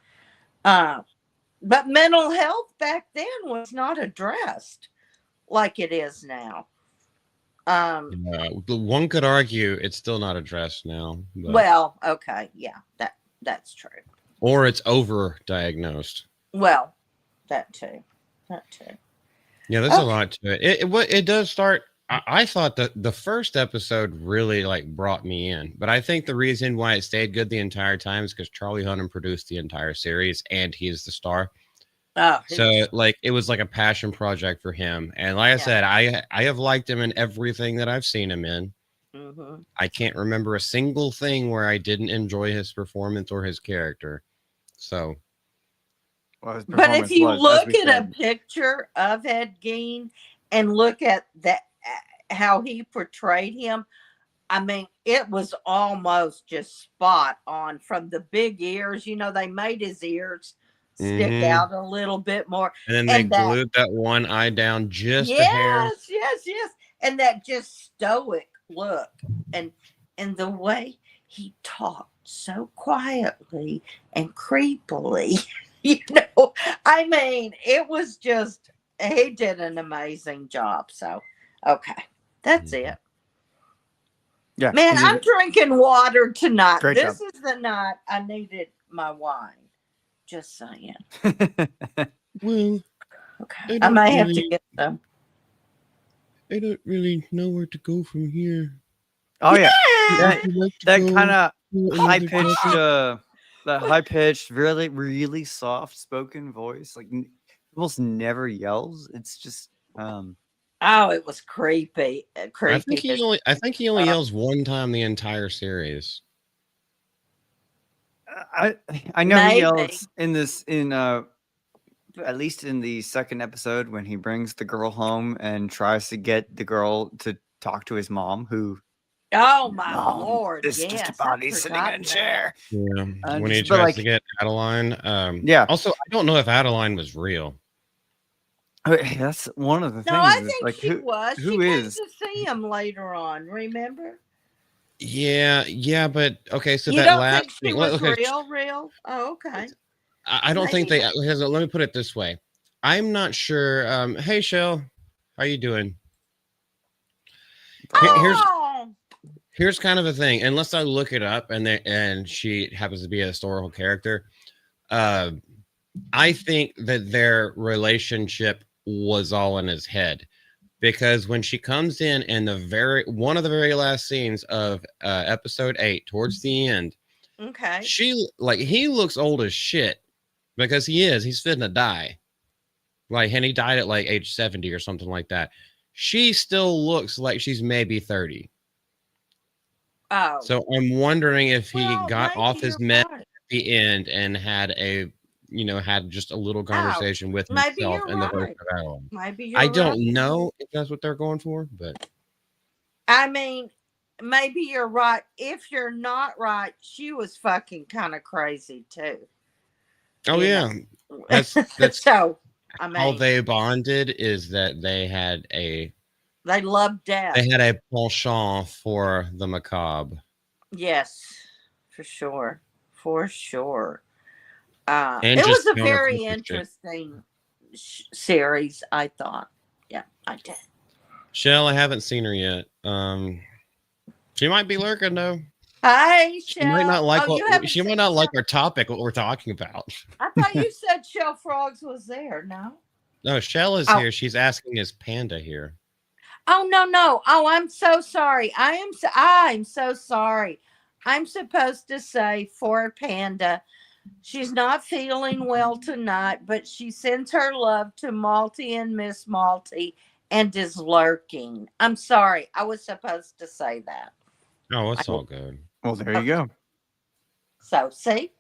[SPEAKER 1] But mental health back then was not addressed like it is now.
[SPEAKER 2] One could argue it's still not addressed now. But...
[SPEAKER 1] Well, okay, yeah, that's true.
[SPEAKER 2] Or it's over-diagnosed.
[SPEAKER 1] Well, that too.
[SPEAKER 2] Yeah, there's a lot to it. It does start. I thought that the first episode really like brought me in, but I think the reason why it stayed good the entire time is because Charlie Hunnam produced the entire series and he is the star.
[SPEAKER 1] Oh, he
[SPEAKER 2] So
[SPEAKER 1] was-
[SPEAKER 2] like it was like a passion project for him. And like I
[SPEAKER 1] Yeah.
[SPEAKER 2] said, I have liked him in everything that I've seen him in.
[SPEAKER 1] mhm.
[SPEAKER 2] I can't remember a single thing where I didn't enjoy his performance or his character. So
[SPEAKER 3] Well, his
[SPEAKER 1] But if
[SPEAKER 3] performance
[SPEAKER 1] you
[SPEAKER 3] was, as
[SPEAKER 1] look
[SPEAKER 3] we
[SPEAKER 1] at a
[SPEAKER 3] said.
[SPEAKER 1] picture of Ed Gein and look at that, how he portrayed him, I mean, it was almost just spot on from the big ears. You know, they made his ears stick
[SPEAKER 2] Mhm.
[SPEAKER 1] out a little bit more.
[SPEAKER 2] and then they
[SPEAKER 1] And that,
[SPEAKER 2] glued that one eye down just a hair.
[SPEAKER 1] yes. And that just stoic look and the way he talked so quietly and creepily. You know, I mean, it was just, he did an amazing job. So, okay, that's it.
[SPEAKER 3] Yeah,
[SPEAKER 1] Man,
[SPEAKER 3] he did
[SPEAKER 1] I'm
[SPEAKER 3] it.
[SPEAKER 1] drinking water tonight.
[SPEAKER 3] Great
[SPEAKER 1] This
[SPEAKER 3] job.
[SPEAKER 1] is the night I needed my wine. Just saying.
[SPEAKER 2] Well,
[SPEAKER 1] Okay, I
[SPEAKER 2] don't
[SPEAKER 1] may have to
[SPEAKER 2] really-
[SPEAKER 1] get some.
[SPEAKER 2] I don't really know where to go from here.
[SPEAKER 3] Oh yeah,
[SPEAKER 1] Yeah.
[SPEAKER 3] that kind of
[SPEAKER 2] of
[SPEAKER 3] high pitched, that high pitched, really soft spoken voice, like almost never yells. It's just
[SPEAKER 1] Oh, it was creepy. Creepy.
[SPEAKER 2] I think he only
[SPEAKER 1] Uh,
[SPEAKER 2] yells one time the entire series.
[SPEAKER 3] I know he
[SPEAKER 1] Maybe.
[SPEAKER 3] yells in at least in the second episode when he brings the girl home and tries to get the girl to talk to his mom, who
[SPEAKER 1] Oh my
[SPEAKER 3] Mom,
[SPEAKER 1] Lord!
[SPEAKER 3] it's
[SPEAKER 1] Yes,
[SPEAKER 3] just a
[SPEAKER 1] I'd
[SPEAKER 3] body sitting in a
[SPEAKER 1] forgotten that.
[SPEAKER 3] chair.
[SPEAKER 2] Yeah,
[SPEAKER 3] And
[SPEAKER 2] when he
[SPEAKER 3] but,
[SPEAKER 2] tries
[SPEAKER 3] like-
[SPEAKER 2] to get Adeline.
[SPEAKER 3] Yeah.
[SPEAKER 2] Also, I don't know if Adeline was real.
[SPEAKER 3] That's one of the
[SPEAKER 1] No,
[SPEAKER 3] things.
[SPEAKER 1] I
[SPEAKER 3] is,
[SPEAKER 1] think
[SPEAKER 3] like,
[SPEAKER 1] she was.
[SPEAKER 3] who
[SPEAKER 1] She
[SPEAKER 3] is?
[SPEAKER 1] came to see him later on. Remember?
[SPEAKER 2] Yeah, but okay. So
[SPEAKER 1] You
[SPEAKER 2] that
[SPEAKER 1] don't
[SPEAKER 2] last
[SPEAKER 1] think she
[SPEAKER 2] thing,
[SPEAKER 1] was
[SPEAKER 2] okay,
[SPEAKER 1] real? Oh, okay.
[SPEAKER 2] I don't think
[SPEAKER 1] Maybe.
[SPEAKER 2] they. Let me put it this way. I'm not sure. Hey, Shell, how you doing? Here's
[SPEAKER 1] Oh,
[SPEAKER 2] here's kind of a thing. Unless I look it up and she happens to be a historical character, I think that their relationship was all in his head, because when she comes in the one of the very last scenes of episode 8, towards the end,
[SPEAKER 1] okay.
[SPEAKER 2] he looks old as shit, because he's fitting to die. Like, and he died at like age 70 or something like that. She still looks like she's maybe 30.
[SPEAKER 1] Oh,
[SPEAKER 2] So I'm wondering if he
[SPEAKER 1] well,
[SPEAKER 2] got
[SPEAKER 1] maybe
[SPEAKER 2] off his
[SPEAKER 1] you're
[SPEAKER 2] meds
[SPEAKER 1] right.
[SPEAKER 2] at the end and had had just a little conversation with
[SPEAKER 1] maybe
[SPEAKER 2] himself
[SPEAKER 1] you're
[SPEAKER 2] in the verse
[SPEAKER 1] right.
[SPEAKER 2] of Adeline.
[SPEAKER 1] Maybe you're
[SPEAKER 2] I
[SPEAKER 1] right.
[SPEAKER 2] don't know if that's what they're going for, but
[SPEAKER 1] I mean, maybe you're right. If you're not right, she was fucking kind of crazy too.
[SPEAKER 2] oh
[SPEAKER 1] You
[SPEAKER 2] yeah,
[SPEAKER 1] know?
[SPEAKER 2] that's
[SPEAKER 1] So. I
[SPEAKER 2] how
[SPEAKER 1] mean,
[SPEAKER 2] they bonded, is that they had a
[SPEAKER 1] death.
[SPEAKER 2] penchant for the macabre.
[SPEAKER 1] Yes, for sure. For sure.
[SPEAKER 2] And
[SPEAKER 1] It was
[SPEAKER 2] just
[SPEAKER 1] a
[SPEAKER 2] counterculture
[SPEAKER 1] very
[SPEAKER 2] shit.
[SPEAKER 1] interesting series, I thought. Yeah, I did.
[SPEAKER 2] Shell, I haven't seen her yet. She might be lurking though.
[SPEAKER 1] Hey,
[SPEAKER 2] She might not
[SPEAKER 1] Shell.
[SPEAKER 2] like
[SPEAKER 1] Oh, you haven't
[SPEAKER 2] she might
[SPEAKER 1] seen
[SPEAKER 2] not like
[SPEAKER 1] Shell?
[SPEAKER 2] our topic, what we're talking about.
[SPEAKER 1] I thought you said Shell Frogs was there. No.
[SPEAKER 2] No, Shell is
[SPEAKER 1] Oh.
[SPEAKER 2] here. She's asking, is Panda here?
[SPEAKER 1] Oh no. Oh, I'm so sorry. I'm so sorry. I'm supposed to say for Panda, she's not feeling well tonight, but she sends her love to Malty and Miss Malty and is lurking. I'm sorry. I was supposed to say that.
[SPEAKER 2] Oh, it's all good.
[SPEAKER 3] Well, there you go.
[SPEAKER 1] So see?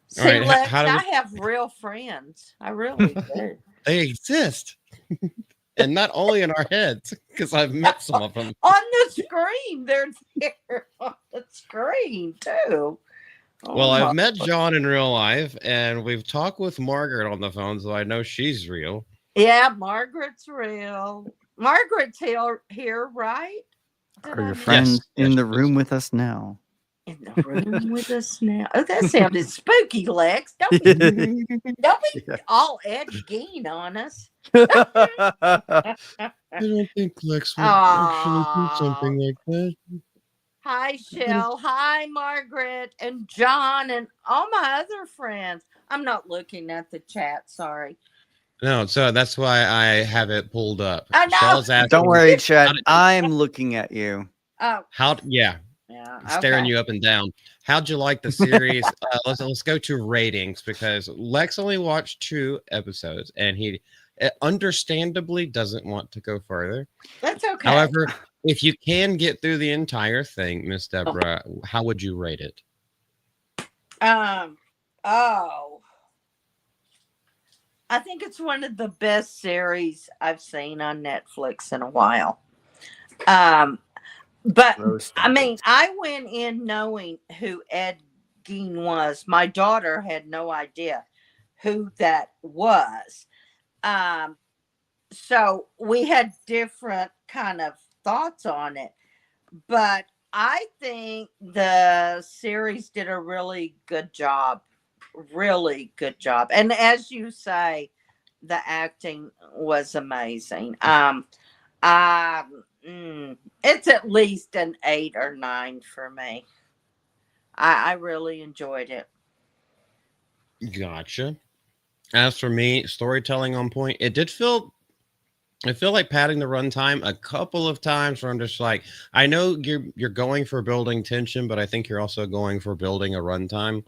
[SPEAKER 1] See,
[SPEAKER 2] right,
[SPEAKER 1] Lex,
[SPEAKER 2] how do we-
[SPEAKER 1] I have real friends. I really do.
[SPEAKER 2] They exist. And not only in our heads, because I've met some of them.
[SPEAKER 1] On the screen. They're there on the screen too. Oh
[SPEAKER 2] Well,
[SPEAKER 1] my-
[SPEAKER 2] I've met John in real life, and we've talked with Margaret on the phone, so I know she's real.
[SPEAKER 1] Yeah, Margaret's real. Margaret's here, right? Did
[SPEAKER 3] Are
[SPEAKER 1] I
[SPEAKER 3] your
[SPEAKER 1] miss-
[SPEAKER 3] friends
[SPEAKER 2] Yes,
[SPEAKER 3] in the
[SPEAKER 2] she is.
[SPEAKER 3] room with us now?
[SPEAKER 1] in the room with us now? Oh, that sounded spooky, Lex. Don't be
[SPEAKER 3] Yeah.
[SPEAKER 1] all Ed Gein on us.
[SPEAKER 2] I don't think Lex
[SPEAKER 1] would actually do something
[SPEAKER 2] like that.
[SPEAKER 1] Hi, Shell. Hi, Margaret and John and all my other friends. I'm not looking at the chat. Sorry.
[SPEAKER 2] No, so that's why I have it pulled up.
[SPEAKER 1] I know.
[SPEAKER 2] Shell's asking,
[SPEAKER 3] Don't worry, Chet.
[SPEAKER 2] how did-
[SPEAKER 3] I'm looking at you.
[SPEAKER 1] Oh,
[SPEAKER 2] yeah,
[SPEAKER 1] yeah.
[SPEAKER 2] staring
[SPEAKER 1] Okay.
[SPEAKER 2] you up and down. How'd you like the series? Let's go to ratings because Lex only watched 2 episodes and he understandably doesn't want to go further.
[SPEAKER 1] That's okay.
[SPEAKER 2] However, if you can get through the entire thing, Miss Deborah, how would you rate it?
[SPEAKER 1] Oh, I think it's one of the best series I've seen on Netflix in a while. But
[SPEAKER 3] Rose
[SPEAKER 1] I mean, I went in knowing who Ed Gein was. My daughter had no idea who that was. So we had different kind of thoughts on it. But I think the series did a really good job. Really good job. And as you say, the acting was amazing. It's at least an 8 or 9 for me. I really enjoyed it.
[SPEAKER 2] Gotcha. As for me, storytelling on point. I feel like padding the runtime a couple of times where I'm just like, I know you're going for building tension, but I think you're also going for building a runtime.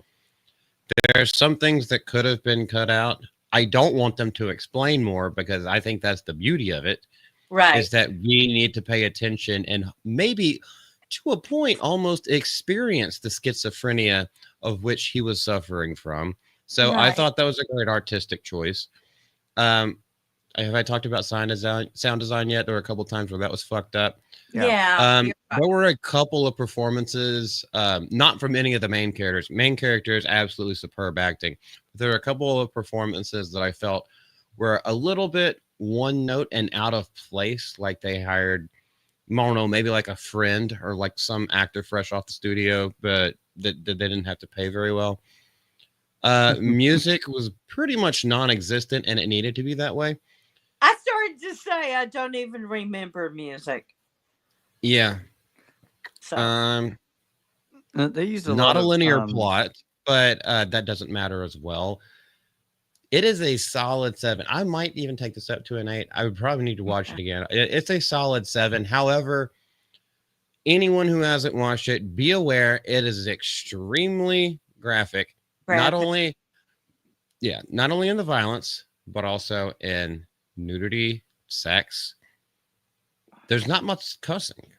[SPEAKER 2] There's some things that could have been cut out. I don't want them to explain more because I think that's the beauty of it.
[SPEAKER 1] Right.
[SPEAKER 2] Is that we need to pay attention and maybe to a point almost experience the schizophrenia of which he was suffering from. So I
[SPEAKER 1] Right.
[SPEAKER 2] thought that was a great artistic choice. Have I talked about sound design yet? There were a couple times where that was fucked up.
[SPEAKER 1] Yeah. you're right.
[SPEAKER 2] There were a couple of performances, not from any of the main characters. Main characters, absolutely superb acting. There were a couple of performances that I felt were a little bit one note and out of place, like they hired, I don't know, maybe like a friend or like some actor fresh off the studio, but that they didn't have to pay very well. Music was pretty much non-existent, and it needed to be that way.
[SPEAKER 1] I started to say I don't even remember music.
[SPEAKER 2] Yeah.
[SPEAKER 1] So
[SPEAKER 3] They used a
[SPEAKER 2] Not
[SPEAKER 3] lot
[SPEAKER 2] a linear
[SPEAKER 3] of,
[SPEAKER 2] plot, but that doesn't matter as well. It is a solid 7. I might even take this up to an 8. I would probably need to watch it again. It's a solid 7. However, anyone who hasn't watched it, be aware it is extremely graphic. Not only in the violence, but also in nudity, sex. There's not much cussing.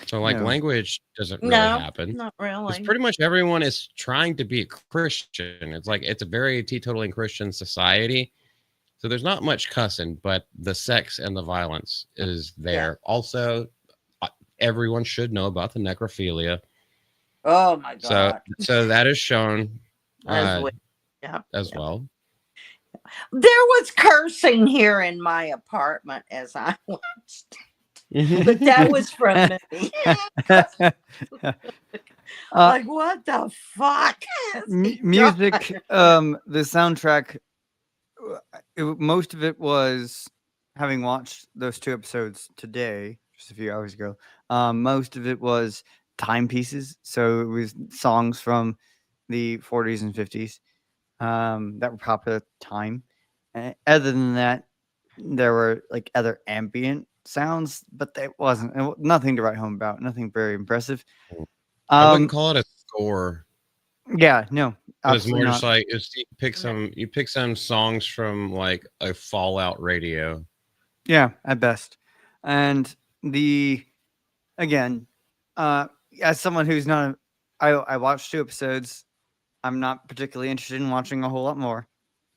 [SPEAKER 2] So like
[SPEAKER 3] No.
[SPEAKER 2] language doesn't really
[SPEAKER 1] no,
[SPEAKER 2] happen.
[SPEAKER 1] not
[SPEAKER 2] Because
[SPEAKER 1] really.
[SPEAKER 2] pretty much everyone is trying to be a Christian. It's like it's a very teetotaling Christian society. So there's not much cussing, but the sex and the violence is there. Also, everyone should know about the necrophilia.
[SPEAKER 1] Oh my god.
[SPEAKER 2] So that is shown
[SPEAKER 1] As
[SPEAKER 2] well.
[SPEAKER 1] There was cursing here in my apartment as I watched. But that was from me. Like, what the fuck?
[SPEAKER 3] music. The soundtrack. Most of it was, having watched those 2 episodes today, just a few hours ago. Most of it was timepieces. So it was songs from the 40s and 50s that were popular at the time. Other than that, there were like other ambient sounds, but it wasn't nothing to write home about. Nothing very impressive.
[SPEAKER 2] I wouldn't call it a score.
[SPEAKER 3] Yeah, no,
[SPEAKER 2] It was more
[SPEAKER 3] absolutely
[SPEAKER 2] just
[SPEAKER 3] not.
[SPEAKER 2] like you pick some songs from like a Fallout radio.
[SPEAKER 3] Yeah, at best. And again, as someone who's not, I watched 2 episodes. I'm not particularly interested in watching a whole lot more.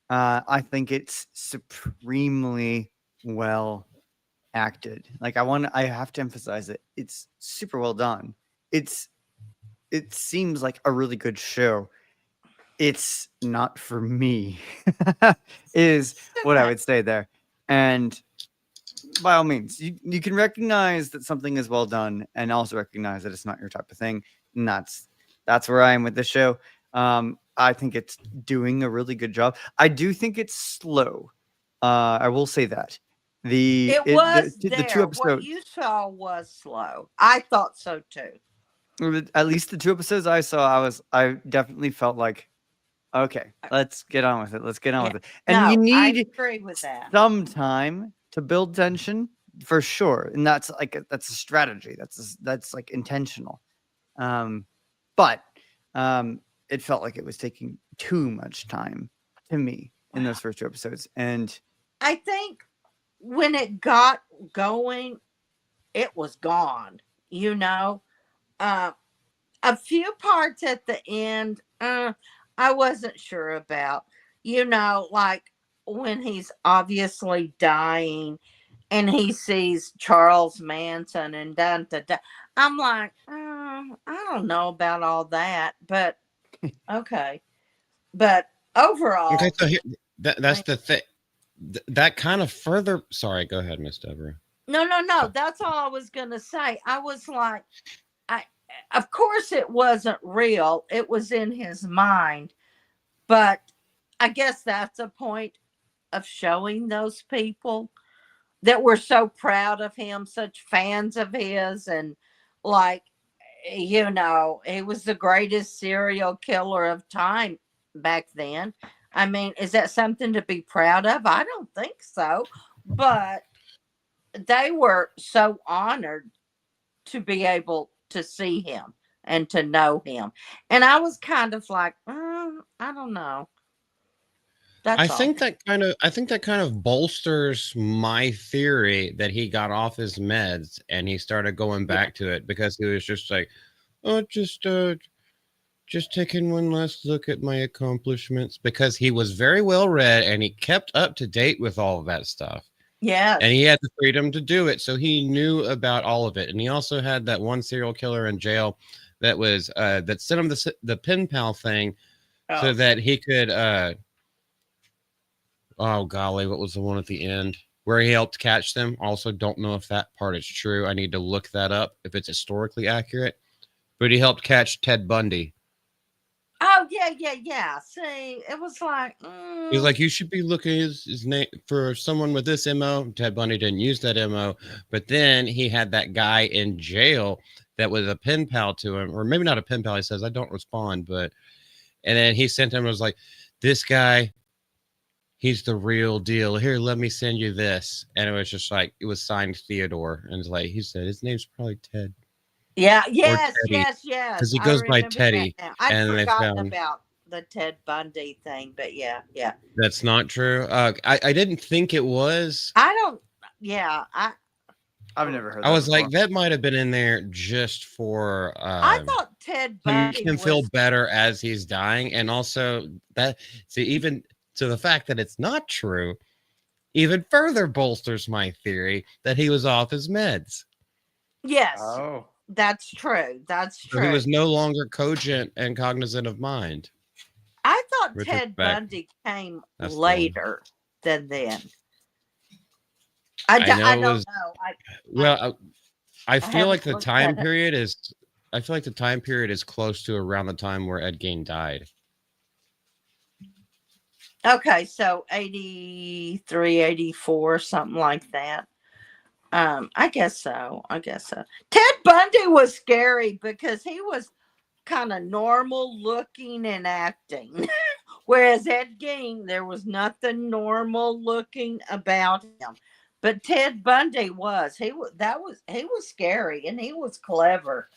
[SPEAKER 3] I think it's supremely well acted. Like I have to emphasize it. It's super well done. It seems like a really good show. It's not for me, is what I would say there. And by all means, you can recognize that something is well done and also recognize that it's not your type of thing. And that's where I am with this show. I think it's doing a really good job. I do think it's slow. I will say that. The 2 episodes.
[SPEAKER 1] What you saw was slow. I thought so too.
[SPEAKER 3] At least the 2 episodes I saw, I definitely felt like Okay, let's get on with it. Let's get on
[SPEAKER 1] Yeah.
[SPEAKER 3] with it. And
[SPEAKER 1] No,
[SPEAKER 3] you
[SPEAKER 1] I
[SPEAKER 3] need
[SPEAKER 1] agree with that.
[SPEAKER 3] some time to build tension for sure, and that's like that's a strategy. That's like intentional. But it felt like it was taking too much time to me in those first 2 episodes, and
[SPEAKER 1] I think when it got going, it was gone. You know, uh, a few parts at the end, I wasn't sure about. You know, like when he's obviously dying and he sees Charles Manson and dun, dun, dun. I'm like, I don't know about all that, but okay. But overall,
[SPEAKER 2] Okay, so here, that's
[SPEAKER 1] I-
[SPEAKER 2] the thing. That kind of further. Sorry, go ahead, Miss Deborah.
[SPEAKER 1] no. That's all I was gonna say. I was like, I, of course, it wasn't real. It was in his mind, but I guess that's a point of showing those people that were so proud of him, such fans of his, and like, you know, he was the greatest serial killer of time back then. I mean, is that something to be proud of? I don't think so. But they were so honored to be able to see him and to know him. And I was kind of like, I don't know. That's all.
[SPEAKER 2] I think that kind of bolsters my theory that he got off his meds and he started going
[SPEAKER 1] Yeah.
[SPEAKER 2] back to it because he was just like, oh, just taking one last look at my accomplishments, because he was very well read and he kept up to date with all of that stuff.
[SPEAKER 1] Yes.
[SPEAKER 2] And he had the freedom to do it, so he knew about all of it. And he also had that one serial killer in jail that was that sent him the pen pal thing so
[SPEAKER 1] Oh.
[SPEAKER 2] that he could oh golly, what was the one at the end where he helped catch them? Also, don't know if that part is true. I need to look that up if it's historically accurate. But he helped catch Ted Bundy.
[SPEAKER 1] Oh, yeah. See, it was like,
[SPEAKER 2] He's like, you should be looking his name for someone with this MO. Ted Bundy didn't use that MO, but then he had that guy in jail that was a pen pal to him, or maybe not a pen pal. He says, I don't respond, but and then he sent him, was like, this guy, he's the real deal. Here, let me send you this. And it was just like, it was signed Theodore. And it's like, he said, his name's probably Ted.
[SPEAKER 1] yeah,
[SPEAKER 2] Or Teddy.
[SPEAKER 1] yes.
[SPEAKER 2] Because he
[SPEAKER 1] I
[SPEAKER 2] goes by
[SPEAKER 1] remember
[SPEAKER 2] Teddy.
[SPEAKER 1] that now. I'd
[SPEAKER 2] And they
[SPEAKER 1] forgotten
[SPEAKER 2] found
[SPEAKER 1] about the Ted Bundy thing, but yeah.
[SPEAKER 2] that's not true. I didn't think it was.
[SPEAKER 1] I don't, yeah,
[SPEAKER 3] I've never heard.
[SPEAKER 2] I
[SPEAKER 3] that
[SPEAKER 2] was like,
[SPEAKER 3] before.
[SPEAKER 2] that might have been in there just for
[SPEAKER 1] I thought Ted
[SPEAKER 2] to make
[SPEAKER 1] Bundy
[SPEAKER 2] him feel
[SPEAKER 1] was,
[SPEAKER 2] better as he's dying, and also that, see, even to the fact that it's not true, even further bolsters my theory that he was off his meds.
[SPEAKER 1] yes,
[SPEAKER 3] Oh,
[SPEAKER 1] that's true. That's
[SPEAKER 2] So he
[SPEAKER 1] true.
[SPEAKER 2] was no longer cogent and cognizant of mind.
[SPEAKER 1] I thought Ted
[SPEAKER 2] Retrospect.
[SPEAKER 1] Bundy came
[SPEAKER 2] That's the one.
[SPEAKER 1] later than then.
[SPEAKER 2] I
[SPEAKER 1] I
[SPEAKER 2] know
[SPEAKER 1] don't
[SPEAKER 2] it was-
[SPEAKER 1] know.
[SPEAKER 2] Well, I feel
[SPEAKER 1] haven't
[SPEAKER 2] like the
[SPEAKER 1] looked
[SPEAKER 2] time
[SPEAKER 1] at it.
[SPEAKER 2] period is. I feel like the time period is close to around the time where Ed Gein died.
[SPEAKER 1] Okay, so 83, 84, something like that. I guess so. Ted Bundy was scary because he was kind of normal looking and acting. Whereas Ed Gein, there was nothing normal looking about him. But Ted Bundy was. He was scary and he was clever.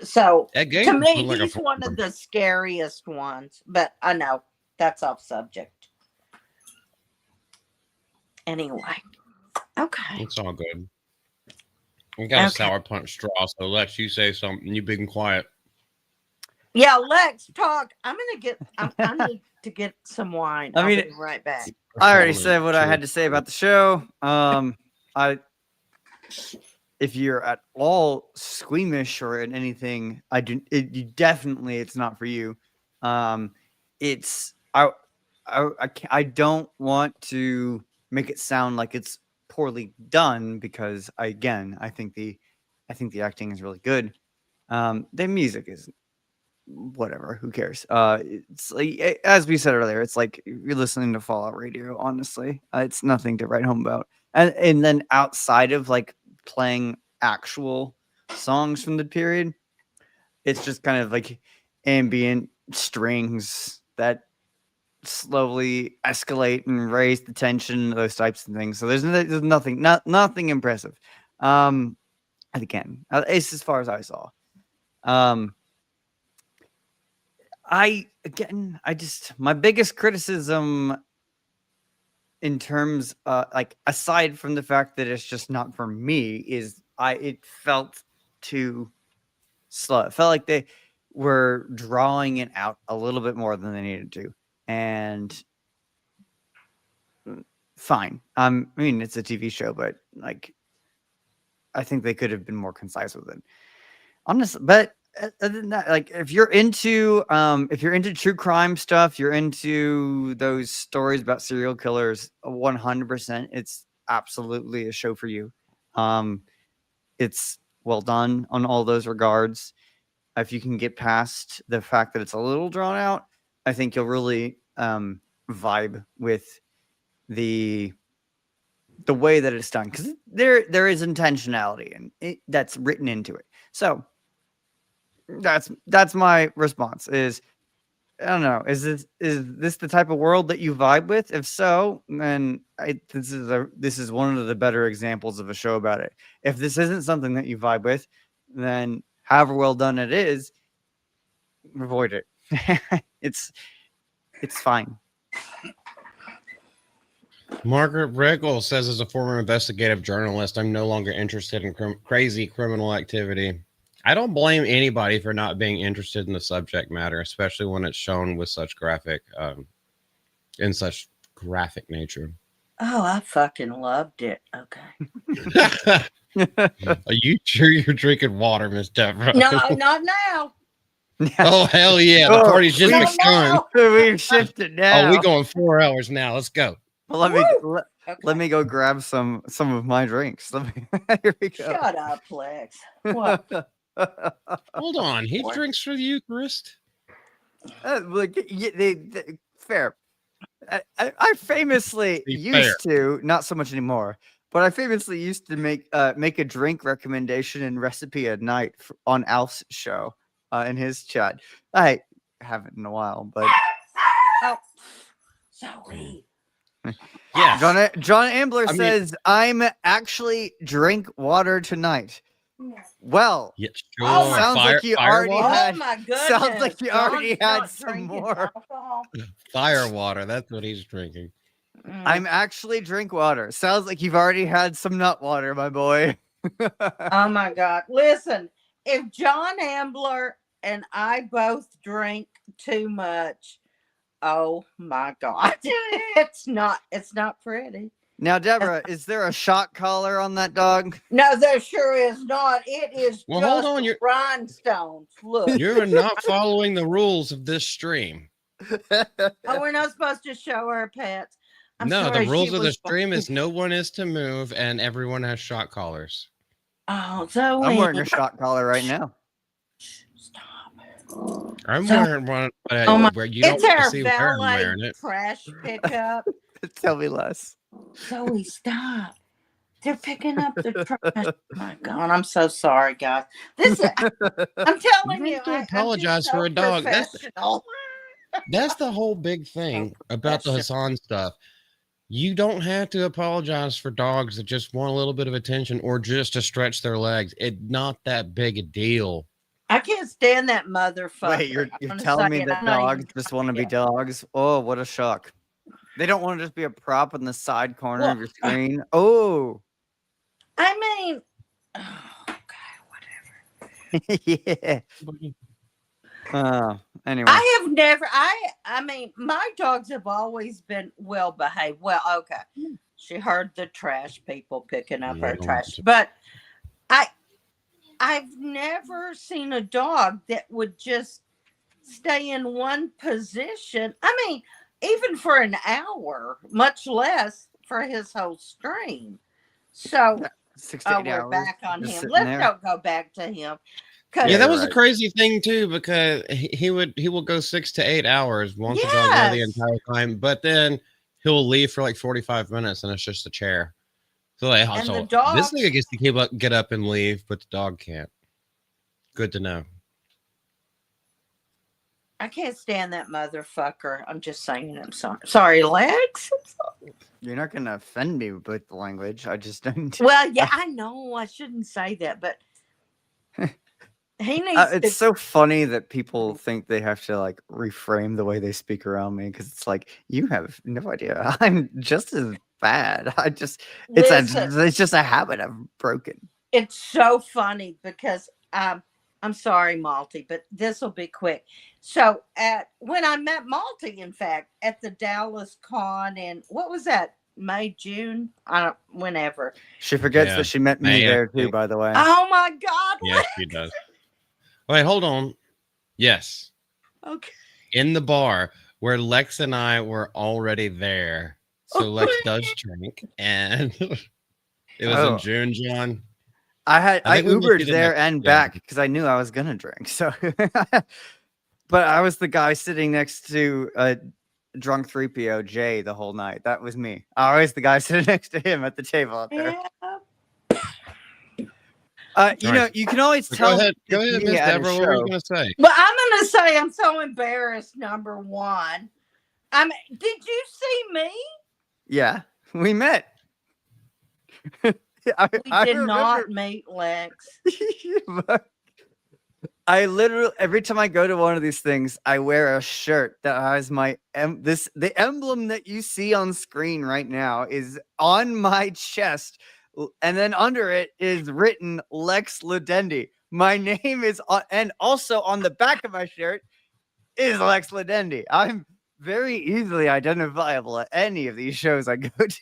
[SPEAKER 1] So
[SPEAKER 2] Ed Gein
[SPEAKER 1] to
[SPEAKER 2] was
[SPEAKER 1] me,
[SPEAKER 2] like a
[SPEAKER 1] he's one of
[SPEAKER 2] fool.
[SPEAKER 1] the scariest ones. But I know that's off subject. Anyway, okay.
[SPEAKER 2] It's all good. We got a
[SPEAKER 1] Okay.
[SPEAKER 2] sour punch straw, so Lex, you say something. You big and quiet.
[SPEAKER 1] Yeah, Lex, talk. I need to get some wine.
[SPEAKER 3] I
[SPEAKER 1] I'll
[SPEAKER 3] mean,
[SPEAKER 1] be right back.
[SPEAKER 3] I already said what I had to say about the show. If you're at all squeamish or in anything, it's not for you. I don't want to make it sound like it's poorly done, because I think the acting is really good. The music is whatever, who cares? It's like, as we said earlier, it's like you're listening to Fallout Radio. Honestly, it's nothing to write home about. And then outside of like playing actual songs from the period, it's just kind of like ambient strings that slowly escalate and raise the tension, those types of things. So there's nothing impressive. And again, it's as far as I saw. My biggest criticism in terms like aside from the fact that it's just not for me is it felt too slow. It felt like they were drawing it out a little bit more than they needed to. And fine. I mean, it's a TV show, but like I think they could have been more concise with it. Honestly, but other than that, like if you're into true crime stuff, you're into those stories about serial killers, 100%, it's absolutely a show for you. It's well done on all those regards. If you can get past the fact that it's a little drawn out, I think you'll really vibe with the way that it's done, because there is intentionality and that's written into it. So that's my response. Is I don't know. Is this the type of world that you vibe with? If so, then this is one of the better examples of a show about it. If this isn't something that you vibe with, then however well done it is, avoid it. It's fine.
[SPEAKER 2] Margaret Rickle says, as a former investigative journalist, I'm no longer interested in crazy criminal activity. I don't blame anybody for not being interested in the subject matter, especially when it's shown with such graphic nature.
[SPEAKER 1] Oh, I fucking loved it. Okay.
[SPEAKER 2] Are you sure you're drinking water, Miss Deborah?
[SPEAKER 1] No, not now.
[SPEAKER 2] Oh, hell yeah. The party's just begun.
[SPEAKER 3] We've shifted now.
[SPEAKER 2] Oh, we going 4 hours now. Let's go.
[SPEAKER 3] Well, let me go grab some of my drinks. Here we go.
[SPEAKER 1] Shut up, Lex. What?
[SPEAKER 2] Hold on. He drinks for the Eucharist?
[SPEAKER 3] Fair. I famously used to, not so much anymore, but I famously used to make a drink recommendation and recipe at night on Alf's show in his chat. I haven't in a while, but
[SPEAKER 1] Oh, sorry.
[SPEAKER 2] Yeah.
[SPEAKER 3] John Ambler says, I'm actually drink water tonight. Well,
[SPEAKER 2] yeah, sure.
[SPEAKER 3] sounds like you already had.
[SPEAKER 1] Oh my goodness.
[SPEAKER 3] Sounds like you already
[SPEAKER 1] John's
[SPEAKER 3] had
[SPEAKER 1] not
[SPEAKER 3] some
[SPEAKER 1] drinking
[SPEAKER 3] more.
[SPEAKER 1] alcohol.
[SPEAKER 2] Fire water. That's what he's drinking.
[SPEAKER 3] I'm actually drink water. Sounds like you've already had some nut water, my boy.
[SPEAKER 1] Oh my God. Listen, if John Ambler and I both drink too much, oh my God. It's not pretty.
[SPEAKER 3] Now, Deborah, is there a shot collar on that dog?
[SPEAKER 1] No, there sure is not. It is
[SPEAKER 2] Well,
[SPEAKER 1] just
[SPEAKER 2] hold on,
[SPEAKER 1] rhinestones. Look.
[SPEAKER 2] You're not following the rules of this stream.
[SPEAKER 1] Oh, we're not supposed to show our pets.
[SPEAKER 2] No,
[SPEAKER 1] sorry,
[SPEAKER 2] the rules
[SPEAKER 1] she
[SPEAKER 2] of the
[SPEAKER 1] was-
[SPEAKER 2] stream is no one is to move and everyone has shot collars.
[SPEAKER 1] Oh, Zoe.
[SPEAKER 3] I'm wearing a shot collar right now.
[SPEAKER 1] Stop.
[SPEAKER 2] I'm
[SPEAKER 1] So-
[SPEAKER 2] wearing one where you
[SPEAKER 1] It's
[SPEAKER 2] don't
[SPEAKER 1] our
[SPEAKER 2] see where I'm
[SPEAKER 1] valet
[SPEAKER 2] wearing it.
[SPEAKER 1] trash pickup.
[SPEAKER 3] Tell me less.
[SPEAKER 1] Zoe, stop. They're picking up the trash. Oh my God, I'm so sorry, guys. I'm telling
[SPEAKER 2] You
[SPEAKER 1] you,
[SPEAKER 2] have to
[SPEAKER 1] I'm
[SPEAKER 2] apologize
[SPEAKER 1] just
[SPEAKER 2] for
[SPEAKER 1] so
[SPEAKER 2] a dog.
[SPEAKER 1] professional.
[SPEAKER 2] That's the whole big thing about the Hassan stuff. You don't have to apologize for dogs that just want a little bit of attention or just to stretch their legs. It's not that big a deal.
[SPEAKER 1] I can't stand that motherfucker.
[SPEAKER 3] Wait, you're
[SPEAKER 1] I'm gonna
[SPEAKER 3] telling
[SPEAKER 1] say
[SPEAKER 3] me
[SPEAKER 1] it.
[SPEAKER 3] that
[SPEAKER 1] I'm not
[SPEAKER 3] dogs
[SPEAKER 1] even
[SPEAKER 3] just want to be
[SPEAKER 1] yeah.
[SPEAKER 3] dogs? Oh, what a shock. They don't want to just be a prop in the side corner
[SPEAKER 1] Well,
[SPEAKER 3] of your screen. Oh.
[SPEAKER 1] I mean, oh, God, whatever.
[SPEAKER 3] Yeah. Anyway.
[SPEAKER 1] I have never. I mean, my dogs have always been well behaved. Well, okay. She heard the trash people picking up her trash, but I've never seen a dog that would just stay in one position. I mean, even for an hour, much less for his whole stream. So,
[SPEAKER 3] 6 to 8
[SPEAKER 1] we're
[SPEAKER 3] hours.
[SPEAKER 1] back on
[SPEAKER 3] just
[SPEAKER 1] him.
[SPEAKER 3] sitting
[SPEAKER 1] Let's
[SPEAKER 3] there.
[SPEAKER 1] don't go back to him. 'Cause-
[SPEAKER 2] Yeah, that was
[SPEAKER 3] right.
[SPEAKER 2] a crazy thing too, because he will go 6 to 8 hours once the dog there the
[SPEAKER 1] Yes.
[SPEAKER 2] entire time, but then he'll leave for like 45 minutes and it's just a chair. So like,
[SPEAKER 1] And
[SPEAKER 2] so
[SPEAKER 1] the dog-
[SPEAKER 2] this nigga gets to get up and leave, but the dog can't. Good to know.
[SPEAKER 1] I can't stand that motherfucker. I'm just saying. I'm sorry. Sorry, Lex.
[SPEAKER 3] You're not gonna offend me with the language. I just don't.
[SPEAKER 1] Well, yeah, I know I shouldn't say that, but he needs
[SPEAKER 3] It's
[SPEAKER 1] to.
[SPEAKER 3] so funny that people think they have to like reframe the way they speak around me because it's like you have no idea. I'm just as bad.
[SPEAKER 1] Listen,
[SPEAKER 3] It's just a habit I've broken.
[SPEAKER 1] it's so funny because I'm sorry, Malty, but this will be quick. So when I met Malty, in fact, at the Dallas Con in what was that? May, June? I don't whenever.
[SPEAKER 3] She forgets
[SPEAKER 2] Yeah.
[SPEAKER 3] that she met me
[SPEAKER 2] May, I
[SPEAKER 3] there too,
[SPEAKER 2] think.
[SPEAKER 3] by the way.
[SPEAKER 1] Oh my God.
[SPEAKER 2] Yes, she does. Wait, hold on. Yes.
[SPEAKER 1] Okay.
[SPEAKER 2] In the bar where Lex and I were already there. So Lex does drink, and it was in
[SPEAKER 3] Oh.
[SPEAKER 2] June, John.
[SPEAKER 3] I
[SPEAKER 2] think we must be
[SPEAKER 3] Ubered
[SPEAKER 2] the
[SPEAKER 3] there
[SPEAKER 2] next-
[SPEAKER 3] and
[SPEAKER 2] yeah.
[SPEAKER 3] back because I knew I was gonna drink. So, but I was the guy sitting next to a drunk 3PO Jay the whole night. That was me. I was the guy sitting next to him at the table up there.
[SPEAKER 1] Yeah.
[SPEAKER 3] You
[SPEAKER 2] All
[SPEAKER 3] know,
[SPEAKER 2] right.
[SPEAKER 3] you can always
[SPEAKER 2] Go
[SPEAKER 3] tell.
[SPEAKER 2] ahead,
[SPEAKER 3] it's me
[SPEAKER 2] Miss
[SPEAKER 3] at a
[SPEAKER 2] Deborah. What were you
[SPEAKER 3] show.
[SPEAKER 2] gonna say?
[SPEAKER 1] But I'm gonna say I'm so embarrassed. Number one. Did you see me?
[SPEAKER 3] Yeah, we met. I
[SPEAKER 1] We did not meet, Lex.
[SPEAKER 3] I literally every time I go to one of these things, I wear a shirt that has my the emblem that you see on screen right now is on my chest, and then under it is written Lex Ludendi. My name is and also on the back of my shirt is Lex Ludendi. I'm very easily identifiable at any of these shows I go to.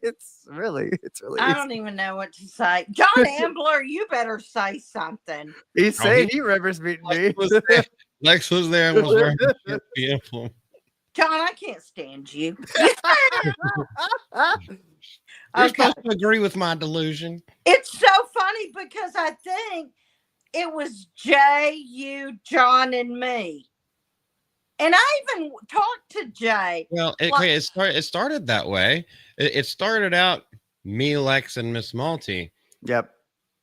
[SPEAKER 3] It's really
[SPEAKER 1] I
[SPEAKER 3] easy.
[SPEAKER 1] don't even know what to say. John Ambler, you better say something.
[SPEAKER 3] He's saying
[SPEAKER 2] he-
[SPEAKER 3] he remembers meeting me.
[SPEAKER 2] Lex was there and was wearing the emblem.
[SPEAKER 1] John, I can't stand you.
[SPEAKER 2] You're
[SPEAKER 1] Okay.
[SPEAKER 2] supposed to agree with my delusion.
[SPEAKER 1] It's so funny because I think it was Jay, you, John, and me. And I even talked to Jay.
[SPEAKER 2] Well, it started that way. It started out me, Lex, and Miss Malty,
[SPEAKER 3] Yep.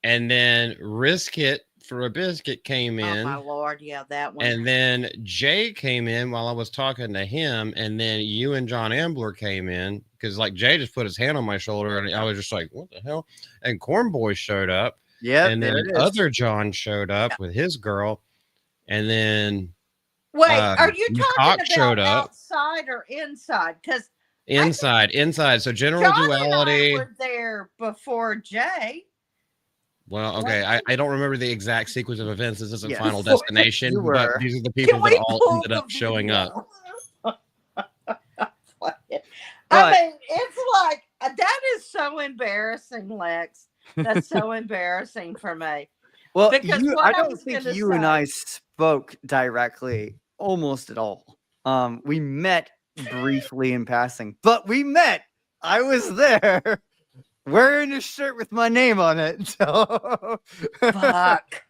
[SPEAKER 2] and then Risk It for a Biscuit came
[SPEAKER 1] Oh
[SPEAKER 2] in,
[SPEAKER 1] my Lord, yeah, that one.
[SPEAKER 2] and then Jay came in while I was talking to him, and then you and John Ambler came in because like Jay just put his hand on my shoulder, and I was just like, "What the hell?" And Corn Boy showed up,
[SPEAKER 3] Yep.
[SPEAKER 2] and then other John showed up with his girl, and then
[SPEAKER 1] Wait, are you
[SPEAKER 2] McCock
[SPEAKER 1] talking
[SPEAKER 2] showed
[SPEAKER 1] about
[SPEAKER 2] up.
[SPEAKER 1] outside or inside? Because
[SPEAKER 2] inside. So general
[SPEAKER 1] John
[SPEAKER 2] duality.
[SPEAKER 1] and I were there before Jay.
[SPEAKER 2] Well, okay, I don't remember the exact sequence of events. This isn't
[SPEAKER 3] Yeah.
[SPEAKER 2] Final
[SPEAKER 3] Before
[SPEAKER 2] Destination,
[SPEAKER 3] you
[SPEAKER 2] but
[SPEAKER 3] were.
[SPEAKER 2] these are the
[SPEAKER 1] Can
[SPEAKER 2] people
[SPEAKER 1] we
[SPEAKER 2] that all
[SPEAKER 1] pull
[SPEAKER 2] ended
[SPEAKER 1] the
[SPEAKER 2] up showing up.
[SPEAKER 1] video?
[SPEAKER 3] But-
[SPEAKER 1] I mean, it's like that is so embarrassing, Lex. That's so embarrassing for me.
[SPEAKER 3] Well,
[SPEAKER 1] Because what
[SPEAKER 3] I
[SPEAKER 1] I
[SPEAKER 3] don't
[SPEAKER 1] was
[SPEAKER 3] think
[SPEAKER 1] gonna
[SPEAKER 3] you and
[SPEAKER 1] say-
[SPEAKER 3] I spoke directly almost at all. We met briefly in passing, but we met. I was there wearing a shirt with my name on it. So
[SPEAKER 1] Fuck.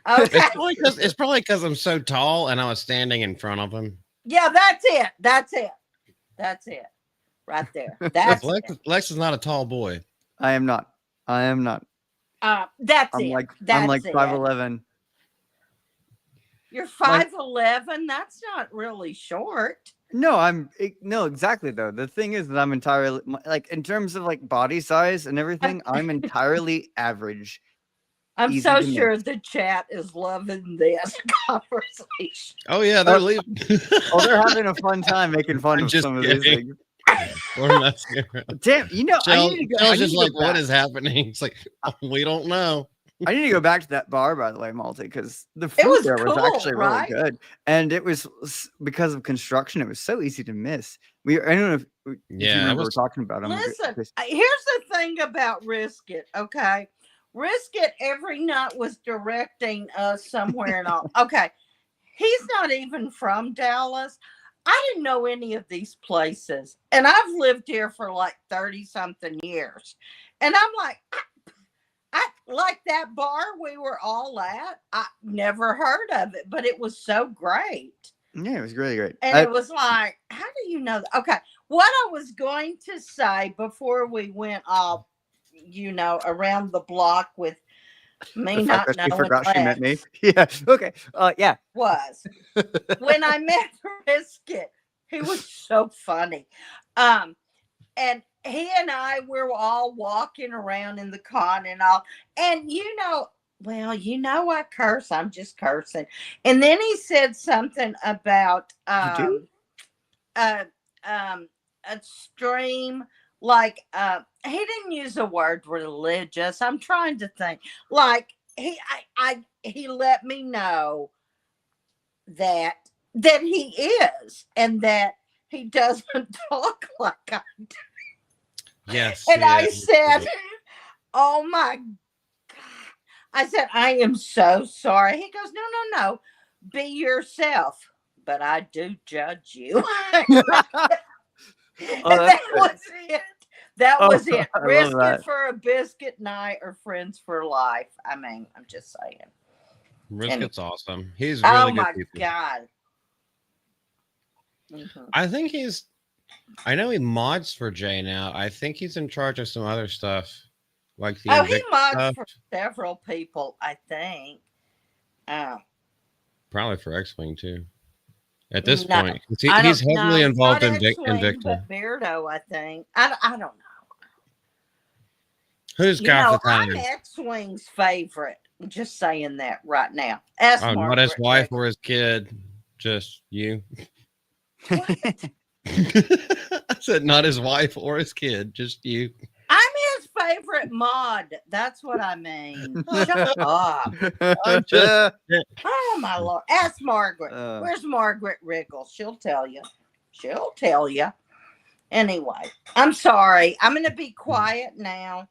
[SPEAKER 1] Okay.
[SPEAKER 2] It's probably because I'm so tall and I was standing in front of him.
[SPEAKER 1] Yeah, that's it. That's it. That's it. Right there. That's
[SPEAKER 2] Lex,
[SPEAKER 1] it.
[SPEAKER 2] Lex is not a tall boy.
[SPEAKER 3] I am not.
[SPEAKER 1] That's
[SPEAKER 3] I'm
[SPEAKER 1] it.
[SPEAKER 3] like
[SPEAKER 1] That's
[SPEAKER 3] I'm like
[SPEAKER 1] it.
[SPEAKER 3] 5'11".
[SPEAKER 1] You're 5'11". That's not really short.
[SPEAKER 3] No, no, exactly though. The thing is that I'm entirely like in terms of like body size and everything, I'm entirely average.
[SPEAKER 1] I'm
[SPEAKER 3] Easy
[SPEAKER 1] so
[SPEAKER 3] to miss.
[SPEAKER 1] sure the chat is loving this conversation.
[SPEAKER 2] Oh yeah, they're leaving.
[SPEAKER 3] Oh, they're having a fun time making fun
[SPEAKER 2] I'm
[SPEAKER 3] of
[SPEAKER 2] just
[SPEAKER 3] some of these
[SPEAKER 2] kidding.
[SPEAKER 3] things.
[SPEAKER 2] We're messing around.
[SPEAKER 3] Damn, you know, I need to go. I
[SPEAKER 2] Shell's
[SPEAKER 3] need
[SPEAKER 2] just
[SPEAKER 3] to go
[SPEAKER 2] like, what
[SPEAKER 3] back.
[SPEAKER 2] is happening? It's like, we don't know.
[SPEAKER 3] I need to go back to that bar, by the way, Malty, because the
[SPEAKER 1] It
[SPEAKER 3] food
[SPEAKER 1] was
[SPEAKER 3] there was
[SPEAKER 1] cool,
[SPEAKER 3] actually
[SPEAKER 1] right?
[SPEAKER 3] really good, and it was because of construction. It was so easy to miss. I don't know if you
[SPEAKER 2] Yeah,
[SPEAKER 3] remember we're talking about them.
[SPEAKER 1] Listen, here's the thing about Risk It, okay? Risk It every night was directing us somewhere and all. Okay, he's not even from Dallas. I didn't know any of these places, and I've lived here for like 30-something years. And I'm like, I like that bar we were all at. I never heard of it, but it was so great.
[SPEAKER 3] Yeah, it was really great.
[SPEAKER 1] And it was like, how do you know that? Okay, what I was going to say before we went all, around the block with Me
[SPEAKER 3] The fact
[SPEAKER 1] not
[SPEAKER 3] that she
[SPEAKER 1] knowing
[SPEAKER 3] forgot she meant me.
[SPEAKER 1] Lex
[SPEAKER 3] Yeah. Okay. Yeah.
[SPEAKER 1] was. When I met Brisket, he was so funny. And he and I were all walking around in the con and all, and well, I curse. I'm just cursing. And then he said something about
[SPEAKER 3] You do?
[SPEAKER 1] uh a stream, like he didn't use the word religious. I'm trying to think. Like he let me know that he is, and that he doesn't talk like I do.
[SPEAKER 2] Yes.
[SPEAKER 1] And
[SPEAKER 2] Yeah.
[SPEAKER 1] I said, "Oh my God." I said, "I am so sorry." He goes, "No. Be yourself." But I do judge you.
[SPEAKER 3] Oh,
[SPEAKER 1] And
[SPEAKER 3] that's
[SPEAKER 1] that
[SPEAKER 3] good.
[SPEAKER 1] was it. That
[SPEAKER 3] Oh,
[SPEAKER 1] was it.
[SPEAKER 3] I love
[SPEAKER 1] Risk
[SPEAKER 3] that.
[SPEAKER 1] it for a biscuit night or friends for life. I mean, I'm just saying.
[SPEAKER 2] Brisket's awesome. He's
[SPEAKER 1] Oh
[SPEAKER 2] really good
[SPEAKER 1] my
[SPEAKER 2] people.
[SPEAKER 1] God. Mhm.
[SPEAKER 2] I think I know he mods for Jay now. I think he's in charge of some other stuff, like the
[SPEAKER 1] Oh, he
[SPEAKER 2] Invictus
[SPEAKER 1] mods
[SPEAKER 2] stuff.
[SPEAKER 1] for several people, I think. Oh.
[SPEAKER 2] Probably for X-Wing too. At this
[SPEAKER 1] No,
[SPEAKER 2] point,
[SPEAKER 1] I
[SPEAKER 2] he's
[SPEAKER 1] don't
[SPEAKER 2] heavily
[SPEAKER 1] know.
[SPEAKER 2] involved
[SPEAKER 1] Not
[SPEAKER 2] in
[SPEAKER 1] X-Wing,
[SPEAKER 2] Invicta.
[SPEAKER 1] but Beardo, I think. I don't know.
[SPEAKER 2] Who's got the time?
[SPEAKER 1] I'm X-Wing's favorite. I'm just saying that right now. Ask
[SPEAKER 2] Oh, not his
[SPEAKER 1] Margaret
[SPEAKER 2] wife
[SPEAKER 1] Rick.
[SPEAKER 2] or his kid, just you.
[SPEAKER 1] What?
[SPEAKER 2] I said not his wife or his kid, just you.
[SPEAKER 1] I'm his favorite mod. That's what I mean. Shut up.
[SPEAKER 2] I'm just
[SPEAKER 1] Oh my Lord. Ask Margaret.
[SPEAKER 3] Uh.
[SPEAKER 1] Where's Margaret Rickles? She'll tell you. She'll tell you. Anyway, I'm sorry. I'm gonna be quiet now.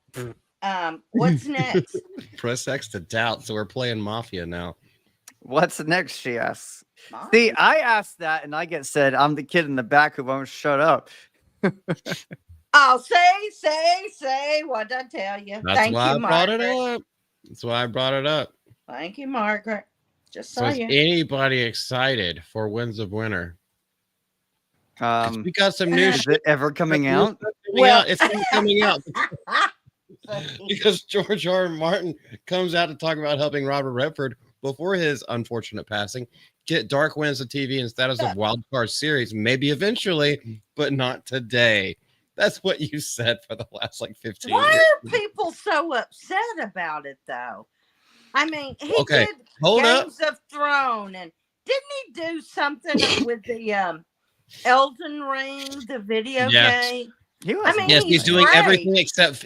[SPEAKER 1] What's next?
[SPEAKER 2] press X to doubt. So we're playing Mafia now.
[SPEAKER 3] What's next? She asks.
[SPEAKER 1] Mine.
[SPEAKER 3] See, I asked that, and I get said I'm the kid in the back who won't shut up.
[SPEAKER 1] Oh, say what did I tell you?
[SPEAKER 2] That's
[SPEAKER 1] Thank
[SPEAKER 2] why
[SPEAKER 1] you,
[SPEAKER 2] I brought it
[SPEAKER 1] Margaret.
[SPEAKER 2] up. That's why I brought it up.
[SPEAKER 1] Thank you, Margaret. Just
[SPEAKER 2] So is
[SPEAKER 1] saying.
[SPEAKER 2] anybody excited for Winds of Winter? 'Cause we got some new
[SPEAKER 3] Is
[SPEAKER 2] shit
[SPEAKER 3] it ever coming
[SPEAKER 2] new
[SPEAKER 3] out?
[SPEAKER 2] stuff coming
[SPEAKER 1] Well-
[SPEAKER 2] out. It's not coming out because George R. R. Martin comes out to talk about helping Robert Redford before his unfortunate passing get Dark Winds of TV instead of Wild Card series, maybe eventually, but not today. That's what you said for the last 15
[SPEAKER 1] Why
[SPEAKER 2] years.
[SPEAKER 1] are people so upset about it, though? I mean, he
[SPEAKER 2] Okay,
[SPEAKER 1] did
[SPEAKER 2] hold up.
[SPEAKER 1] Games of Thrones, and didn't he do something with the Elden Ring, the video
[SPEAKER 2] Yes.
[SPEAKER 1] game?
[SPEAKER 3] He was.
[SPEAKER 1] I mean,
[SPEAKER 2] Yes, he's doing
[SPEAKER 1] great.
[SPEAKER 2] everything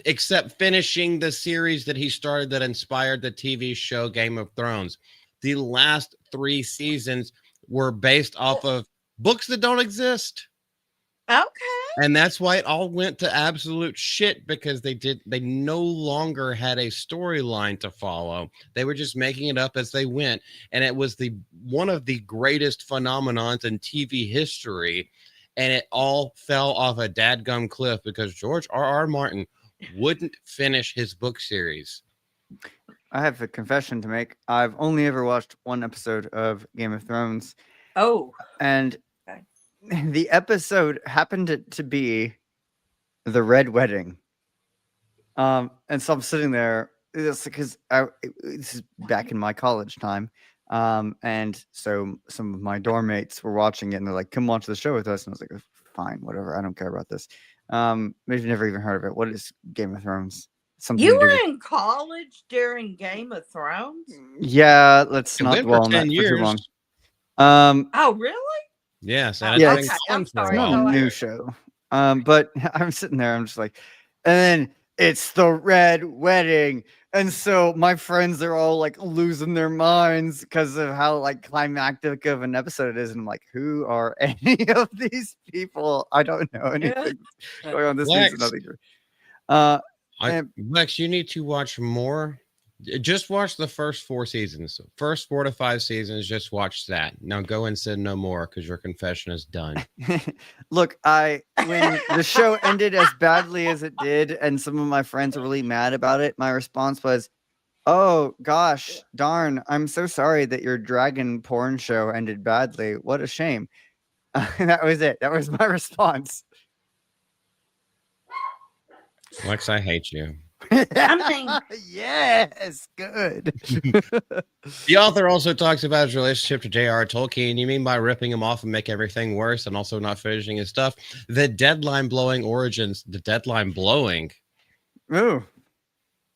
[SPEAKER 2] except finishing the series that he started that inspired the TV show Game of Thrones. The last 3 seasons were based off of books that don't exist.
[SPEAKER 1] Okay.
[SPEAKER 2] And that's why it all went to absolute shit, because they no longer had a storyline to follow. They were just making it up as they went. And it was one of the greatest phenomenons in TV history. And it all fell off a dadgum cliff because George R. R. Martin wouldn't finish his book series.
[SPEAKER 3] I have a confession to make. I've only ever watched one episode of Game of Thrones,
[SPEAKER 1] Oh.
[SPEAKER 3] and
[SPEAKER 1] Okay.
[SPEAKER 3] the episode happened to be the Red Wedding. And so I'm sitting there. It's because this is back in my college time. And so some of my dorm mates were watching it, and they're like, "Come watch the show with us." And I was like, "Fine, whatever. I don't care about this." They've never even heard of it. What is Game of Thrones? Something
[SPEAKER 1] You
[SPEAKER 3] to do
[SPEAKER 1] were
[SPEAKER 3] with-
[SPEAKER 1] in college during Game of Thrones?
[SPEAKER 3] Yeah, let's
[SPEAKER 2] It
[SPEAKER 3] not
[SPEAKER 2] went
[SPEAKER 3] dwell
[SPEAKER 2] for
[SPEAKER 3] on that
[SPEAKER 2] 10
[SPEAKER 3] for
[SPEAKER 2] years.
[SPEAKER 3] too long.
[SPEAKER 1] Oh, really?
[SPEAKER 2] Yes,
[SPEAKER 1] Oh,
[SPEAKER 2] and
[SPEAKER 3] Yeah,
[SPEAKER 2] it's
[SPEAKER 3] it's-
[SPEAKER 2] been on
[SPEAKER 1] I'm
[SPEAKER 2] for a
[SPEAKER 1] sorry.
[SPEAKER 2] while.
[SPEAKER 3] Not
[SPEAKER 1] Go
[SPEAKER 3] a new
[SPEAKER 1] ahead.
[SPEAKER 3] show. But I'm sitting there, I'm just like, and then it's the Red Wedding. And so my friends are all like losing their minds because of how like climactic of an episode it is. And I'm like, who are any of these people? I don't know anything going on. This means
[SPEAKER 2] Lex.
[SPEAKER 3] nothing to me. And-
[SPEAKER 2] Lex, you need to watch more. Just watch the first 4 seasons. First 4 to 5 seasons, just watch that. Now go and say no more because your confession is done.
[SPEAKER 3] Look, when the show ended as badly as it did, and some of my friends were really mad about it, my response was, "Oh gosh, darn! I'm so sorry that your dragon porn show ended badly. What a shame." And that was it. That was my response.
[SPEAKER 2] Lex, I hate you.
[SPEAKER 1] mean-
[SPEAKER 3] yes, good.
[SPEAKER 2] The author also talks about his relationship to J.R. Tolkien. You mean by ripping him off and make everything worse and also not finishing his stuff? The deadline blowing origins, the deadline blowing.
[SPEAKER 3] Ooh.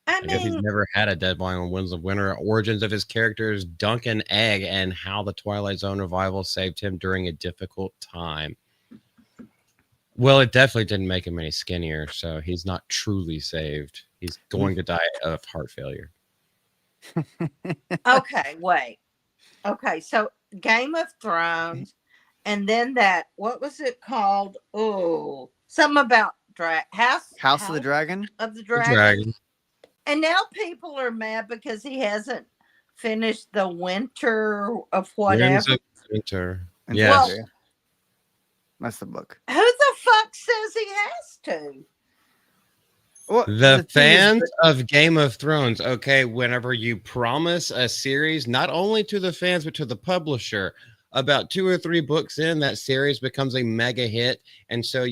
[SPEAKER 2] I guess he's never had a deadline on Winds of Winter. Origins of his characters, Duncan Egg, and how the Twilight Zone revival saved him during a difficult time. Well, it definitely didn't make him any skinnier, so he's not truly saved. He's going to die of heart failure.
[SPEAKER 1] Okay, wait. Okay, so Game of Thrones, and then that, what was it called? Oh, something about
[SPEAKER 3] House of the Dragon.
[SPEAKER 1] Of the
[SPEAKER 2] The
[SPEAKER 1] Dragon.
[SPEAKER 2] dragon.
[SPEAKER 1] And now people are mad because he hasn't finished the Winter of whatever.
[SPEAKER 2] Winds of Winter.
[SPEAKER 3] And
[SPEAKER 2] Yes.
[SPEAKER 3] Well, that's the book.
[SPEAKER 1] Who the fuck says he has to?
[SPEAKER 3] Well,
[SPEAKER 2] The
[SPEAKER 3] thing is
[SPEAKER 2] fans
[SPEAKER 3] that-
[SPEAKER 2] of Game of Thrones, okay, whenever you promise a series, not only to the fans, but to the publisher, about 2 or 3 books in, that series becomes a mega hit. And so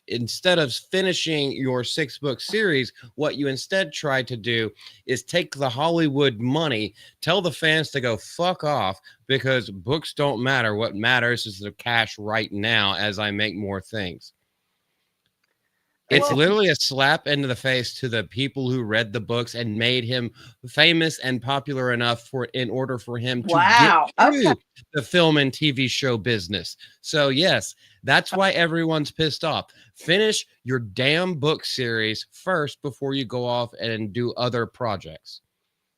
[SPEAKER 2] instead of finishing your 6-book series, what you instead try to do is take the Hollywood money, tell the fans to go fuck off because books don't matter. What matters is the cash right now as I make more things. It's
[SPEAKER 1] Well-
[SPEAKER 2] literally a slap into the face to the people who read the books and made him famous and popular enough in order for him to
[SPEAKER 1] Wow.
[SPEAKER 2] get through
[SPEAKER 1] Okay.
[SPEAKER 2] the film and TV show business. So yes, that's why everyone's pissed off. Finish your damn book series first before you go off and do other projects.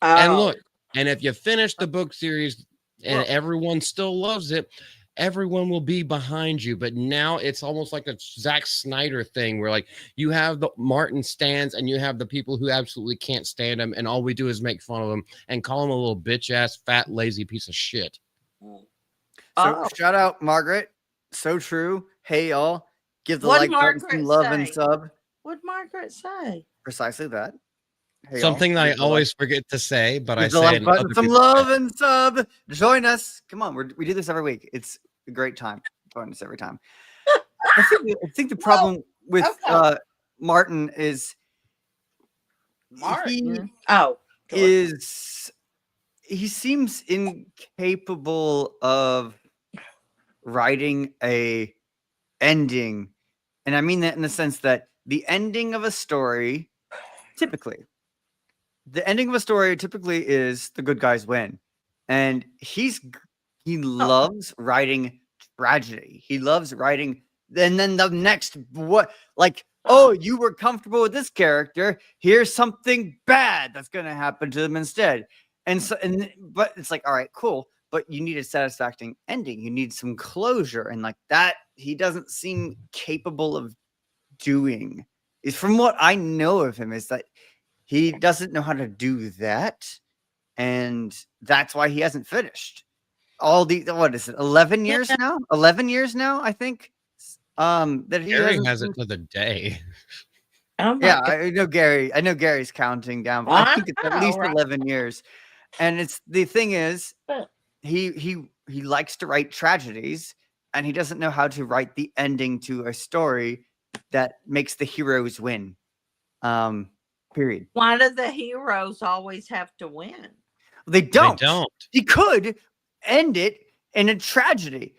[SPEAKER 2] And
[SPEAKER 1] Oh.
[SPEAKER 2] look, and if you finish the book series and
[SPEAKER 1] Well-
[SPEAKER 2] everyone still loves it, everyone will be behind you. But now it's almost like a Zack Snyder thing where like you have the Martin stands and you have the people who absolutely can't stand him, and all we do is make fun of him and call him a little bitch ass fat lazy piece of shit.
[SPEAKER 3] So
[SPEAKER 1] Oh.
[SPEAKER 3] shout out Margaret. So true. Hey y'all. Give the
[SPEAKER 1] What'd
[SPEAKER 3] like button some
[SPEAKER 1] Margaret
[SPEAKER 3] love and
[SPEAKER 1] say?
[SPEAKER 3] sub.
[SPEAKER 1] What'd Margaret say?
[SPEAKER 3] Precisely that. Hey, y'all.
[SPEAKER 2] Something that I
[SPEAKER 3] Give the like-
[SPEAKER 2] always forget to say, but I
[SPEAKER 3] give the
[SPEAKER 2] say
[SPEAKER 3] like
[SPEAKER 2] in
[SPEAKER 3] button
[SPEAKER 2] other
[SPEAKER 3] some
[SPEAKER 2] people's
[SPEAKER 3] love
[SPEAKER 2] heads.
[SPEAKER 3] and sub. Join us. Come on, we do this every week. It's a great time. Join us every time. I think the problem with
[SPEAKER 1] okay.
[SPEAKER 3] Martin is
[SPEAKER 1] Martin. Oh.
[SPEAKER 3] he seems incapable of writing a ending, and I mean that in the sense that the ending of a story typically is the good guys win, and he loves writing tragedy. He loves writing, and then the next oh, you were comfortable with this character, here's something bad that's going to happen to them instead. But it's like, all right, cool, but you need a satisfying ending. You need some closure, and like that he doesn't seem capable of doing. Is from what I know of him is that he doesn't know how to do that, and that's why he hasn't finished all the, what is it, 11 years now? 11 years now, I think. That he
[SPEAKER 2] Gary
[SPEAKER 3] hasn't
[SPEAKER 2] has it
[SPEAKER 3] finished.
[SPEAKER 2] to the day.
[SPEAKER 1] Oh my
[SPEAKER 3] Yeah,
[SPEAKER 1] God.
[SPEAKER 3] I know Gary. I know Gary's counting down, but I think it's at
[SPEAKER 1] Wow,
[SPEAKER 3] least
[SPEAKER 1] right.
[SPEAKER 3] 11 years. And it's the thing is,
[SPEAKER 1] But-
[SPEAKER 3] he likes to write tragedies, and he doesn't know how to write the ending to a story that makes the heroes win. Period.
[SPEAKER 1] Why do the heroes always have to win?
[SPEAKER 3] They don't.
[SPEAKER 2] They don't.
[SPEAKER 3] He could end it in a tragedy,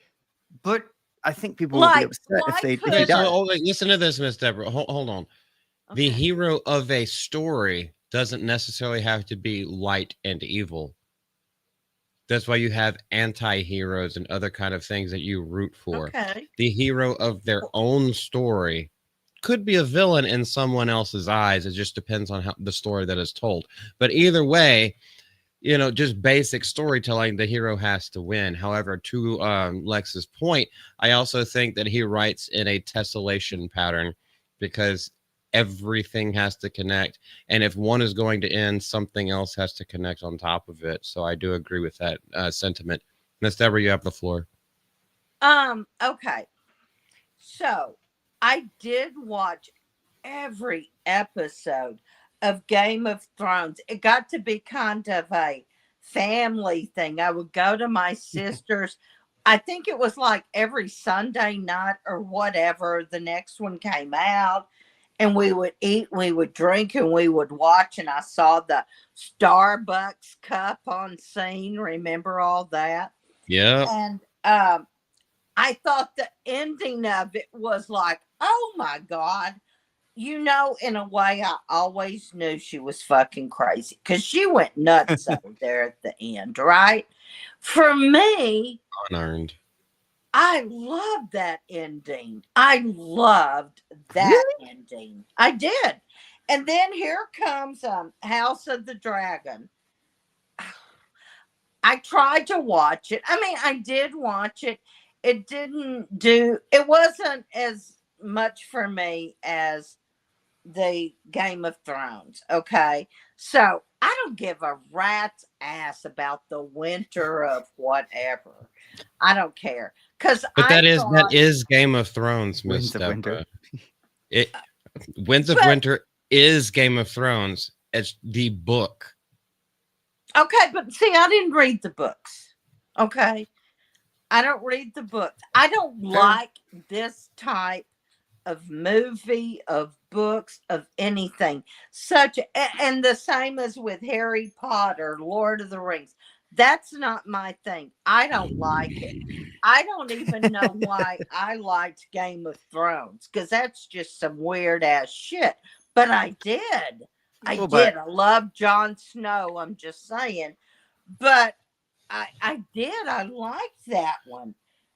[SPEAKER 3] but I think people would be
[SPEAKER 1] Like,
[SPEAKER 3] upset if
[SPEAKER 1] why
[SPEAKER 3] he
[SPEAKER 1] could-
[SPEAKER 2] Okay, so
[SPEAKER 3] does.
[SPEAKER 2] listen to this, Miss Deborah. Hold on. The
[SPEAKER 1] Okay.
[SPEAKER 2] hero of a story doesn't necessarily have to be light and evil. That's why you have anti-heroes and other kind of things that you root for.
[SPEAKER 1] Okay.
[SPEAKER 2] The hero of their own story could be a villain in someone else's eyes. It just depends on how the story that is told. But either way, you know, just basic storytelling, the hero has to win. However, to Lex's point, I also think that he writes in a tessellation pattern because everything has to connect. And if one is going to end, something else has to connect on top of it. So I do agree with that sentiment. Miss Deborah, you have the floor.
[SPEAKER 1] Okay. So I did watch every episode of Game of Thrones. It got to be kind of a family thing. I would go to my sister's. I think it was like every Sunday night or whatever. The next one came out. and we would eat, we would drink, and we would watch. And I saw the Starbucks cup on scene. Remember all that?
[SPEAKER 2] Yeah.
[SPEAKER 1] And I thought the ending of it was like, oh my God. You know, in a way, I always knew she was fucking crazy because she went nuts over there at the end, right? For me,
[SPEAKER 2] Unearned.
[SPEAKER 1] I loved that ending. I loved that ending. I did. And then here comes House of the Dragon. I tried to watch it. I mean, I did watch it. It wasn't as much for me as the Game of Thrones. Okay. So I don't give a rat's ass about the winter of whatever. I don't care. But
[SPEAKER 2] that is Game of Thrones, Miss
[SPEAKER 3] Winds of Winter.
[SPEAKER 2] Winds of Winter is Game of Thrones. It's the book.
[SPEAKER 1] Okay, but see, I didn't read the books. Okay. I don't read the books. I don't like this type of movie, of books, of anything. And the same as with Harry Potter, Lord of the Rings. That's not my thing. I don't like it. I don't even know why I liked Game of Thrones, because that's just some weird ass shit. But I did. I love Jon Snow. I'm just saying. But I did. I liked that one.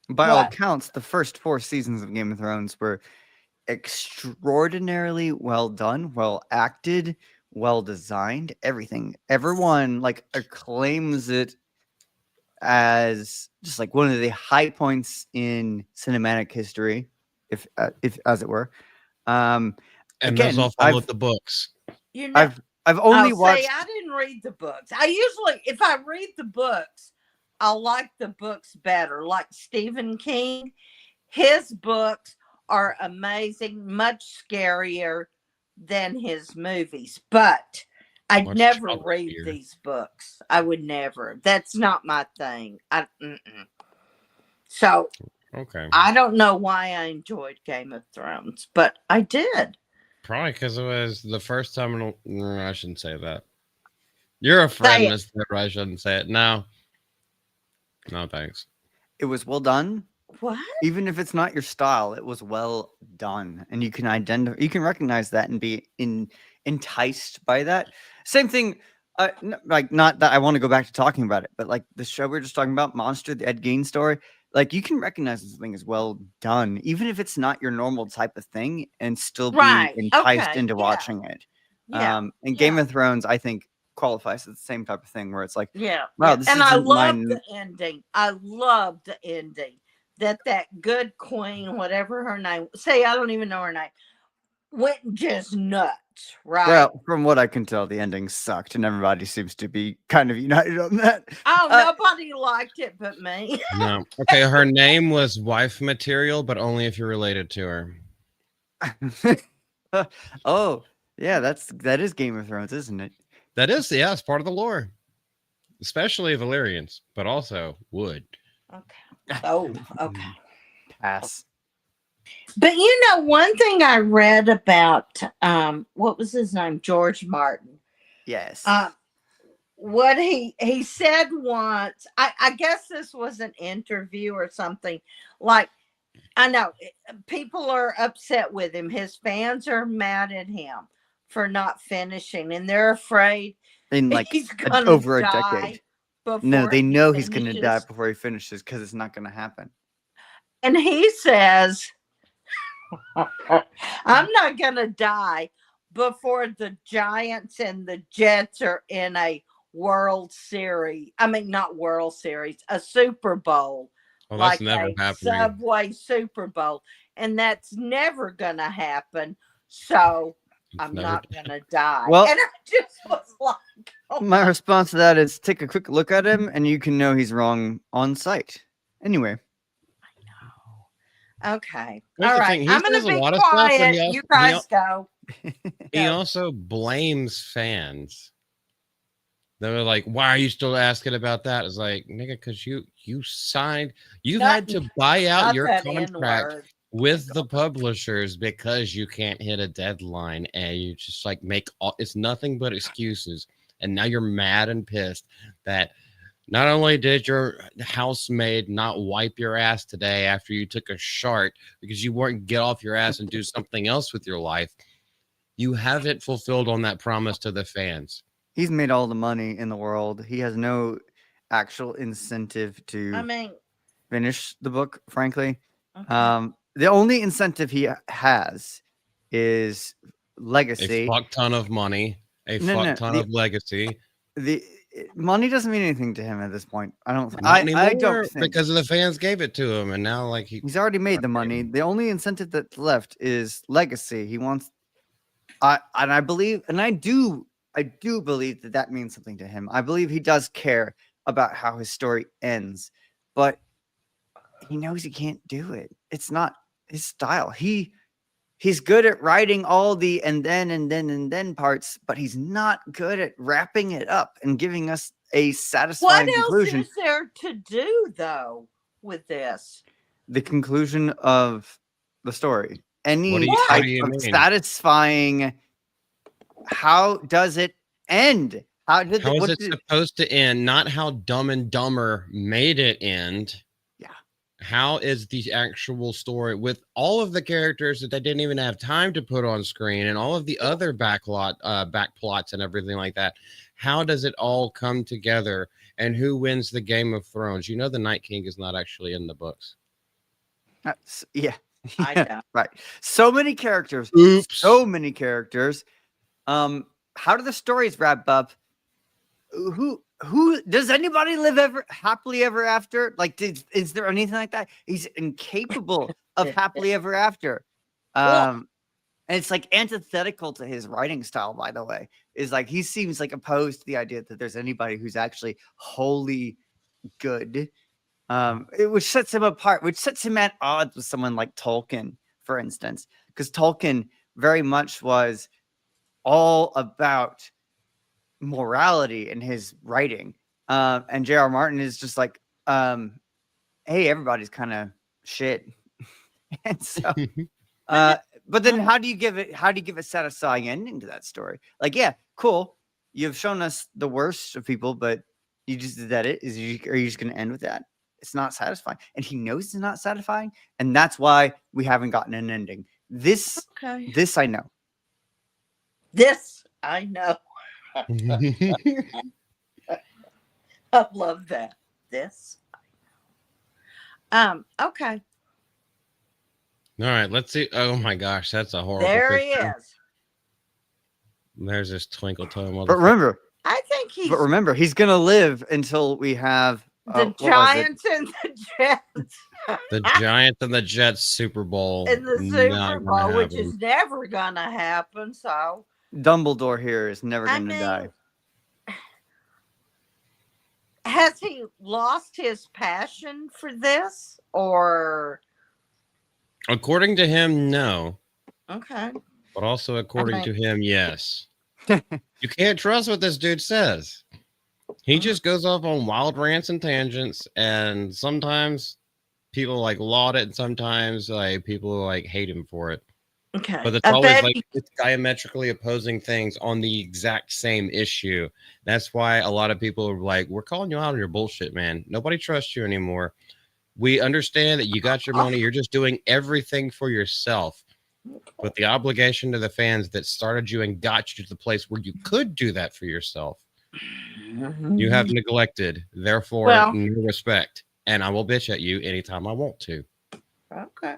[SPEAKER 3] By all accounts, the first 4 seasons of Game of Thrones were extraordinarily well done, well acted, well designed, everything. Everyone acclaims it as just like one of the high points in cinematic history, if as it were.
[SPEAKER 2] And again, those all followed the books.
[SPEAKER 1] You know,
[SPEAKER 3] I've only watched.
[SPEAKER 1] I didn't read the books. I usually, if I read the books, I'll like the books better. Like Stephen King, his books are amazing, much scarier than his movies. But I'd never read these books. I would never. That's not my thing. So,
[SPEAKER 2] okay.
[SPEAKER 1] I don't know why I enjoyed Game of Thrones, but I did.
[SPEAKER 2] Probably because it was the first time. I shouldn't say that. You're a friend, Mr. I shouldn't say it. No, thanks.
[SPEAKER 3] It was well done.
[SPEAKER 1] What?
[SPEAKER 3] Even if it's not your style, it was well done, and you can recognize that and be enticed by that. Same thing. Not that I want to go back to talking about it, but like the show we were just talking about, Monster, the Ed Gein story. Like you can recognize this thing is well done, even if it's not your normal type of thing, and still be enticed into watching it.
[SPEAKER 1] Yeah.
[SPEAKER 3] And Game of Thrones, I think, qualifies as the same type of thing where it's like,
[SPEAKER 1] wow, this and I love the ending. I love the ending that good queen, whatever her name, I don't even know her name, went just nuts. Right.
[SPEAKER 3] Well, from what I can tell, the ending sucked, and everybody seems to be kind of united on that.
[SPEAKER 1] Oh, nobody liked it but me.
[SPEAKER 2] No. Okay, her name was wife material, but only if you're related to her.
[SPEAKER 3] Oh, yeah, that is Game of Thrones, isn't it?
[SPEAKER 2] That is, yeah, it's part of the lore, especially Valyrians, but also wood.
[SPEAKER 1] Okay. Oh, okay.
[SPEAKER 3] Pass.
[SPEAKER 1] But you know, one thing I read about, what was his name? George Martin.
[SPEAKER 3] Yes.
[SPEAKER 1] What he said once, I guess this was an interview or something. Like, I know people are upset with him. His fans are mad at him for not finishing, and they're afraid he's gonna
[SPEAKER 3] over a
[SPEAKER 1] die.
[SPEAKER 3] Decade. No, they know he's going to die before he finishes because it's not going to happen.
[SPEAKER 1] And he says, I'm not going to die before the Giants and the Jets are in a World Series. I mean, not World Series, a Super Bowl.
[SPEAKER 2] Well, that's never happening.
[SPEAKER 1] Subway Super Bowl. And that's never going to happen. So I'm not going to die.
[SPEAKER 3] Well,
[SPEAKER 1] and I just was like,
[SPEAKER 3] my response to that is take a quick look at him and you can know he's wrong on sight. Anyway.
[SPEAKER 1] Okay. All right. I'm going to be quiet. You guys go.
[SPEAKER 2] He also blames fans. They were like, why are you still asking about that? It's like, nigga, because you signed, you had to buy out your contract with the publishers because you can't hit a deadline and you just like make all it's nothing but excuses. And now you're mad and pissed that not only did your housemaid not wipe your ass today after you took a shart because you weren't get off your ass and do something else with your life, you haven't fulfilled on that promise to the fans.
[SPEAKER 3] He's made all the money in the world. He has no actual incentive to
[SPEAKER 1] I mean,
[SPEAKER 3] finish the book, frankly.
[SPEAKER 1] okay.
[SPEAKER 3] The only incentive he has is
[SPEAKER 2] A
[SPEAKER 3] legacy.
[SPEAKER 2] fuck ton of money, a fuck ton of legacy.
[SPEAKER 3] The money doesn't mean anything to him at this point. I don't.
[SPEAKER 2] Not
[SPEAKER 3] I
[SPEAKER 2] anymore
[SPEAKER 3] don't think
[SPEAKER 2] because the fans gave it to him, and now like
[SPEAKER 3] he's already made the money. The only incentive that's left is legacy. He wants. I believe, and I do believe that that means something to him. I believe he does care about how his story ends, but he knows he can't do it. It's not his style. He's good at writing all the and then parts, but he's not good at wrapping it up and giving us a satisfying
[SPEAKER 1] What else
[SPEAKER 3] conclusion.
[SPEAKER 1] is there to do though with this?
[SPEAKER 3] The conclusion of the story. Any
[SPEAKER 2] What do
[SPEAKER 3] type
[SPEAKER 2] you
[SPEAKER 3] of
[SPEAKER 2] mean?
[SPEAKER 3] satisfying. How does it end?
[SPEAKER 2] How is it supposed to end? Not how Dumb and Dumber made it end.
[SPEAKER 3] Yeah.
[SPEAKER 2] How is the actual story with all of the characters that they didn't even have time to put on screen and all of the other back plots and everything like that? How does it all come together? And who wins the Game of Thrones? You know, the Night King is not actually in the books.
[SPEAKER 3] Yeah.
[SPEAKER 1] I know.
[SPEAKER 3] Right. So many characters.
[SPEAKER 2] Oops.
[SPEAKER 3] So many characters. How do the stories wrap up? Who does anybody live ever happily ever after? Like, is there anything like that? He's incapable of happily ever after. And it's like antithetical to his writing style, by the way. Is like he seems like opposed to the idea that there's anybody who's actually wholly good. Which sets him apart, which sets him at odds with someone like Tolkien, for instance, because Tolkien very much was all about morality in his writing. And J.R. Martin is just like, hey, everybody's kind of shit. And so, but then how do you give a satisfying ending to that story? Like, yeah, cool. You've shown us the worst of people, but you just did that. Are you just going to end with that? It's not satisfying. And he knows it's not satisfying. And that's why we haven't gotten an ending. This I know.
[SPEAKER 1] This I know. I love that. This I know. Okay.
[SPEAKER 2] All right, let's see. Oh my gosh, that's a horrible
[SPEAKER 1] There
[SPEAKER 2] picture.
[SPEAKER 1] he is.
[SPEAKER 2] There's this twinkle toe.
[SPEAKER 3] But remember, he's gonna live until we have
[SPEAKER 1] the Giants and the Jets.
[SPEAKER 2] The Giants and the Jets Super Bowl.
[SPEAKER 1] In the Super Bowl, which is never gonna happen. So
[SPEAKER 3] Dumbledore here is never gonna die.
[SPEAKER 1] Has he lost his passion for this, or?
[SPEAKER 2] According to him, no.
[SPEAKER 1] Okay.
[SPEAKER 2] But also according to him, yes. You can't trust what this dude says. He just goes off on wild rants and tangents, and sometimes people like laud it, and sometimes like people like hate him for it.
[SPEAKER 1] Okay.
[SPEAKER 2] But it's always like it's diametrically opposing things on the exact same issue. That's why a lot of people are like, we're calling you out on your bullshit, man. Nobody trusts you anymore. We understand that you got your money. You're just doing everything for yourself. But the obligation to the fans that started you and got you to the place where you could do that for yourself, you have neglected. Therefore, no respect. And I will bitch at you anytime I want to.
[SPEAKER 1] Okay.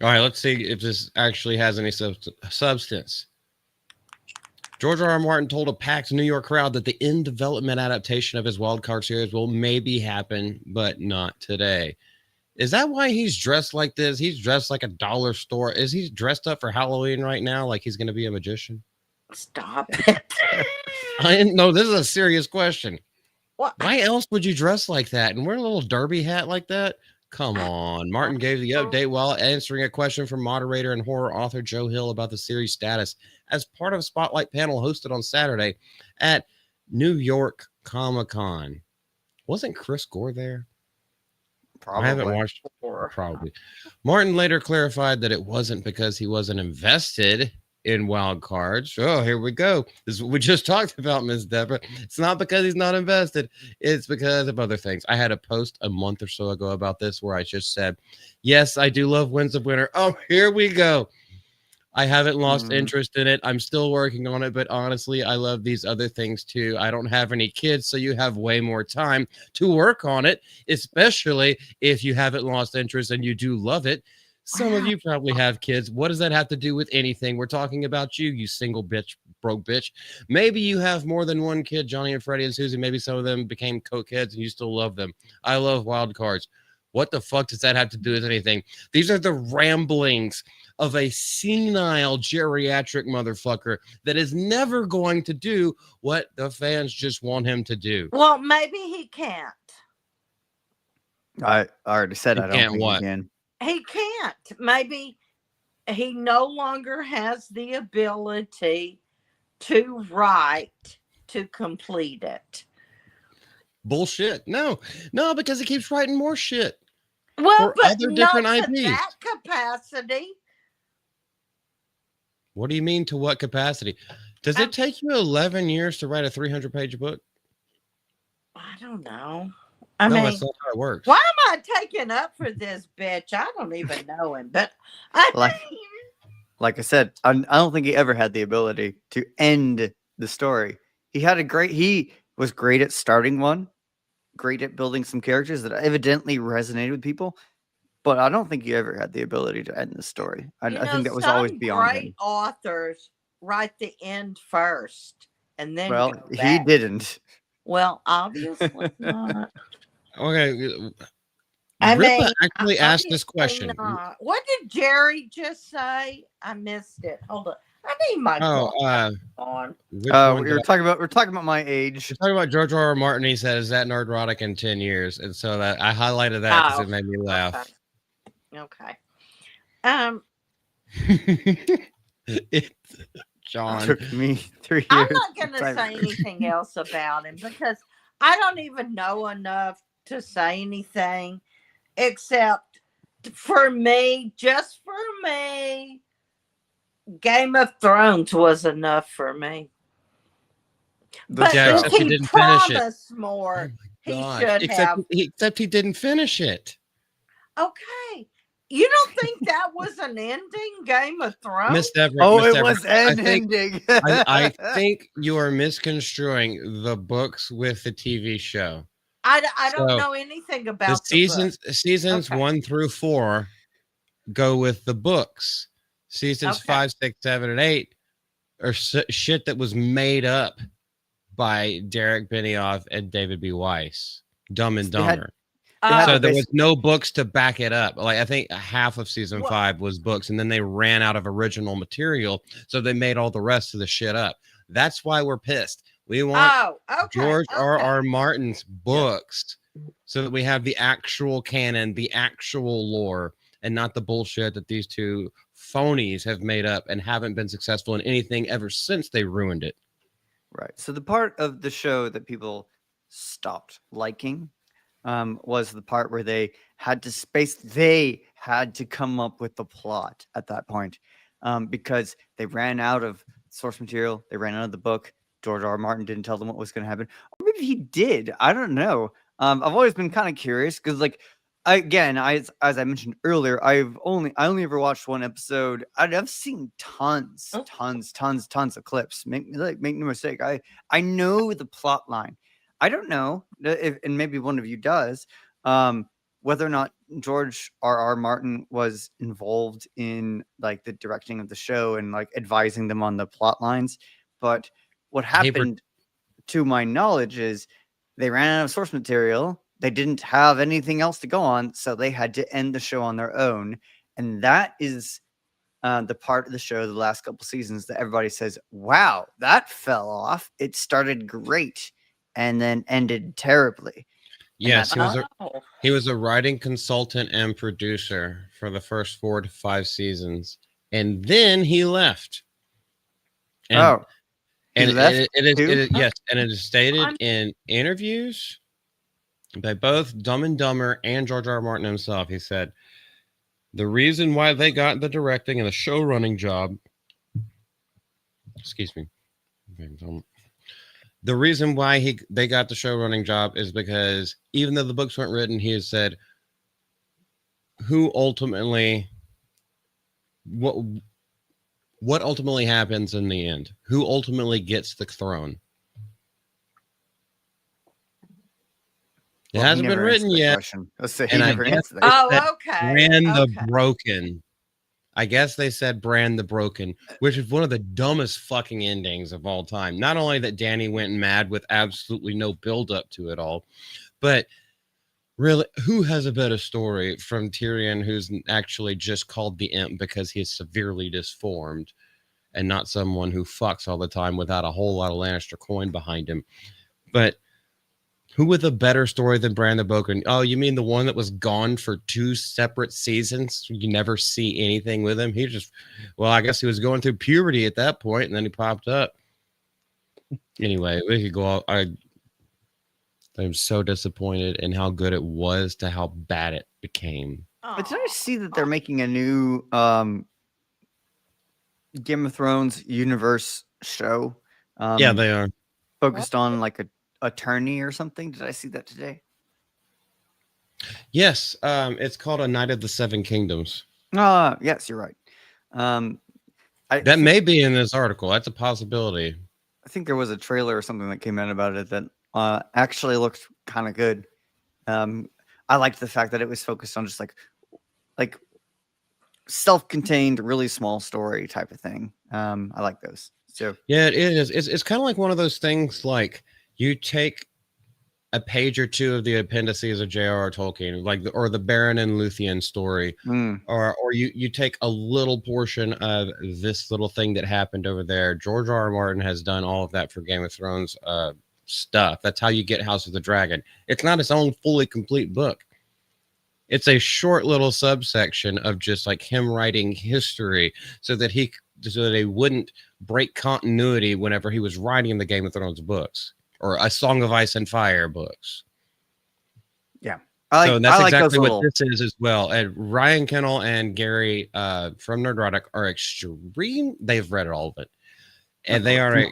[SPEAKER 2] All right, let's see if this actually has any substance. George R. R. Martin told a packed New York crowd that the in-development adaptation of his Wildcard series will maybe happen, but not today. Is that why he's dressed like this? He's dressed like a dollar store. Is he dressed up for Halloween right now like he's going to be a magician?
[SPEAKER 1] Stop it.
[SPEAKER 2] I didn't know. This is a serious question.
[SPEAKER 1] What?
[SPEAKER 2] Why else would you dress like that and wear a little derby hat like that? Come on. Martin gave the update while answering a question from moderator and horror author Joe Hill about the series status as part of a spotlight panel hosted on Saturday at New York Comic-Con. Wasn't Chris Gore there? I haven't watched probably. Martin later clarified that it wasn't because he wasn't invested in wild cards. Oh, here we go. This is what we just talked about, Miss Deborah. It's not because he's not invested. It's because of other things. I had a post a month or so ago about this where I just said, yes, I do love Winds of Winter. Oh, here we go. I haven't lost interest in it. I'm still working on it, but honestly, I love these other things too. I don't have any kids, so you have way more time to work on it, especially if you haven't lost interest and you do love it. Some of you probably have kids. What does that have to do with anything? We're talking about you, you single bitch, broke bitch. Maybe you have more than one kid, Johnny and Freddie and Susie. Maybe some of them became cokeheads and you still love them. I love wild cards. What the fuck does that have to do with anything? These are the ramblings of a senile geriatric motherfucker that is never going to do what the fans just want him to do.
[SPEAKER 1] Well, maybe he can't.
[SPEAKER 3] I already said
[SPEAKER 2] He
[SPEAKER 3] I don't
[SPEAKER 2] can't
[SPEAKER 3] think
[SPEAKER 2] what?
[SPEAKER 3] he can.
[SPEAKER 1] He can't. Maybe he no longer has the ability to write to complete it.
[SPEAKER 2] Bullshit. No, because he keeps writing more shit.
[SPEAKER 1] Well,
[SPEAKER 2] for
[SPEAKER 1] but
[SPEAKER 2] other
[SPEAKER 1] not
[SPEAKER 2] different
[SPEAKER 1] to
[SPEAKER 2] IPs.
[SPEAKER 1] that capacity.
[SPEAKER 2] What do you mean to what capacity? Does it take you 11 years to write a 300-page book?
[SPEAKER 1] I don't know.
[SPEAKER 2] No,
[SPEAKER 1] mean,
[SPEAKER 2] that's not how it works.
[SPEAKER 1] why am I taking up for this bitch? I don't even know him, but
[SPEAKER 3] Like I said, I don't think he ever had the ability to end the story. He was great at starting one, great at building some characters that evidently resonated with people, but I don't think he ever had the ability to end the story. I think that was always beyond him.
[SPEAKER 1] Great authors write the end first, and then
[SPEAKER 3] Well,
[SPEAKER 1] go
[SPEAKER 3] he
[SPEAKER 1] back.
[SPEAKER 3] didn't.
[SPEAKER 1] Well, obviously not.
[SPEAKER 2] Okay.
[SPEAKER 1] I
[SPEAKER 2] Ripa
[SPEAKER 1] mean,
[SPEAKER 2] actually asked this
[SPEAKER 1] obviously
[SPEAKER 2] question.
[SPEAKER 1] not. What did Jerry just say? I missed it. Hold on. I need my on.
[SPEAKER 3] We're talking about my age.
[SPEAKER 2] We're talking about George R. R. Martin. He said, "Is that neurotic in 10 years?" And so that I highlighted that because it made me laugh.
[SPEAKER 1] Okay.
[SPEAKER 2] John,
[SPEAKER 3] It took me 3 years.
[SPEAKER 1] I'm not going to say anything else about him because I don't even know enough to say anything except for me, just for me, Game of Thrones was enough for me. But
[SPEAKER 2] yeah,
[SPEAKER 1] if he promised more, he should have.
[SPEAKER 2] Except he didn't finish it.
[SPEAKER 1] Okay. You don't think that was an ending, Game of Thrones?
[SPEAKER 2] Miss Deborah,
[SPEAKER 3] was an ending.
[SPEAKER 2] I think you are misconstruing the books with the TV show.
[SPEAKER 1] I don't know anything about
[SPEAKER 2] the seasons 1 through 4 go with the books. Seasons 5, 6, 7, and 8 are shit that was made up by Derek Benioff and David B. Weiss. Dumb and Dumber. So there was no books to back it up. Like I think half of season 5 was books, and then they ran out of original material, so they made all the rest of the shit up. That's why we're pissed. We want George R. R. Martin's books so that we have the actual canon, the actual lore, and not the bullshit that these two phonies have made up and haven't been successful in anything ever since they ruined it.
[SPEAKER 3] Right. So the part of the show that people stopped liking was the part where they had to come up with the plot at that point because they ran out of source material. They ran out of the book. George R. R. Martin didn't tell them what was going to happen. Or maybe he did. I don't know. I've always been kind of curious because, like, as I mentioned earlier, I only ever watched one episode. I've seen tons of clips. Make no mistake. I know the plot line. I don't know if, and maybe one of you does, whether or not George R. R. Martin was involved in like the directing of the show and like advising them on the plot lines. But what happened, to my knowledge, is they ran out of source material. They didn't have anything else to go on, so they had to end the show on their own. And that is the part of the show, the last couple seasons, that everybody says, "Wow, that fell off. It started great." And then ended terribly.
[SPEAKER 2] Yes, he was a writing consultant and producer for the first 4 to 5 seasons, and then he left. And,
[SPEAKER 3] it
[SPEAKER 2] is yes, and it is stated in interviews by both Dumb and Dumber and George R. R. Martin himself. He said the reason why they got the directing and the show running job. Excuse me. The reason why they got the show running job is because even though the books weren't written, he has said who ultimately what ultimately happens in the end? Who ultimately gets the throne? It
[SPEAKER 3] Well, he
[SPEAKER 2] hasn't been
[SPEAKER 3] never
[SPEAKER 2] written
[SPEAKER 3] answered the
[SPEAKER 2] yet.
[SPEAKER 3] question. Let's say he
[SPEAKER 2] And I
[SPEAKER 3] never
[SPEAKER 2] guess
[SPEAKER 3] answered that.
[SPEAKER 2] they
[SPEAKER 1] Oh,
[SPEAKER 2] said
[SPEAKER 1] okay.
[SPEAKER 2] Brand the
[SPEAKER 1] Okay.
[SPEAKER 2] Broken. I guess they said Brand the Broken, which is one of the dumbest fucking endings of all time. Not only that Danny went mad with absolutely no build up to it all, but really, who has a better story from Tyrion, who's actually just called the Imp because he is severely disformed and not someone who fucks all the time without a whole lot of Lannister coin behind him? But who with a better story than Bran the Broken? Oh, you mean the one that was gone for 2 separate seasons? You never see anything with him. He just, well, I guess he was going through puberty at that point, and then he popped up. Anyway, we could go out. I'm so disappointed in how good it was to how bad it became.
[SPEAKER 3] But did I see that they're making a new Game of Thrones universe show?
[SPEAKER 2] Yeah, they are.
[SPEAKER 3] Focused on like a attorney or something. Did I see that today?
[SPEAKER 2] Yes, it's called A Night of the Seven Kingdoms.
[SPEAKER 3] Yes, you're right.
[SPEAKER 2] That may be in this article. That's a possibility.
[SPEAKER 3] I think there was a trailer or something that came out about it that actually looked kind of good. I liked the fact that it was focused on just like self-contained, really small story type of thing. I like those. So
[SPEAKER 2] yeah, it is. It's kind of like one of those things. Like you take a page or two of the appendices of J.R.R. Tolkien, like or the Beren and Luthien story, or you take a little portion of this little thing that happened over there. George R. R. Martin has done all of that for Game of Thrones stuff. That's how you get House of the Dragon. It's not its own fully complete book. It's a short little subsection of just like him writing history so that he wouldn't break continuity whenever he was writing the Game of Thrones books or a Song of Ice and Fire books.
[SPEAKER 3] Yeah.
[SPEAKER 2] So that's exactly what this is as well. And Ryan Kennel and Gary from Nerdrotic are extreme. They've read all of it. And they are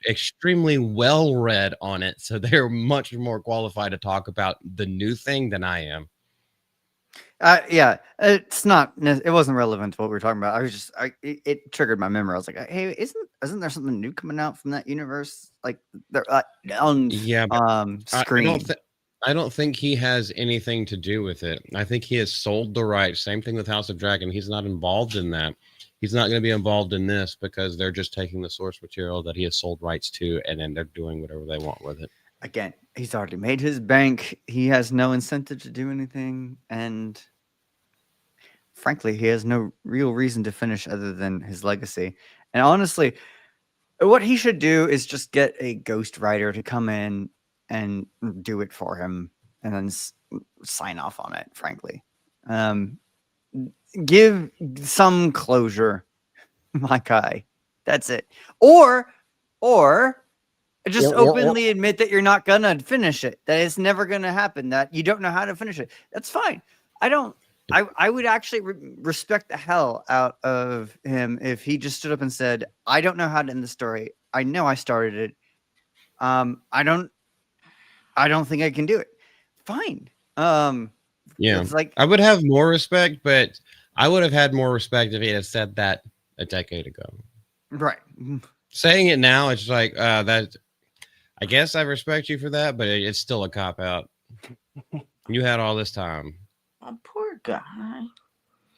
[SPEAKER 2] extremely well read on it. So they're much more qualified to talk about the new thing than I am.
[SPEAKER 3] Yeah, it's not. It wasn't relevant to what we were talking about. I was just. It triggered my memory. I was like, "Hey, isn't there something new coming out from that universe? Like, they're on screen."
[SPEAKER 2] I don't think he has anything to do with it. I think he has sold the rights. Same thing with House of Dragon. He's not involved in that. He's not going to be involved in this because they're just taking the source material that he has sold rights to, and then they're doing whatever they want with it.
[SPEAKER 3] Again, he's already made his bank. He has no incentive to do anything, and frankly, he has no real reason to finish other than his legacy. And honestly, what he should do is just get a ghostwriter to come in and do it for him, and then sign off on it. Frankly, give some closure, my guy. That's it. Or just openly admit that you're not gonna finish it. That it's never gonna happen. That you don't know how to finish it. That's fine. I would actually respect the hell out of him if he just stood up and said, "I don't know how to end the story. I know I started it. I don't think I can do it." Fine.
[SPEAKER 2] Yeah,
[SPEAKER 3] it's like
[SPEAKER 2] I would have more respect, but I would have had more respect if he had said that a decade ago.
[SPEAKER 3] Right.
[SPEAKER 2] Saying it now, it's like that. I guess I respect you for that, but it's still a cop out. You had all this time.
[SPEAKER 1] Oh, poor guy.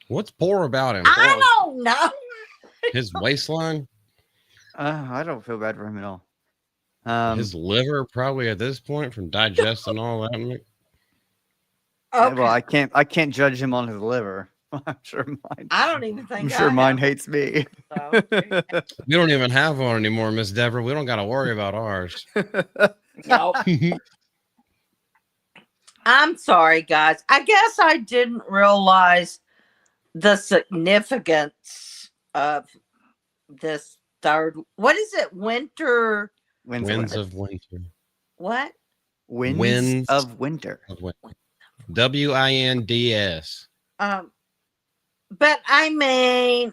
[SPEAKER 2] What's poor about him?
[SPEAKER 1] I don't know.
[SPEAKER 2] His waistline?
[SPEAKER 3] I don't feel bad for him at all.
[SPEAKER 2] His liver probably at this point from digesting all that.
[SPEAKER 1] Okay.
[SPEAKER 3] Well, I can't judge him on his liver. I'm sure mine.
[SPEAKER 1] I don't even think.
[SPEAKER 3] I'm sure mine hates me.
[SPEAKER 1] So.
[SPEAKER 2] We don't even have one anymore, Miss Deborah. We don't got to worry about ours.
[SPEAKER 1] Nope. I'm sorry, guys. I guess I didn't realize the significance of this third. What is it? Winds of winter.
[SPEAKER 2] What?
[SPEAKER 3] Winds of Winter.
[SPEAKER 2] WINDS.
[SPEAKER 1] But I mean,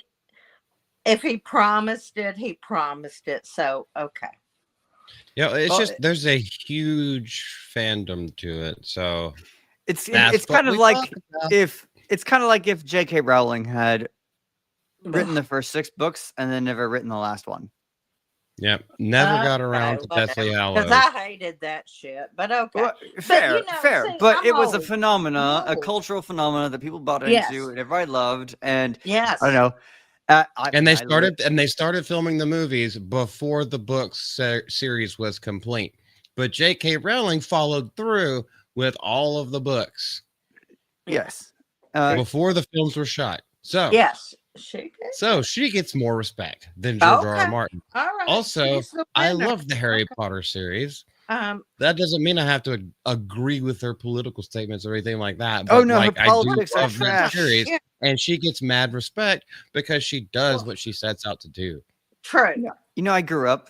[SPEAKER 1] if he promised it, he promised it. So okay.
[SPEAKER 2] Yeah, it's
[SPEAKER 3] Well,
[SPEAKER 2] just there's a huge fandom to it. So
[SPEAKER 3] It's
[SPEAKER 2] that's what
[SPEAKER 3] kind of
[SPEAKER 2] we
[SPEAKER 3] like
[SPEAKER 2] talk about.
[SPEAKER 3] if J.K. Rowling had written
[SPEAKER 1] Ugh.
[SPEAKER 3] the first 6 books and then never written the last one.
[SPEAKER 2] Yep, never got around
[SPEAKER 1] Okay,
[SPEAKER 2] to Deathly
[SPEAKER 1] whatever.
[SPEAKER 2] Hallows.
[SPEAKER 1] Because I hated that shit. But okay.
[SPEAKER 3] Well, fair,
[SPEAKER 1] you know,
[SPEAKER 3] fair,
[SPEAKER 1] see,
[SPEAKER 3] but
[SPEAKER 1] I'm
[SPEAKER 3] it was a
[SPEAKER 1] old.
[SPEAKER 3] phenomena,
[SPEAKER 1] I'm
[SPEAKER 3] a
[SPEAKER 1] old.
[SPEAKER 3] cultural phenomena that people bought
[SPEAKER 1] Yes.
[SPEAKER 3] into and everybody loved. And
[SPEAKER 1] Yes.
[SPEAKER 3] I don't know.
[SPEAKER 2] And they started filming the movies before the book series was complete. But J.K. Rowling followed through with all of the books
[SPEAKER 3] Yes.
[SPEAKER 2] before the films were shot. So
[SPEAKER 1] Yes. She did.
[SPEAKER 2] So she gets more respect than George R. R.
[SPEAKER 1] Okay.
[SPEAKER 2] Martin.
[SPEAKER 1] All right.
[SPEAKER 2] Also,
[SPEAKER 1] She's the
[SPEAKER 2] I
[SPEAKER 1] winner.
[SPEAKER 2] love the Harry Potter series.
[SPEAKER 1] Um.
[SPEAKER 2] That doesn't mean I have to agree with her political statements or anything like that.
[SPEAKER 3] Oh,
[SPEAKER 2] But
[SPEAKER 3] no, her
[SPEAKER 2] like I do
[SPEAKER 3] politics are
[SPEAKER 2] love that
[SPEAKER 3] trash.
[SPEAKER 2] series,
[SPEAKER 1] Yeah.
[SPEAKER 2] and she gets mad respect because she does what she sets out to do.
[SPEAKER 1] True.
[SPEAKER 3] You know, I grew up.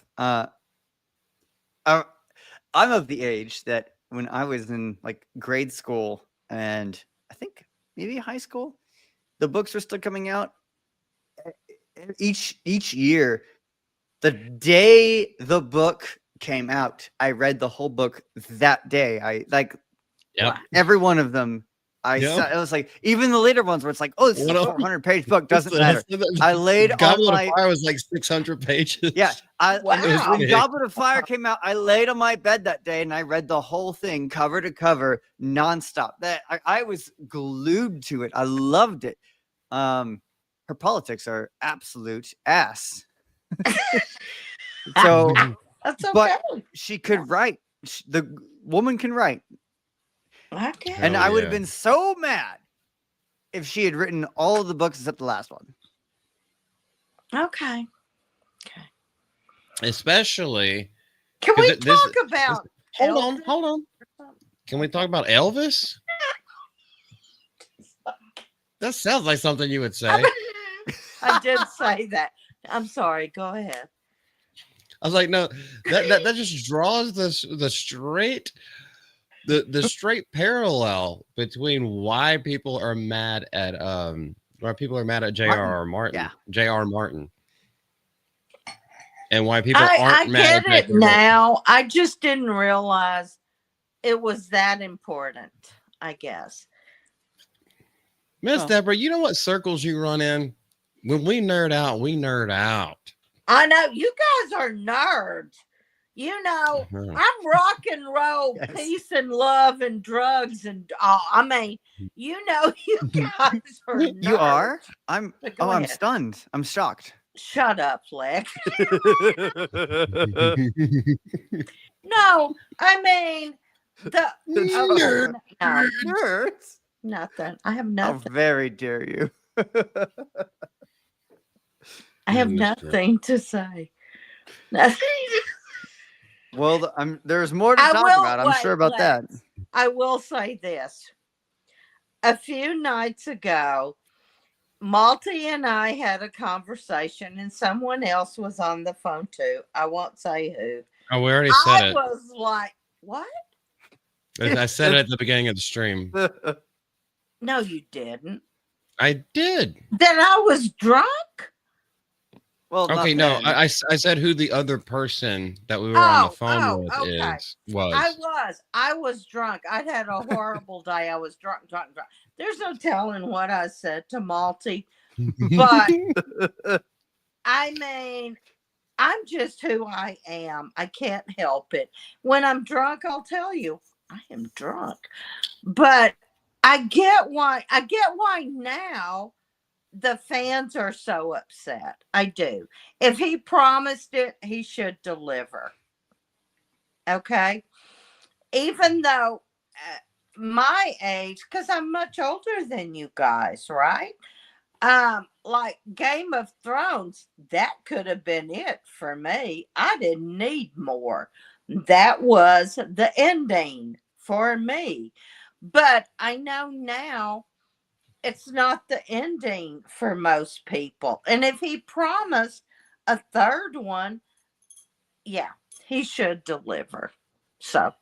[SPEAKER 3] I'm of the age that when I was in like grade school and I think maybe high school, the books were still coming out. Each year, the day the book came out, I read the whole book that day. I like
[SPEAKER 2] Yep.
[SPEAKER 3] every one of them.
[SPEAKER 2] Yep.
[SPEAKER 3] It was like even the later ones where it's like, oh, this is a 400-page book. Doesn't matter.
[SPEAKER 2] Goblet
[SPEAKER 3] I laid on my
[SPEAKER 2] of Fire was like 600 pages.
[SPEAKER 3] yeah.
[SPEAKER 1] Wow.
[SPEAKER 3] When Goblet of Fire came out, I laid on my bed that day and I read the whole thing cover to cover nonstop. That I was glued to it. I loved it. Her politics are absolute ass. So,
[SPEAKER 1] That's okay.
[SPEAKER 3] but she could write. The woman can write.
[SPEAKER 1] Okay.
[SPEAKER 3] And
[SPEAKER 2] Oh,
[SPEAKER 3] I would have
[SPEAKER 2] yeah.
[SPEAKER 3] been so mad if she had written all of the books except the last one.
[SPEAKER 1] Okay.
[SPEAKER 2] Especially.
[SPEAKER 1] Can
[SPEAKER 2] 'Cause
[SPEAKER 1] we
[SPEAKER 2] it- this-
[SPEAKER 1] talk about?
[SPEAKER 2] Hold on. Can we talk about Elvis? That sounds like something you would say.
[SPEAKER 1] I did say that. I'm sorry. Go ahead.
[SPEAKER 2] I was like, no, that just draws the straight parallel between why people are mad at J.R.R. Martin.
[SPEAKER 3] Yeah.
[SPEAKER 2] J.R. Martin. And why people
[SPEAKER 1] I
[SPEAKER 2] aren't mad
[SPEAKER 1] get
[SPEAKER 2] at
[SPEAKER 1] it
[SPEAKER 2] J.R.
[SPEAKER 1] now. I just didn't realize it was that important, I guess.
[SPEAKER 2] Miss
[SPEAKER 3] Oh.
[SPEAKER 2] Deborah, you know what circles you run in? When we nerd out, we nerd out.
[SPEAKER 1] I know you guys are nerds. You know,
[SPEAKER 2] Mhm.
[SPEAKER 1] I'm rock and roll,
[SPEAKER 3] Yes.
[SPEAKER 1] peace and love and drugs and I mean, you know, you guys are nerds.
[SPEAKER 3] You are? I'm
[SPEAKER 1] But go
[SPEAKER 3] I'm
[SPEAKER 1] ahead.
[SPEAKER 3] stunned. I'm shocked.
[SPEAKER 1] Shut up, Lex. No, I mean the
[SPEAKER 2] Nerd.
[SPEAKER 1] no,
[SPEAKER 3] Nerds?
[SPEAKER 1] nothing. I have
[SPEAKER 3] How
[SPEAKER 1] nothing.
[SPEAKER 3] very dare you.
[SPEAKER 1] I have
[SPEAKER 2] Goodness, Jeff.
[SPEAKER 1] nothing to say. Nothing.
[SPEAKER 3] Well, there's more to
[SPEAKER 1] I
[SPEAKER 3] talk
[SPEAKER 1] will-
[SPEAKER 3] about. I'm
[SPEAKER 1] wait,
[SPEAKER 3] sure about that.
[SPEAKER 1] Lex. I will say this. A few nights ago, Malty and I had a conversation, and someone else was on the phone too. I won't say who.
[SPEAKER 2] Oh, we already said
[SPEAKER 1] I
[SPEAKER 2] it.
[SPEAKER 1] was like, "What?
[SPEAKER 2] I said it at the beginning of the stream.
[SPEAKER 1] No, you didn't."
[SPEAKER 2] I did.
[SPEAKER 1] Then I was drunk.
[SPEAKER 3] Well, not
[SPEAKER 2] Okay, no,
[SPEAKER 3] then.
[SPEAKER 2] I said who the other person that we were on the phone
[SPEAKER 1] Oh,
[SPEAKER 2] with
[SPEAKER 1] okay.
[SPEAKER 2] was.
[SPEAKER 1] I was drunk. I'd had a horrible day. I was drunk. There's no telling what I said to Malty, but I mean, I'm just who I am. I can't help it. When I'm drunk, I'll tell you I am drunk. But I get why now the fans are so upset. I do. If he promised it, he should deliver. Okay? Even though my age, because I'm much older than you guys, right? Like Game of Thrones, that could have been it for me. I didn't need more. That was the ending for me. But I know now it's not the ending for most people. And if he promised a third one, yeah, he should deliver. So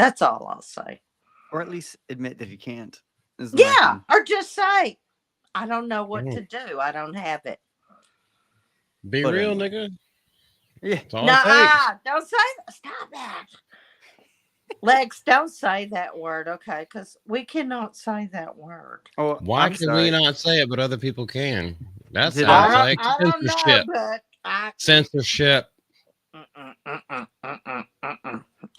[SPEAKER 1] That's all I'll say.
[SPEAKER 3] Or at least admit that you can't. is my
[SPEAKER 1] Yeah,
[SPEAKER 3] thing.
[SPEAKER 1] or just say, I don't know what
[SPEAKER 2] Mhm.
[SPEAKER 1] to do. I don't have it.
[SPEAKER 2] Be
[SPEAKER 3] But
[SPEAKER 2] real,
[SPEAKER 3] anyway.
[SPEAKER 2] nigga.
[SPEAKER 3] Yeah.
[SPEAKER 2] That's all it takes.
[SPEAKER 1] Don't say that. Stop that. Lex, don't say that word, okay? Because we cannot say that word.
[SPEAKER 3] Oh,
[SPEAKER 2] Why
[SPEAKER 3] I'm
[SPEAKER 2] can
[SPEAKER 3] sorry.
[SPEAKER 2] we not say it, but other people can? That
[SPEAKER 3] Did
[SPEAKER 2] sounds
[SPEAKER 3] I-
[SPEAKER 2] like
[SPEAKER 1] I don't know,
[SPEAKER 2] censorship.
[SPEAKER 1] but I.
[SPEAKER 2] Censorship.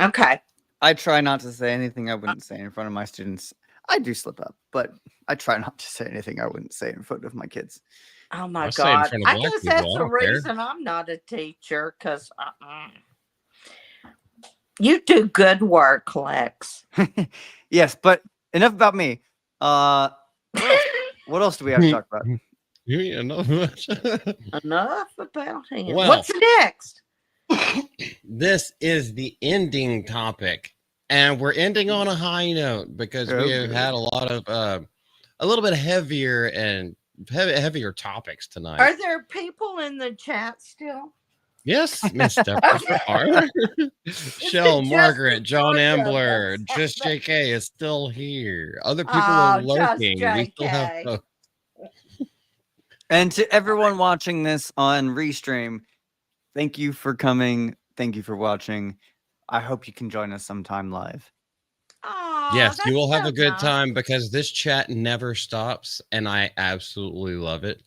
[SPEAKER 1] Okay.
[SPEAKER 3] I try not to say anything I wouldn't say in front of my students. I do slip up, but I try not to say anything I wouldn't say in front of my kids.
[SPEAKER 1] Oh my
[SPEAKER 2] I say it in
[SPEAKER 1] God.
[SPEAKER 2] front of
[SPEAKER 1] I
[SPEAKER 2] black
[SPEAKER 1] guess
[SPEAKER 2] people.
[SPEAKER 1] that's
[SPEAKER 2] I
[SPEAKER 1] the
[SPEAKER 2] don't care.
[SPEAKER 1] reason I'm not a teacher, because you do good work, Lex.
[SPEAKER 3] Yes, but enough about me. What else? What else do we have to talk about?
[SPEAKER 2] You know.
[SPEAKER 1] Enough about him.
[SPEAKER 2] Well.
[SPEAKER 1] What's next?
[SPEAKER 2] This is the ending topic, and we're ending on a high note because we have
[SPEAKER 3] good.
[SPEAKER 2] had a lot of a little bit heavier and heavier topics tonight.
[SPEAKER 1] Are there people in the chat still?
[SPEAKER 2] Yes, Miss Stepper. Shell,
[SPEAKER 1] just
[SPEAKER 2] Margaret,
[SPEAKER 1] the
[SPEAKER 2] John
[SPEAKER 1] three of
[SPEAKER 2] Ambler,
[SPEAKER 1] us.
[SPEAKER 2] just JK is still here. Other people
[SPEAKER 1] Oh,
[SPEAKER 2] are
[SPEAKER 1] just
[SPEAKER 2] lurking. We still have
[SPEAKER 1] JK.
[SPEAKER 3] And to everyone watching this on Restream, thank you for coming. Thank you for watching. I hope you can join us sometime live.
[SPEAKER 1] Aw,
[SPEAKER 2] Yes, you
[SPEAKER 1] that's
[SPEAKER 2] will have
[SPEAKER 1] so
[SPEAKER 2] a good
[SPEAKER 1] nice.
[SPEAKER 2] time because this chat never stops, and I absolutely love it.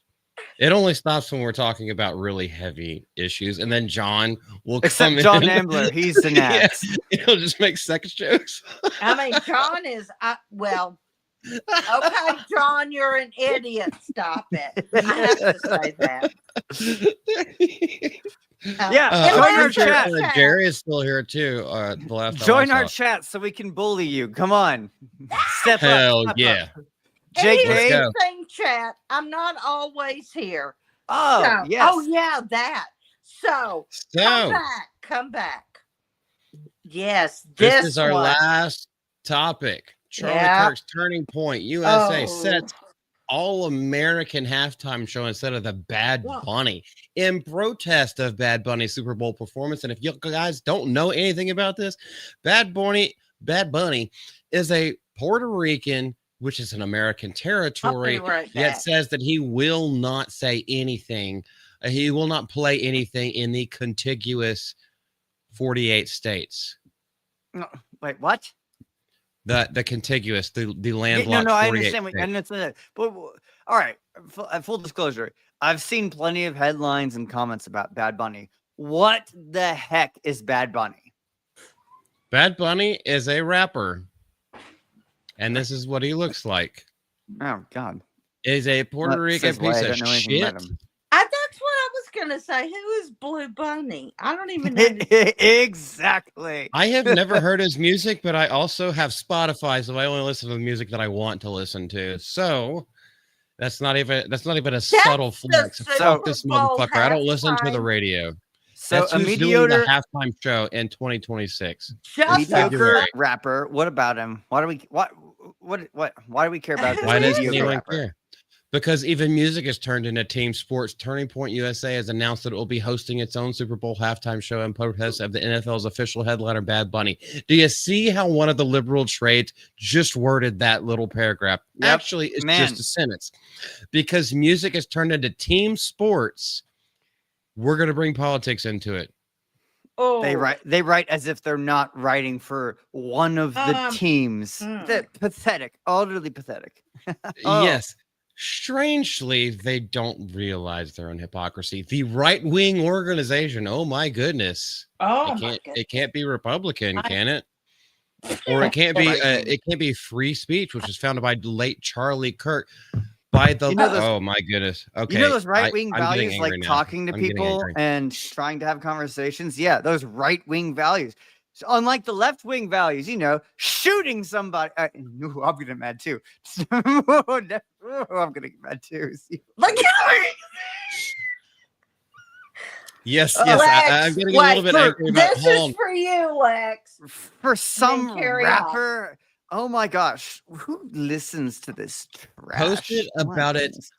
[SPEAKER 2] It only stops when we're talking about really heavy issues, and then John will
[SPEAKER 3] Except
[SPEAKER 2] come
[SPEAKER 3] John
[SPEAKER 2] in.
[SPEAKER 3] Ambler, he's an
[SPEAKER 2] Yeah,
[SPEAKER 3] ass.
[SPEAKER 2] he'll just make sex jokes.
[SPEAKER 1] I mean, John is, well, okay, John, you're an idiot. Stop it. I have to say that.
[SPEAKER 3] Yeah,
[SPEAKER 1] and
[SPEAKER 3] join
[SPEAKER 2] I'm
[SPEAKER 3] our
[SPEAKER 1] there's
[SPEAKER 2] pretty sure
[SPEAKER 3] chat.
[SPEAKER 1] chat.
[SPEAKER 2] Jerry is still here too. The last time I
[SPEAKER 3] Join
[SPEAKER 2] saw
[SPEAKER 3] our
[SPEAKER 2] it.
[SPEAKER 3] chat so we can bully you. Come on. Step
[SPEAKER 2] Hell
[SPEAKER 3] up. Step
[SPEAKER 2] yeah.
[SPEAKER 3] Up.
[SPEAKER 1] And here's
[SPEAKER 2] Let's
[SPEAKER 3] JK.
[SPEAKER 2] go.
[SPEAKER 1] the thing, chat. I'm not always here.
[SPEAKER 3] Oh,
[SPEAKER 1] So-
[SPEAKER 3] yes.
[SPEAKER 1] Oh, yeah, that. So,
[SPEAKER 2] So
[SPEAKER 1] come back. Yes,
[SPEAKER 2] this
[SPEAKER 1] this
[SPEAKER 2] is our
[SPEAKER 1] one.
[SPEAKER 2] last topic. Charlie
[SPEAKER 1] Yeah.
[SPEAKER 2] Kirk's Turning Point USA
[SPEAKER 1] Oh.
[SPEAKER 2] sets all-American halftime show instead of the Bad
[SPEAKER 1] Yeah.
[SPEAKER 2] Bunny in protest of Bad Bunny's Super Bowl performance. And if you guys don't know anything about this, Bad Bunny is a Puerto Rican, which is an American territory,
[SPEAKER 1] I'll be right
[SPEAKER 2] yet
[SPEAKER 1] back.
[SPEAKER 2] says that he will not say anything. He will not play anything in the contiguous 48 states.
[SPEAKER 3] No, wait, what?
[SPEAKER 2] The contiguous, the
[SPEAKER 3] Yeah,
[SPEAKER 2] landlocked.
[SPEAKER 3] no, I
[SPEAKER 2] 48
[SPEAKER 3] understand. I
[SPEAKER 2] states.
[SPEAKER 3] understand that. But all right, full disclosure. I've seen plenty of headlines and comments about Bad Bunny. What the heck is Bad Bunny?
[SPEAKER 2] Bad Bunny is a rapper, and this is what he looks like.
[SPEAKER 3] Oh God,
[SPEAKER 2] Is a Puerto
[SPEAKER 3] That
[SPEAKER 2] Rican
[SPEAKER 3] says why
[SPEAKER 2] piece
[SPEAKER 3] I
[SPEAKER 2] of
[SPEAKER 3] don't know anything
[SPEAKER 2] shit.
[SPEAKER 3] about him.
[SPEAKER 1] That's what I was gonna say. Who is Blue Bunny? I don't even know.
[SPEAKER 3] Exactly.
[SPEAKER 2] I have never heard his music, but I also have Spotify, so I only listen to the music that I want to listen to. So that's not even a subtle flex.
[SPEAKER 1] the
[SPEAKER 2] Fuck
[SPEAKER 1] Super
[SPEAKER 2] this
[SPEAKER 1] Bowl
[SPEAKER 2] motherfucker. I don't listen to the
[SPEAKER 1] halftime.
[SPEAKER 2] radio.
[SPEAKER 3] So
[SPEAKER 2] That's
[SPEAKER 3] a
[SPEAKER 2] who's doing the
[SPEAKER 3] mediocre,
[SPEAKER 2] halftime show in 2026.
[SPEAKER 1] Shut the
[SPEAKER 3] mediocre
[SPEAKER 1] fuck-
[SPEAKER 3] rapper. What about him? Why do we why do we care about this
[SPEAKER 2] Why does
[SPEAKER 3] mediocre
[SPEAKER 2] anyone
[SPEAKER 3] rapper?
[SPEAKER 2] care? Because even music has turned into team sports. Turning Point USA has announced that it will be hosting its own Super Bowl halftime show in protest of the NFL's official headliner, Bad Bunny. Do you see how one of the liberal trades just worded that little paragraph?
[SPEAKER 3] Yep.
[SPEAKER 2] Actually, it's just a sentence. Because music has turned into team sports, we're going to bring politics into it.
[SPEAKER 1] Oh,
[SPEAKER 3] They write as if they're not writing for one of the teams. That pathetic, utterly pathetic. Oh.
[SPEAKER 2] Yes. Strangely, they don't realize their own hypocrisy. The right-wing organization, oh my goodness.
[SPEAKER 1] Oh,
[SPEAKER 2] It can't be Republican, can it? Or it can't be free speech, which was founded by late Charlie Kirk. By the oh my goodness. Okay.
[SPEAKER 3] You know those right-wing
[SPEAKER 2] I'm getting
[SPEAKER 3] values, like
[SPEAKER 2] angry now.
[SPEAKER 3] talking to
[SPEAKER 2] I'm getting
[SPEAKER 3] people
[SPEAKER 2] angry.
[SPEAKER 3] and trying to have conversations? Yeah, those right-wing values. So unlike the left-wing values, shooting somebody. I'm gonna get mad too. I'm gonna get mad too.
[SPEAKER 1] Look at me.
[SPEAKER 2] Yes,
[SPEAKER 1] Lex,
[SPEAKER 2] I'm getting a little bit angry about
[SPEAKER 1] this is for you, Lex.
[SPEAKER 3] For some
[SPEAKER 1] carry
[SPEAKER 3] rapper. Oh my gosh, who listens to this trash?
[SPEAKER 2] posted
[SPEAKER 3] My
[SPEAKER 2] about it
[SPEAKER 3] goodness.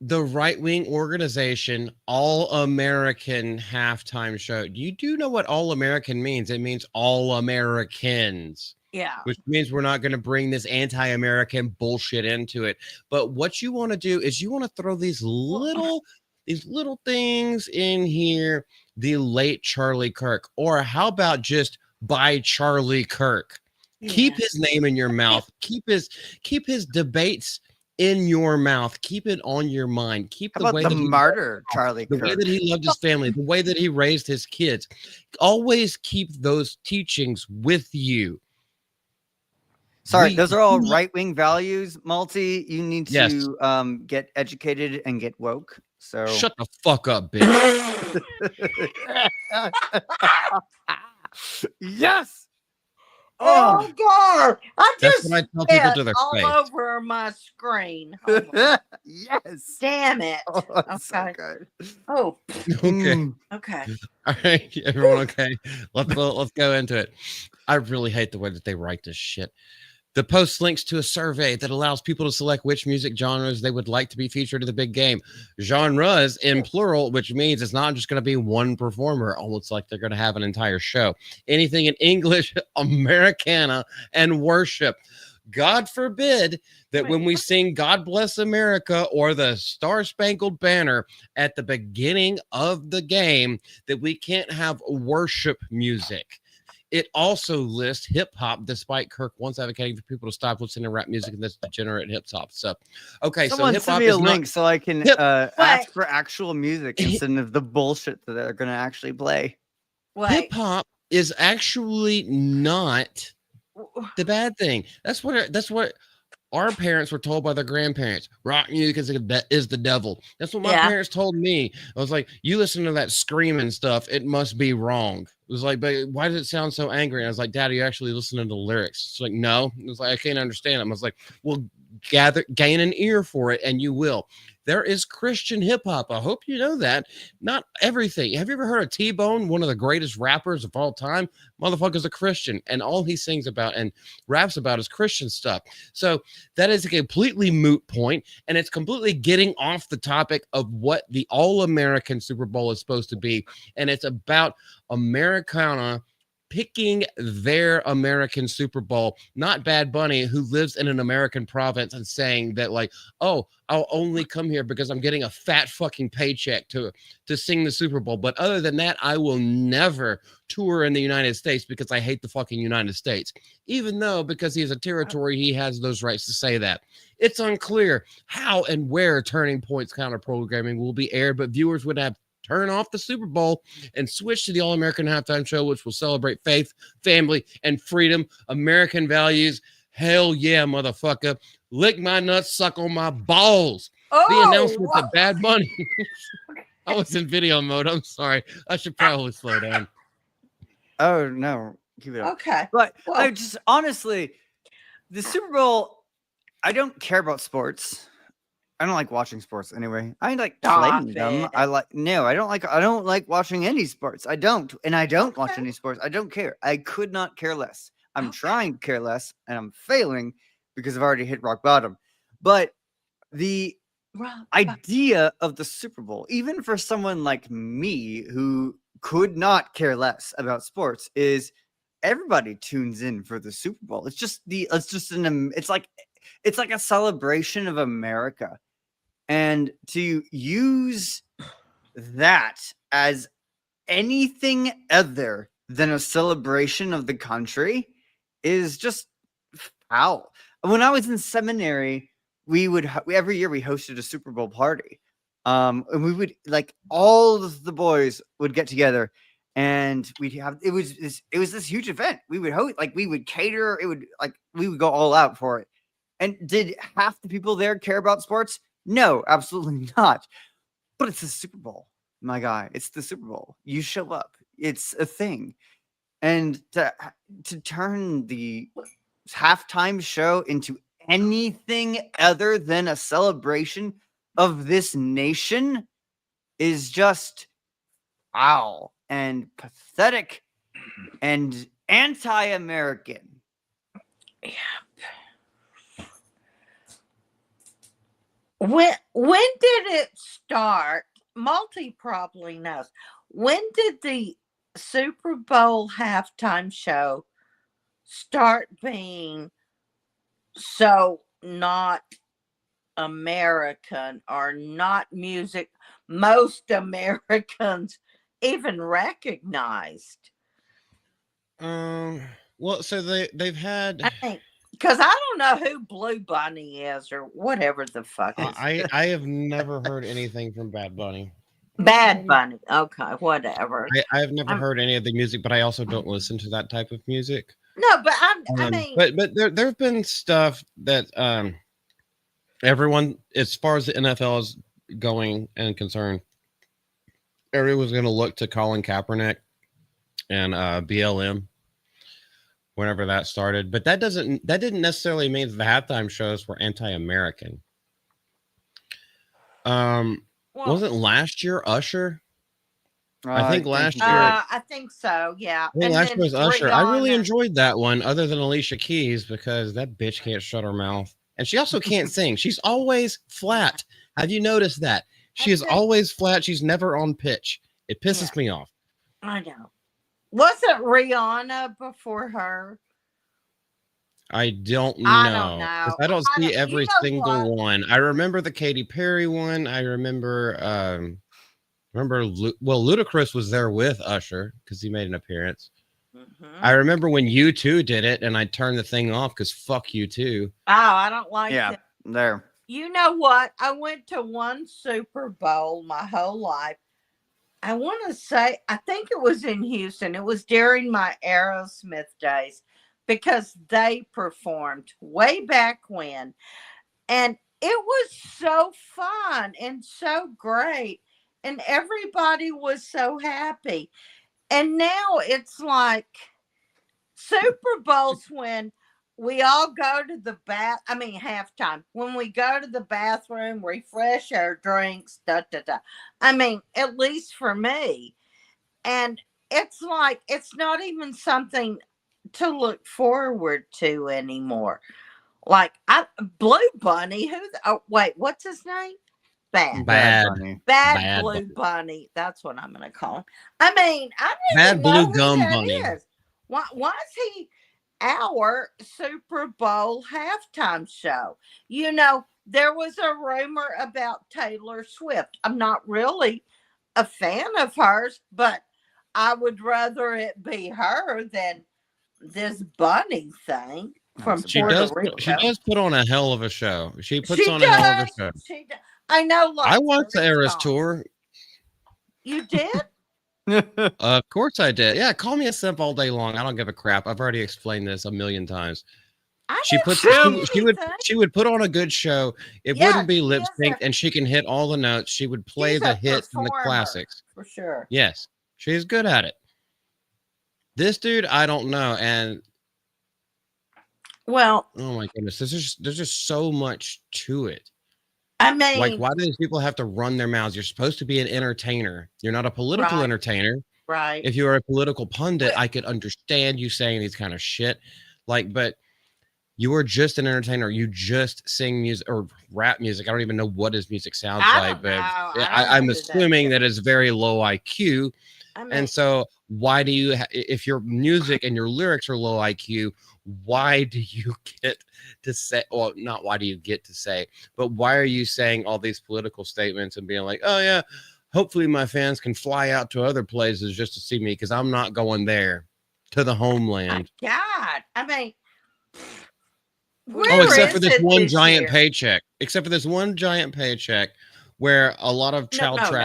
[SPEAKER 2] the right-wing organization All American halftime show. You do know what All American means? It means all Americans.
[SPEAKER 1] Yeah.
[SPEAKER 2] Which means we're not going to bring this anti-American bullshit into it. But what you want to do is you want to throw these little things in here. The late Charlie Kirk, or how about just by Charlie Kirk?
[SPEAKER 1] Yeah.
[SPEAKER 2] Keep his name in your mouth. Keep his debates in your mouth. Keep it on your mind. Keep
[SPEAKER 3] How
[SPEAKER 2] the
[SPEAKER 3] about
[SPEAKER 2] way
[SPEAKER 3] the
[SPEAKER 2] that he
[SPEAKER 3] martyr Charlie
[SPEAKER 2] the way
[SPEAKER 3] Kirk?
[SPEAKER 2] that he loved his family, the way that he raised his kids. Always keep those teachings with you.
[SPEAKER 3] Sorry, those are all right-wing values, Multi. You need
[SPEAKER 2] Yes.
[SPEAKER 3] to get educated and get woke. So
[SPEAKER 2] Shut the fuck up, bitch.
[SPEAKER 3] Yes.
[SPEAKER 1] Oh God! I
[SPEAKER 2] That's
[SPEAKER 1] just
[SPEAKER 2] what I tell people
[SPEAKER 1] spit
[SPEAKER 2] to their
[SPEAKER 1] all
[SPEAKER 2] face.
[SPEAKER 1] over my screen. Oh, my-
[SPEAKER 3] Yes.
[SPEAKER 1] damn it!
[SPEAKER 3] Oh, that's so
[SPEAKER 1] Okay.
[SPEAKER 3] good.
[SPEAKER 1] Oh,
[SPEAKER 2] Okay.
[SPEAKER 1] okay.
[SPEAKER 2] All right, everyone. Okay, let's go into it. I really hate the way that they write this shit. The post links to a survey that allows people to select which music genres they would like to be featured in the big game. Genres in plural, which means it's not just going to be one performer, almost like they're going to have an entire show. Anything in English, Americana, and worship. God forbid that when we sing God Bless America or the Star Spangled Banner at the beginning of the game, that we can't have worship music. It also lists hip hop, despite Kirk once advocating for people to stop listening to rap music and this degenerate hip hop stuff. Okay,
[SPEAKER 3] Someone
[SPEAKER 2] so hip
[SPEAKER 3] send
[SPEAKER 2] hop
[SPEAKER 3] me a
[SPEAKER 2] is
[SPEAKER 3] link
[SPEAKER 2] not.
[SPEAKER 3] so I can ask for actual music instead of the bullshit that they're going to actually play.
[SPEAKER 2] Hip hop is actually not the bad thing. That's what our parents were told by their grandparents. Rock music is the devil. That's what my parents told me. I was like, you listen to that screaming stuff, it must be wrong. It was like, but why does it sound so angry? And I was like, Dad, are you actually listening to the lyrics? It's like, no. It was like, I can't understand them. I was like, well, gain an ear for it, and you will. There is Christian hip hop. I hope you know that. Not everything. Have you ever heard of T-Bone, one of the greatest rappers of all time? Motherfucker's a Christian, and all he sings about and raps about is Christian stuff. So that is a completely moot point, and it's completely getting off the topic of what the All-American Super Bowl is supposed to be, and it's about Americana picking their American Super Bowl, not Bad Bunny, who lives in an American province and saying that, like, oh, I'll only come here because I'm getting a fat fucking paycheck to sing the Super Bowl. But other than that, I will never tour in the United States because I hate the fucking United States. Even though, because he's a territory, he has those rights to say that. It's unclear how and where Turning Point's counter programming will be aired, but viewers would have turn off the Super Bowl and switch to the All-American Halftime Show, which will celebrate faith, family, and freedom, American values. Hell yeah, motherfucker. Lick my nuts, suck on my balls. The announcement of Bad Bunny. I was in video mode. I'm sorry. I should probably slow down.
[SPEAKER 3] Oh, no. Keep it up.
[SPEAKER 1] Okay.
[SPEAKER 3] But I just, honestly, the Super Bowl, I don't care about sports. I don't like watching sports anyway. I like playing them. I don't like watching any sports. I don't. And I don't watch any sports. I don't care. I could not care less. I'm trying to care less and I'm failing because I've already hit rock bottom. But the idea of the Super Bowl, even for someone like me who could not care less about sports, is everybody tunes in for the Super Bowl. It's like a celebration of America. And to use that as anything other than a celebration of the country is just foul. When I was in seminary, every year we hosted a Super Bowl party. And we would, like, all of the boys would get together and it was this huge event. We would host, like, we would cater, we would go all out for it. And did half the people there care about sports? No, absolutely not. But it's the Super Bowl, my guy. It's the Super Bowl. You show up. It's a thing. And to turn the halftime show into anything other than a celebration of this nation is just foul and pathetic and anti-American.
[SPEAKER 1] Yeah. When did it start? Multi probably knows. When did the Super Bowl halftime show start being so not American or not music most Americans even recognized?
[SPEAKER 2] Well, so they've had
[SPEAKER 1] I think because I don't know who Blue Bunny is or whatever the fuck is
[SPEAKER 2] I have never heard anything from Bad Bunny.
[SPEAKER 1] Bad Bunny. Okay, whatever.
[SPEAKER 2] I have never
[SPEAKER 1] I'm-
[SPEAKER 2] heard any of the music, but I also don't listen to that type of music.
[SPEAKER 1] No, but I mean,
[SPEAKER 2] but there've been stuff that everyone, as far as the NFL is going and concerned, everyone's going to look to Colin Kaepernick and BLM whenever that started. But that didn't necessarily mean that the halftime shows were anti-American. Wasn't last year Usher? I think last year.
[SPEAKER 1] I think so. Yeah.
[SPEAKER 2] I think last year was Usher. I really
[SPEAKER 1] Rihanna.
[SPEAKER 2] enjoyed that one, other than Alicia Keys, because that bitch can't shut her mouth, and she also can't sing. She's always flat. Have you noticed that? She is always flat. She's never on pitch. It pisses me off.
[SPEAKER 1] I know. Wasn't Rihanna before her?
[SPEAKER 2] I don't know. 'Cause I don't see every single one. I remember the Katy Perry one. I remember Ludacris was there with Usher because he made an appearance. I remember when U2 did it, and I turned the thing off because fuck U2.
[SPEAKER 1] Oh, I don't like
[SPEAKER 3] Yeah,
[SPEAKER 1] it.
[SPEAKER 3] there.
[SPEAKER 1] You know what? I went to one Super Bowl my whole life. I want to say, I think it was in Houston. It was during my Aerosmith days because they performed way back when. And it was so fun and so great. And everybody was so happy. And now it's like Super Bowls when we all go to the halftime. When we go to the bathroom, refresh our drinks, I mean, at least for me. And it's like, it's not even something to look forward to anymore. Like, Blue Bunny, what's his name? Bad Blue Bunny. That's what I'm going to call him. I mean, I don't
[SPEAKER 2] Bad
[SPEAKER 1] even know
[SPEAKER 2] Blue
[SPEAKER 1] who
[SPEAKER 2] Gum
[SPEAKER 1] that
[SPEAKER 2] Bunny.
[SPEAKER 1] is. Why is he our Super Bowl halftime show? You know, there was a rumor about Taylor Swift. I'm not really a fan of hers, but I would rather it be her than this bunny thing from Puerto Rico.
[SPEAKER 2] She does put on a hell of a show. She puts
[SPEAKER 1] She
[SPEAKER 2] on a hell of a
[SPEAKER 1] does.
[SPEAKER 2] show.
[SPEAKER 1] I know.
[SPEAKER 2] I watched the Eras tour.
[SPEAKER 1] You did?
[SPEAKER 2] Of course I did. Yeah, call me a simp all day long. I don't give a crap. I've already explained this a million times. She would put on a good show. It wouldn't be lip synced, and she can hit all the notes. She would play the hits and the classics.
[SPEAKER 1] For sure.
[SPEAKER 2] Yes, she's good at it. This dude, I don't know. And
[SPEAKER 1] well,
[SPEAKER 2] oh my goodness, there's just so much to it.
[SPEAKER 1] I mean,
[SPEAKER 2] like, why do these people have to run their mouths? You're supposed to be an entertainer. You're not a political entertainer.
[SPEAKER 1] Right.
[SPEAKER 2] If you were a political pundit, I could understand you saying these kind of shit. Like, but you are just an entertainer. You just sing music or rap music. I don't even know what his music sounds like, but I'm assuming that it's very low IQ. And so why do you, if your music and your lyrics are low IQ, why do you get to say, well, not why do you get to say, but why are you saying all these political statements and being like, oh yeah, hopefully my fans can fly out to other places just to see me because I'm not going there to the homeland.
[SPEAKER 1] God, I mean,
[SPEAKER 2] except for this one giant paycheck. Except for this one giant paycheck where a lot of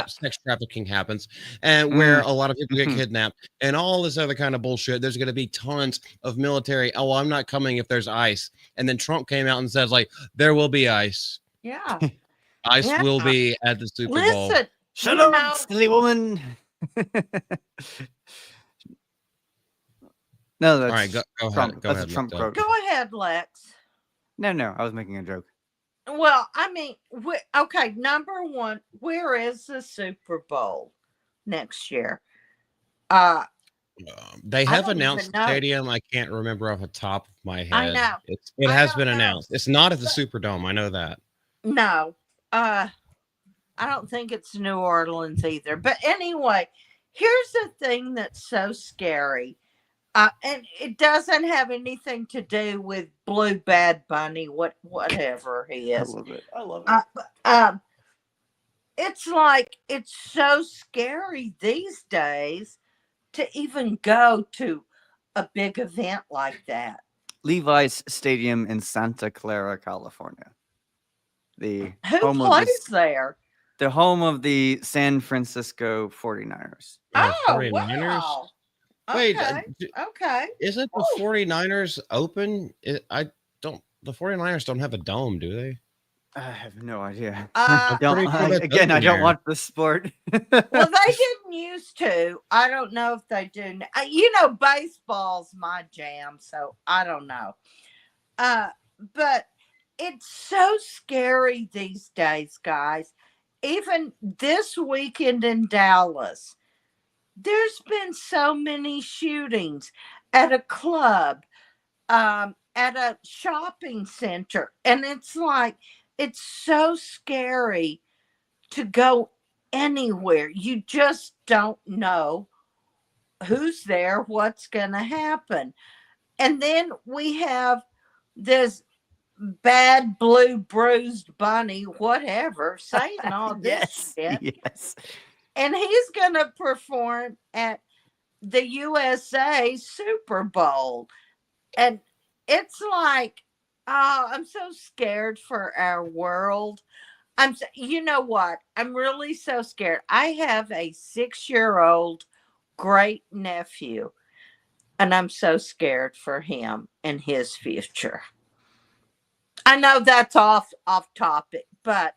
[SPEAKER 2] sex trafficking happens and where a lot of people get kidnapped and all this other kind of bullshit. There's going to be tons of military. Oh, well, I'm not coming if there's ice. And then Trump came out and says, like, there will be ice.
[SPEAKER 1] Yeah.
[SPEAKER 2] Ice will be at the Super Bowl.
[SPEAKER 3] Shut up, silly woman. No, that's
[SPEAKER 2] all right. Go ahead. Go ahead.
[SPEAKER 3] Trump quote.
[SPEAKER 1] Go ahead, Lex.
[SPEAKER 3] No, I was making a joke.
[SPEAKER 1] Well, I mean, okay. Number one, where is the Super Bowl next year?
[SPEAKER 2] They have announced the stadium. I can't remember off the top of my head.
[SPEAKER 1] I know.
[SPEAKER 2] It has been announced. It's not at the Superdome. I know that.
[SPEAKER 1] No. I don't think it's New Orleans either. But anyway, here's the thing that's so scary. And it doesn't have anything to do with Blue Bad Bunny, whatever he
[SPEAKER 3] I
[SPEAKER 1] is.
[SPEAKER 3] love it. I love it.
[SPEAKER 1] It's like it's so scary these days to even go to a big event like that.
[SPEAKER 3] Levi's Stadium in Santa Clara, California. The
[SPEAKER 1] Who
[SPEAKER 3] home of
[SPEAKER 1] plays
[SPEAKER 3] the,
[SPEAKER 1] there?
[SPEAKER 3] the home of the San Francisco 49ers.
[SPEAKER 1] Oh,
[SPEAKER 2] 49ers?
[SPEAKER 1] wow.
[SPEAKER 2] Wait,
[SPEAKER 1] Okay. Okay.
[SPEAKER 2] isn't the
[SPEAKER 1] Ooh.
[SPEAKER 2] 49ers open? The 49ers don't have a dome, do they?
[SPEAKER 3] I have no idea.
[SPEAKER 1] Uh,
[SPEAKER 3] Don't,
[SPEAKER 2] pretty sure that's
[SPEAKER 3] again, I
[SPEAKER 2] open
[SPEAKER 3] don't
[SPEAKER 2] there.
[SPEAKER 3] watch the sport.
[SPEAKER 1] well, they didn't used to. I don't know if they do. You know, baseball's my jam, so I don't know. But it's so scary these days, guys. Even this weekend in Dallas, there's been so many shootings at a club, at a shopping center, and it's like it's so scary to go anywhere. You just don't know who's there, what's going to happen. And then we have this bad blue bruised bunny, whatever, saying all this shit.
[SPEAKER 3] Yes.
[SPEAKER 1] And he's going to perform at the USA Super Bowl. And it's like, oh, I'm so scared for our world. You know what? I'm really so scared. I have a 6-year-old great nephew, and I'm so scared for him and his future. I know that's off topic, but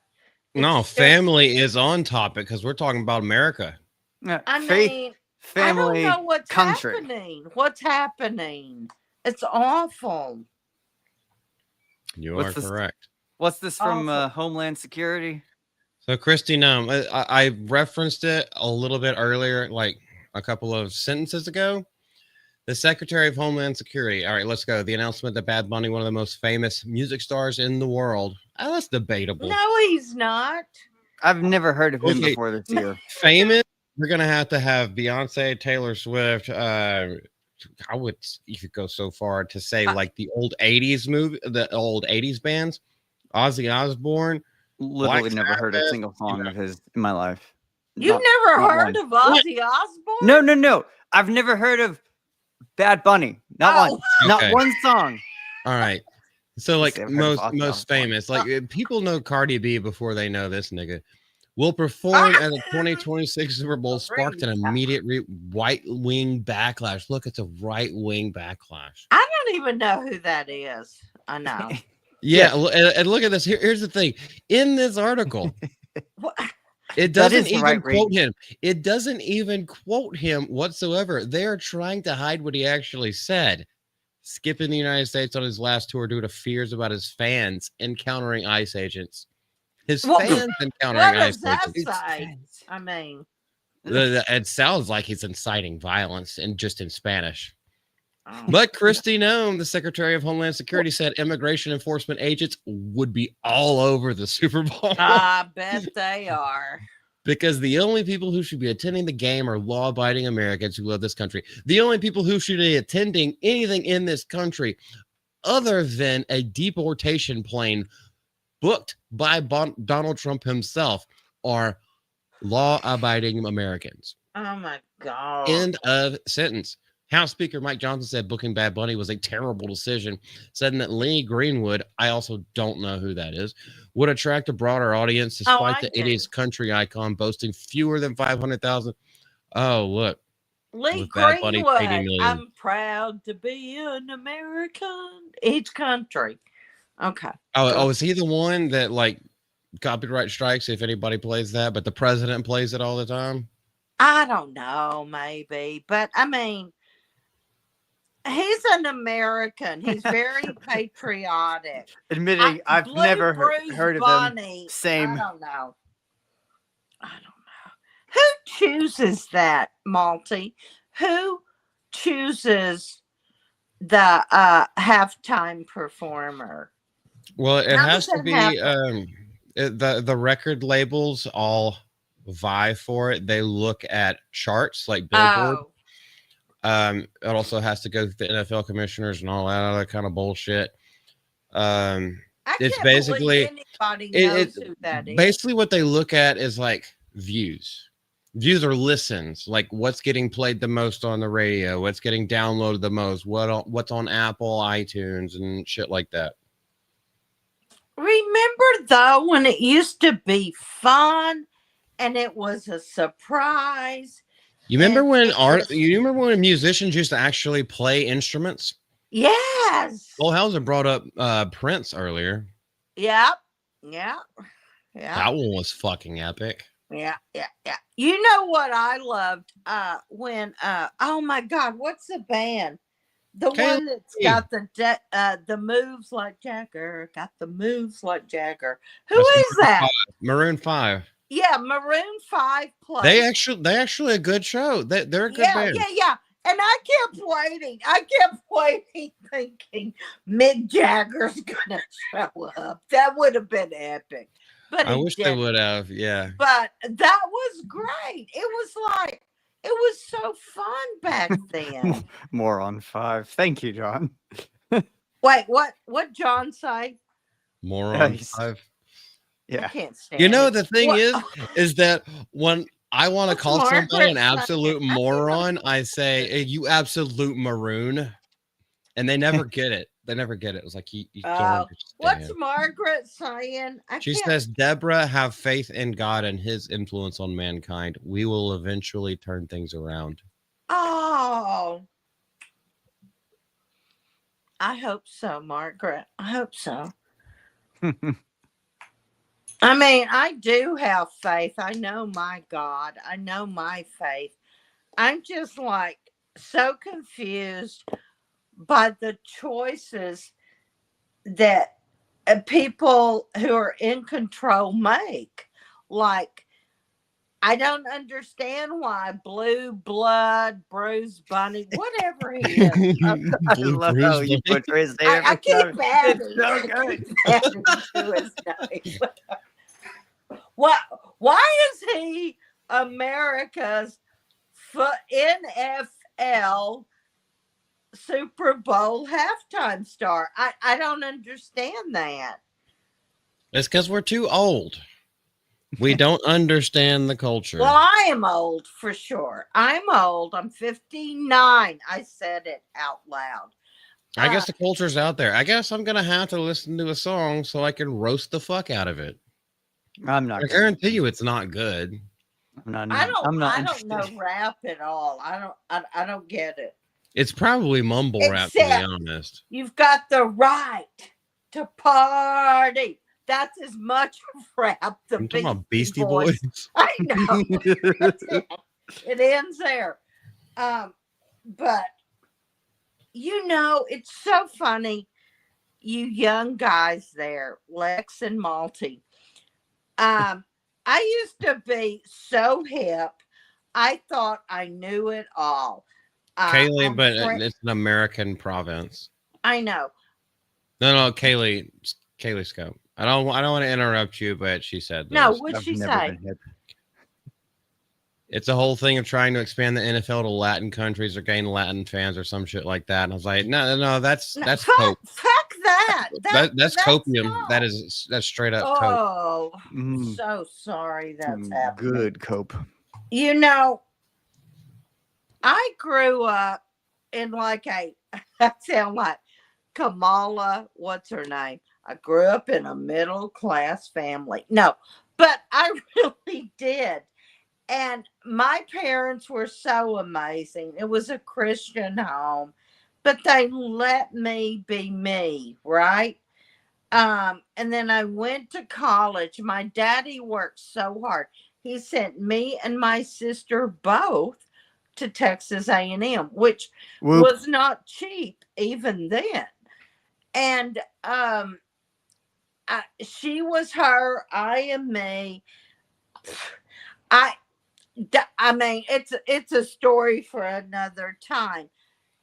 [SPEAKER 2] No,
[SPEAKER 1] it's just-
[SPEAKER 2] family is on topic because we're talking about America.
[SPEAKER 1] I
[SPEAKER 3] Faith,
[SPEAKER 1] mean,
[SPEAKER 3] family,
[SPEAKER 1] I don't know what's
[SPEAKER 3] country.
[SPEAKER 1] happening. What's happening? It's awful.
[SPEAKER 2] You
[SPEAKER 3] What's
[SPEAKER 2] are
[SPEAKER 3] this-
[SPEAKER 2] correct.
[SPEAKER 3] What's this from
[SPEAKER 1] Awful.
[SPEAKER 3] Homeland Security?
[SPEAKER 2] So, Christy, I referenced it a little bit earlier, like a couple of sentences ago. The Secretary of Homeland Security. All right, let's go. The announcement that Bad Bunny, one of the most famous music stars in the world. That's debatable.
[SPEAKER 1] No, he's not.
[SPEAKER 3] I've never heard of him
[SPEAKER 2] Okay.
[SPEAKER 3] before this year.
[SPEAKER 2] Famous. We're gonna have Beyonce, Taylor Swift. You could go so far to say like the old '80s bands. Ozzy Osbourne.
[SPEAKER 3] Literally
[SPEAKER 2] Black
[SPEAKER 3] never heard a
[SPEAKER 2] Sabbath,
[SPEAKER 3] single song of his in my life.
[SPEAKER 1] You've
[SPEAKER 3] Not-
[SPEAKER 1] never
[SPEAKER 3] not
[SPEAKER 1] heard
[SPEAKER 3] one.
[SPEAKER 1] of Ozzy Osbourne?
[SPEAKER 3] No. I've never heard of Bad Bunny. Not
[SPEAKER 1] Oh.
[SPEAKER 3] one. Not
[SPEAKER 2] Okay.
[SPEAKER 3] one song.
[SPEAKER 2] All right. So like
[SPEAKER 3] Say I've heard of Ozzy
[SPEAKER 2] most
[SPEAKER 3] Osbourne.
[SPEAKER 2] famous, like people know Cardi B before they know this nigga. Will perform at the 2026 Super Bowl, sparked an immediate right wing backlash. Look, it's a right wing backlash.
[SPEAKER 1] I don't even know who that is. I know.
[SPEAKER 2] Yeah, and look at this. Here's the thing. In this article,
[SPEAKER 1] What?
[SPEAKER 2] it
[SPEAKER 3] That
[SPEAKER 2] doesn't
[SPEAKER 3] is
[SPEAKER 2] even
[SPEAKER 3] right
[SPEAKER 2] quote
[SPEAKER 3] wing.
[SPEAKER 2] him. It doesn't even quote him whatsoever. They're trying to hide what he actually said. Skipping the United States on his last tour due to fears about his fans encountering ICE agents. His
[SPEAKER 1] What-
[SPEAKER 2] fans
[SPEAKER 1] What
[SPEAKER 2] encountering
[SPEAKER 1] does
[SPEAKER 2] ICE
[SPEAKER 1] that
[SPEAKER 2] agents.
[SPEAKER 1] say? I mean,
[SPEAKER 2] It sounds like he's inciting violence and just in Spanish.
[SPEAKER 1] oh.
[SPEAKER 2] But Kristi Noem, the Secretary of Homeland Security, said immigration enforcement agents would be all over the Super Bowl
[SPEAKER 1] I bet they are.
[SPEAKER 2] because the only people who should be attending the game are law-abiding Americans who love this country. The only people who should be attending anything in this country other than a deportation plane booked by Donald Trump himself are law-abiding Americans.
[SPEAKER 1] Oh my God.
[SPEAKER 2] End of sentence. House Speaker Mike Johnson said booking Bad Bunny was a terrible decision, saying that Lee Greenwood, I also don't know who that is, would attract a broader audience despite
[SPEAKER 1] I
[SPEAKER 2] the
[SPEAKER 1] do.
[SPEAKER 2] 80s country icon boasting fewer than 500,000. Oh, look.
[SPEAKER 1] Lee
[SPEAKER 2] with Bad Bunny, 80
[SPEAKER 1] Greenwood.
[SPEAKER 2] million.
[SPEAKER 1] I'm proud to be an American. Each country. Okay.
[SPEAKER 2] Oh, is he the one that like copyright strikes if anybody plays that, but the president plays it all the time?
[SPEAKER 1] I don't know, maybe. But I mean, he's an American. He's very patriotic.
[SPEAKER 3] Admitting I've
[SPEAKER 1] Blue
[SPEAKER 3] never
[SPEAKER 1] Bruce
[SPEAKER 3] heard of
[SPEAKER 1] Bunny,
[SPEAKER 3] them. Same.
[SPEAKER 1] I don't know. Who chooses that, Malty? Who chooses the halftime performer?
[SPEAKER 2] Well, it
[SPEAKER 1] How
[SPEAKER 2] has
[SPEAKER 1] does
[SPEAKER 2] to
[SPEAKER 1] that
[SPEAKER 2] be the record labels all vie for it. They look at charts like Billboard.
[SPEAKER 1] Oh,
[SPEAKER 2] It also has to go through the NFL commissioners and all that other kind of bullshit. Um,
[SPEAKER 1] I
[SPEAKER 2] it's
[SPEAKER 1] can't
[SPEAKER 2] basically
[SPEAKER 1] believe anybody
[SPEAKER 2] it,
[SPEAKER 1] knows
[SPEAKER 2] it
[SPEAKER 1] who that is.
[SPEAKER 2] basically what they look at is like views or listens, like what's getting played the most on the radio, what's getting downloaded the most, what's on Apple, iTunes, and shit like that.
[SPEAKER 1] Remember though when it used to be fun and it was a surprise?
[SPEAKER 2] You remember
[SPEAKER 1] and
[SPEAKER 2] when
[SPEAKER 1] it was-
[SPEAKER 2] you remember when musicians used to actually play instruments?
[SPEAKER 1] Yes.
[SPEAKER 2] Well, Hauser brought up Prince earlier.
[SPEAKER 1] Yep. Yeah. Yeah.
[SPEAKER 2] That one was fucking epic.
[SPEAKER 1] Yeah. You know what I loved? When oh my God, what's the band? The one that's got the moves like Jagger, got the moves like Jagger. Who
[SPEAKER 2] That's
[SPEAKER 1] is that?
[SPEAKER 2] Maroon 5.
[SPEAKER 1] Yeah, Maroon 5 plays.
[SPEAKER 2] They actually a good show. They're a good band.
[SPEAKER 1] Yeah. And I kept waiting, thinking Mick Jagger's gonna show up. That would have been epic. But
[SPEAKER 2] I
[SPEAKER 1] he
[SPEAKER 2] wish they
[SPEAKER 1] didn't.
[SPEAKER 2] would have. Yeah.
[SPEAKER 1] But that was great. It was so fun back then.
[SPEAKER 3] More on 5. Thank you, John.
[SPEAKER 1] Wait, what John say?
[SPEAKER 2] More on
[SPEAKER 3] Nice.
[SPEAKER 2] 5.
[SPEAKER 1] I
[SPEAKER 3] Yeah.
[SPEAKER 1] can't stand
[SPEAKER 2] You know,
[SPEAKER 1] it.
[SPEAKER 2] the thing
[SPEAKER 1] What-
[SPEAKER 2] is that when I want to
[SPEAKER 1] What's
[SPEAKER 2] call somebody
[SPEAKER 1] Margaret
[SPEAKER 2] an absolute
[SPEAKER 1] saying?
[SPEAKER 2] moron, I say, "Hey, you absolute maroon," and they never get it. They never get it. It's like you don't
[SPEAKER 1] What's
[SPEAKER 2] understand.
[SPEAKER 1] Margaret saying?
[SPEAKER 2] She says, "Deborah, have faith in God and His influence on mankind. We will eventually turn things around."
[SPEAKER 1] Oh, I hope so, Margaret. I hope so. I mean, I do have faith. I know my God. I know my faith. I'm just like so confused by the choices that people who are in control make. Like, I don't understand why Blue Blood, Bruce Bunny, whatever he is.
[SPEAKER 3] I love how you butcher his name.
[SPEAKER 1] I keep adding.
[SPEAKER 3] It's so
[SPEAKER 1] I
[SPEAKER 3] good.
[SPEAKER 1] keep adding to his name. Why is he America's NFL Super Bowl halftime star? I don't understand that.
[SPEAKER 2] It's because we're too old. We don't understand the culture.
[SPEAKER 1] Well, I am old for sure. I'm old. I'm 59. I said it out loud.
[SPEAKER 2] I guess the culture's out there. I guess I'm gonna have to listen to a song so I can roast the fuck out of it.
[SPEAKER 3] I'm not.
[SPEAKER 2] I guarantee you, it's not good.
[SPEAKER 3] I'm not
[SPEAKER 1] I don't
[SPEAKER 3] interested.
[SPEAKER 1] know rap at all. I don't get it.
[SPEAKER 2] It's probably mumble rap, to be
[SPEAKER 1] Except-
[SPEAKER 2] honest.
[SPEAKER 1] You've got the right to party. That's as much rap. The
[SPEAKER 2] I'm talking about Beastie Boys.
[SPEAKER 1] I know. That's it. It ends there. But you know, it's so funny. You young guys there, Lex and Malty. I used to be so hip. I thought I knew it all.
[SPEAKER 2] Kaylee,
[SPEAKER 1] I'm
[SPEAKER 2] but
[SPEAKER 1] friend-
[SPEAKER 2] it's an American province.
[SPEAKER 1] I know.
[SPEAKER 2] No, Kaylee Scope. I don't want to interrupt you, but she said this.
[SPEAKER 1] No, what'd
[SPEAKER 3] I've
[SPEAKER 1] she
[SPEAKER 3] never
[SPEAKER 1] say?
[SPEAKER 3] been hip.
[SPEAKER 2] It's a whole thing of trying to expand the NFL to Latin countries or gain Latin fans or some shit like that. And I was like, no, that's
[SPEAKER 1] No,
[SPEAKER 2] cope.
[SPEAKER 1] fuck that.
[SPEAKER 2] That's copium.
[SPEAKER 1] not-
[SPEAKER 2] That's straight up coke.
[SPEAKER 1] Oh,
[SPEAKER 3] Mm,
[SPEAKER 1] so sorry that's
[SPEAKER 3] some
[SPEAKER 1] happening.
[SPEAKER 3] good cope.
[SPEAKER 1] You know, I grew up in like I sound like Kamala, what's her name? I grew up in a middle class family. No, but I really did. And my parents were so amazing. It was a Christian home, but they let me be me, right? And then I went to college. My daddy worked so hard. He sent me and my sister both to Texas A&M, which
[SPEAKER 3] Whoop.
[SPEAKER 1] was not cheap even then. And she was her, I am me. I mean, it's a story for another time.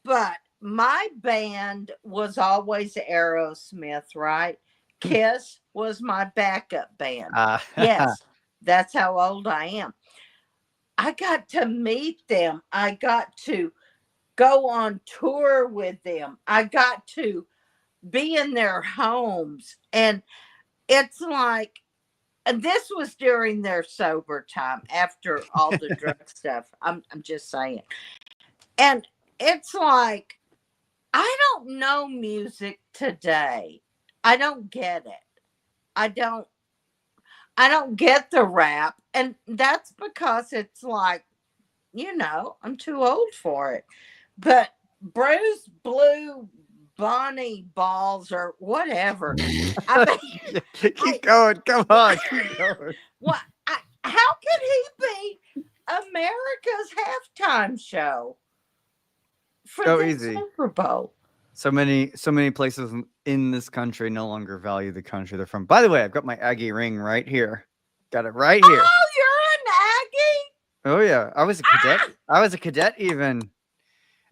[SPEAKER 1] But my band was always Aerosmith, right? Kiss was my backup band.
[SPEAKER 3] Uh,
[SPEAKER 1] Yes, that's how old I am. I got to meet them. I got to go on tour with them. I got to be in their homes. And it's like, and this was during their sober time after all the drug stuff. I'm just saying. And it's like, I don't know music today. I don't get it. I don't get the rap. And that's because it's like, I'm too old for it. But Bruce Blue Bonnie Balls or whatever. I mean,
[SPEAKER 3] keep going. Come on. Keep going.
[SPEAKER 1] what? How could he be America's halftime show for
[SPEAKER 3] So
[SPEAKER 1] the
[SPEAKER 3] easy.
[SPEAKER 1] Super Bowl?
[SPEAKER 3] So many places in this country no longer value the country they're from. By the way, I've got my Aggie ring right here. Got it right here.
[SPEAKER 1] Oh, you're an Aggie?
[SPEAKER 3] Oh yeah, I was a cadet. I was a cadet even.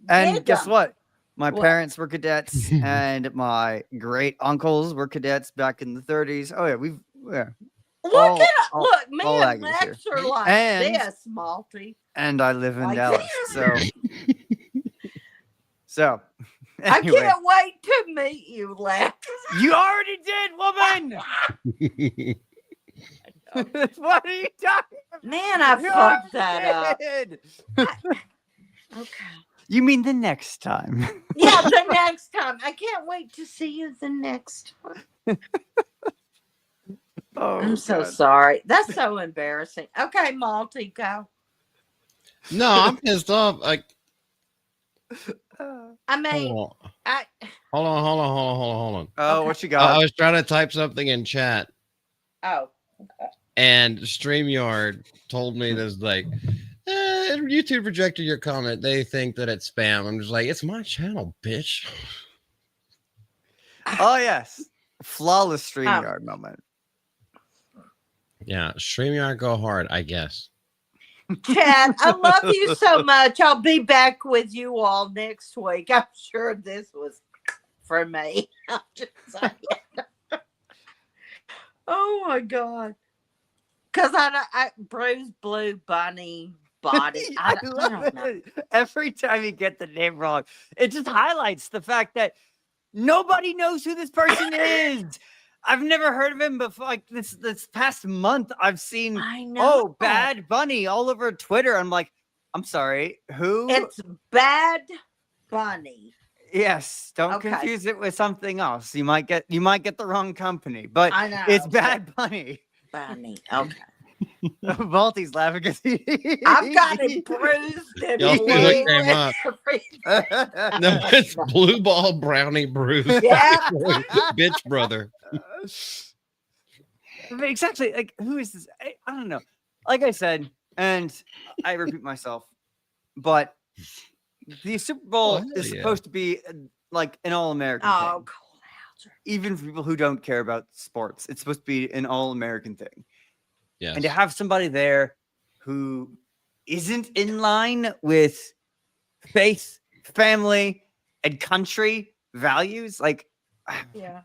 [SPEAKER 3] And
[SPEAKER 1] Did
[SPEAKER 3] guess
[SPEAKER 1] ya?
[SPEAKER 3] what? My
[SPEAKER 1] What?
[SPEAKER 3] parents were cadets, and my great uncles were cadets back in the 30s. Oh yeah,
[SPEAKER 1] Look me
[SPEAKER 3] all
[SPEAKER 1] and
[SPEAKER 3] Aggies here.
[SPEAKER 1] Lex are like
[SPEAKER 3] And-
[SPEAKER 1] this, Malty.
[SPEAKER 3] and I live in
[SPEAKER 1] Like
[SPEAKER 3] Dallas. So
[SPEAKER 1] I
[SPEAKER 3] anyway,
[SPEAKER 1] can't wait to meet you, Lex.
[SPEAKER 3] you already did, woman. What are you talking about?
[SPEAKER 1] Man, I
[SPEAKER 3] You
[SPEAKER 1] fucked
[SPEAKER 3] already
[SPEAKER 1] that up.
[SPEAKER 3] did.
[SPEAKER 1] Okay.
[SPEAKER 3] You mean the next time?
[SPEAKER 1] Yeah, the next time. I can't wait to see you the next time.
[SPEAKER 3] Oh,
[SPEAKER 1] I'm so
[SPEAKER 3] God.
[SPEAKER 1] sorry. That's so embarrassing. Okay, Malty, go.
[SPEAKER 2] No, I'm pissed off. Like,
[SPEAKER 1] I mean,
[SPEAKER 2] hold
[SPEAKER 1] I
[SPEAKER 2] on.
[SPEAKER 3] Oh,
[SPEAKER 1] Okay.
[SPEAKER 3] what you
[SPEAKER 2] I
[SPEAKER 3] got?
[SPEAKER 2] was trying to type something in chat,
[SPEAKER 1] oh,
[SPEAKER 2] and StreamYard told me this like, YouTube rejected your comment. They think that it's spam. I'm just like, it's my channel, bitch.
[SPEAKER 3] Oh yes, flawless StreamYard moment.
[SPEAKER 2] Yeah, StreamYard go hard, I guess.
[SPEAKER 1] Chad, I love you so much. I'll be back with you all next week. I'm sure this was for me. I'm just saying. Oh my God. Because I Bruce Blue Bunny Body.
[SPEAKER 3] I
[SPEAKER 1] I
[SPEAKER 3] love
[SPEAKER 1] don't know.
[SPEAKER 3] it. Every time you get the name wrong, it just highlights the fact that nobody knows who this person is. I've never heard of him before. Like this past month, I've seen
[SPEAKER 1] I know.
[SPEAKER 3] oh Bad Bunny all over Twitter. I'm like, I'm sorry, who?
[SPEAKER 1] It's Bad Bunny.
[SPEAKER 3] Yes, don't
[SPEAKER 1] Okay.
[SPEAKER 3] confuse it with something else. You might get the wrong company, but
[SPEAKER 1] I know.
[SPEAKER 3] it's Bad Bunny.
[SPEAKER 1] Bunny. Okay.
[SPEAKER 3] Malty's laughing because
[SPEAKER 1] I've got it bruised and
[SPEAKER 2] Y'all see what came up?
[SPEAKER 1] blue.
[SPEAKER 2] No, it's Blue Ball Brownie Bruce.
[SPEAKER 1] Yeah.
[SPEAKER 2] Bitch brother.
[SPEAKER 3] But exactly, like who is this? I don't know. Like I said, and I repeat myself, but the Super Bowl
[SPEAKER 2] hell
[SPEAKER 3] is
[SPEAKER 2] yeah.
[SPEAKER 3] supposed to be like an all-American
[SPEAKER 1] Oh,
[SPEAKER 3] thing.
[SPEAKER 1] Cole Hauser.
[SPEAKER 3] Even for people who don't care about sports, it's supposed to be an all-American thing.
[SPEAKER 2] Yes.
[SPEAKER 3] And to have somebody there who isn't in line with faith, family, and country values, like
[SPEAKER 1] Yeah.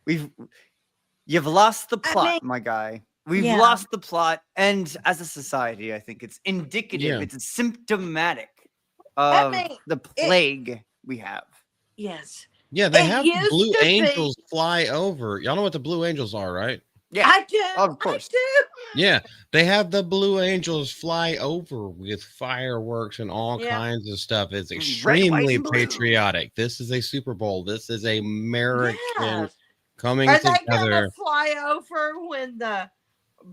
[SPEAKER 3] you've lost the
[SPEAKER 1] I
[SPEAKER 3] plot,
[SPEAKER 1] mean,
[SPEAKER 3] my guy. We've
[SPEAKER 1] yeah.
[SPEAKER 3] lost the plot, and as a society, I think it's indicative.
[SPEAKER 2] Yeah.
[SPEAKER 3] It's symptomatic of
[SPEAKER 1] mean,
[SPEAKER 3] the plague we have.
[SPEAKER 1] Yes.
[SPEAKER 2] Yeah, they
[SPEAKER 1] It
[SPEAKER 2] have the
[SPEAKER 1] used
[SPEAKER 2] Blue
[SPEAKER 1] to be-
[SPEAKER 2] Angels fly over. Y'all know what the Blue Angels are, right?
[SPEAKER 3] Yeah,
[SPEAKER 1] I do.
[SPEAKER 3] of course.
[SPEAKER 1] I
[SPEAKER 2] Yeah, they have the Blue Angels fly over with fireworks and all
[SPEAKER 1] Yeah.
[SPEAKER 2] kinds of stuff. It's
[SPEAKER 3] Red, white,
[SPEAKER 2] extremely
[SPEAKER 3] and blue.
[SPEAKER 2] patriotic. This is a Super Bowl. This is American
[SPEAKER 1] Yes.
[SPEAKER 2] coming
[SPEAKER 1] Are they
[SPEAKER 2] together.
[SPEAKER 1] gonna fly over when the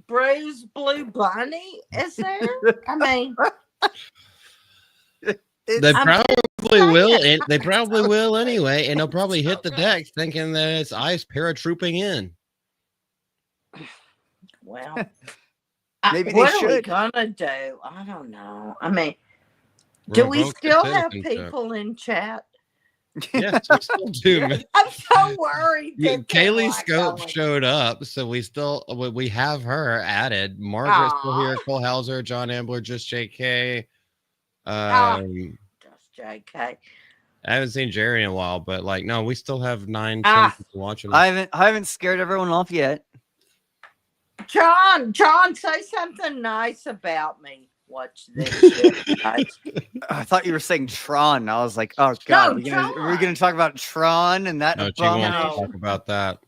[SPEAKER 1] bruised blue bunny is there? I mean,
[SPEAKER 2] They
[SPEAKER 1] I'm
[SPEAKER 2] probably
[SPEAKER 1] saying.
[SPEAKER 2] will, and they probably will anyway, and they'll probably hit
[SPEAKER 1] so
[SPEAKER 2] the
[SPEAKER 1] good.
[SPEAKER 2] deck thinking that it's ice paratrooping in.
[SPEAKER 1] well,
[SPEAKER 3] Maybe they
[SPEAKER 1] what are we
[SPEAKER 3] should.
[SPEAKER 1] gonna do? I don't know. I mean,
[SPEAKER 2] We're
[SPEAKER 1] do we
[SPEAKER 2] revoked
[SPEAKER 1] still have
[SPEAKER 2] citizenship.
[SPEAKER 1] people in chat?
[SPEAKER 2] Yes, we still do. man.
[SPEAKER 1] I'm so worried.
[SPEAKER 2] Yeah,
[SPEAKER 1] that they're
[SPEAKER 2] Kaylee
[SPEAKER 1] like
[SPEAKER 2] Scope
[SPEAKER 1] going,
[SPEAKER 2] showed up, so we have her added. Margaret's still
[SPEAKER 1] Aw.
[SPEAKER 2] here. Cole Hauser, John Ambler, just JK.
[SPEAKER 1] Just JK.
[SPEAKER 2] I haven't seen Jerry in a while, but like, no, we still have 9, 10
[SPEAKER 1] Ah.
[SPEAKER 2] people watching.
[SPEAKER 3] I haven't scared everyone off yet.
[SPEAKER 1] John, say something nice about me. Watch this shit, guys.
[SPEAKER 3] I thought you were saying Tron. I was like, oh god, we're gonna talk about Tron and that
[SPEAKER 2] No, she won't
[SPEAKER 3] abomination.
[SPEAKER 2] talk about that.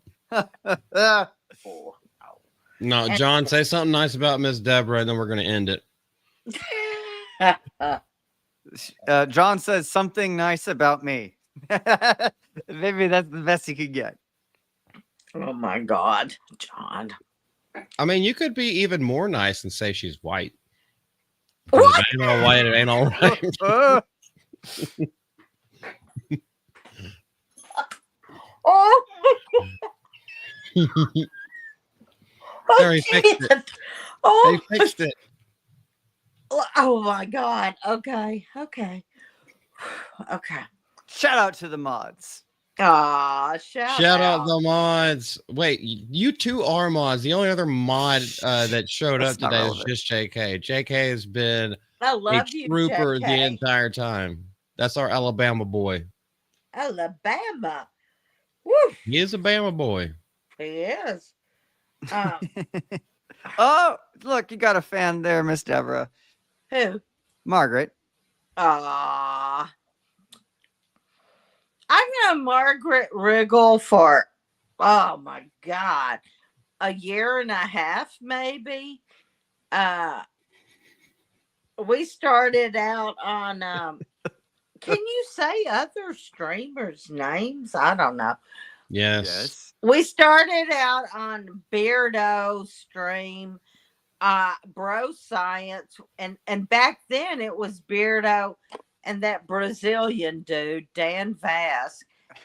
[SPEAKER 3] Ah.
[SPEAKER 2] No, John, say something nice about Miss Deborah, and then we're gonna end it.
[SPEAKER 3] John says something nice about me. Maybe that's the best he could get.
[SPEAKER 1] Oh my God, John.
[SPEAKER 2] I mean, you could be even more nice and say she's white.
[SPEAKER 1] What?
[SPEAKER 2] If it ain't all white, it ain't all right.
[SPEAKER 1] Oh,
[SPEAKER 2] There, he fixed it.
[SPEAKER 1] Oh,
[SPEAKER 2] He fixed it.
[SPEAKER 1] oh my God. Okay.
[SPEAKER 3] Shout out to the mods.
[SPEAKER 1] Ah, shout
[SPEAKER 2] out the mods. Wait, you two are mods. The only other mod that showed
[SPEAKER 3] That's
[SPEAKER 2] up
[SPEAKER 3] not
[SPEAKER 2] today is
[SPEAKER 3] relevant.
[SPEAKER 2] just JK. JK has been
[SPEAKER 1] I
[SPEAKER 2] a
[SPEAKER 1] love you,
[SPEAKER 2] trooper the
[SPEAKER 1] JK.
[SPEAKER 2] entire time. That's our Alabama boy.
[SPEAKER 1] Alabama. Woo,
[SPEAKER 2] He is a Bama boy.
[SPEAKER 1] he is.
[SPEAKER 3] Oh, look, you got a fan there, Miss Deborah.
[SPEAKER 1] Who?
[SPEAKER 3] Margaret.
[SPEAKER 1] I've known Margaret Riggle for, oh my God, a year and a half, maybe. We started out on, can you say other streamers' names? I don't know.
[SPEAKER 2] Yes.
[SPEAKER 1] We started out on Beardo stream, Bro Science, and back then it was Beardo and that Brazilian dude, Dan Vask.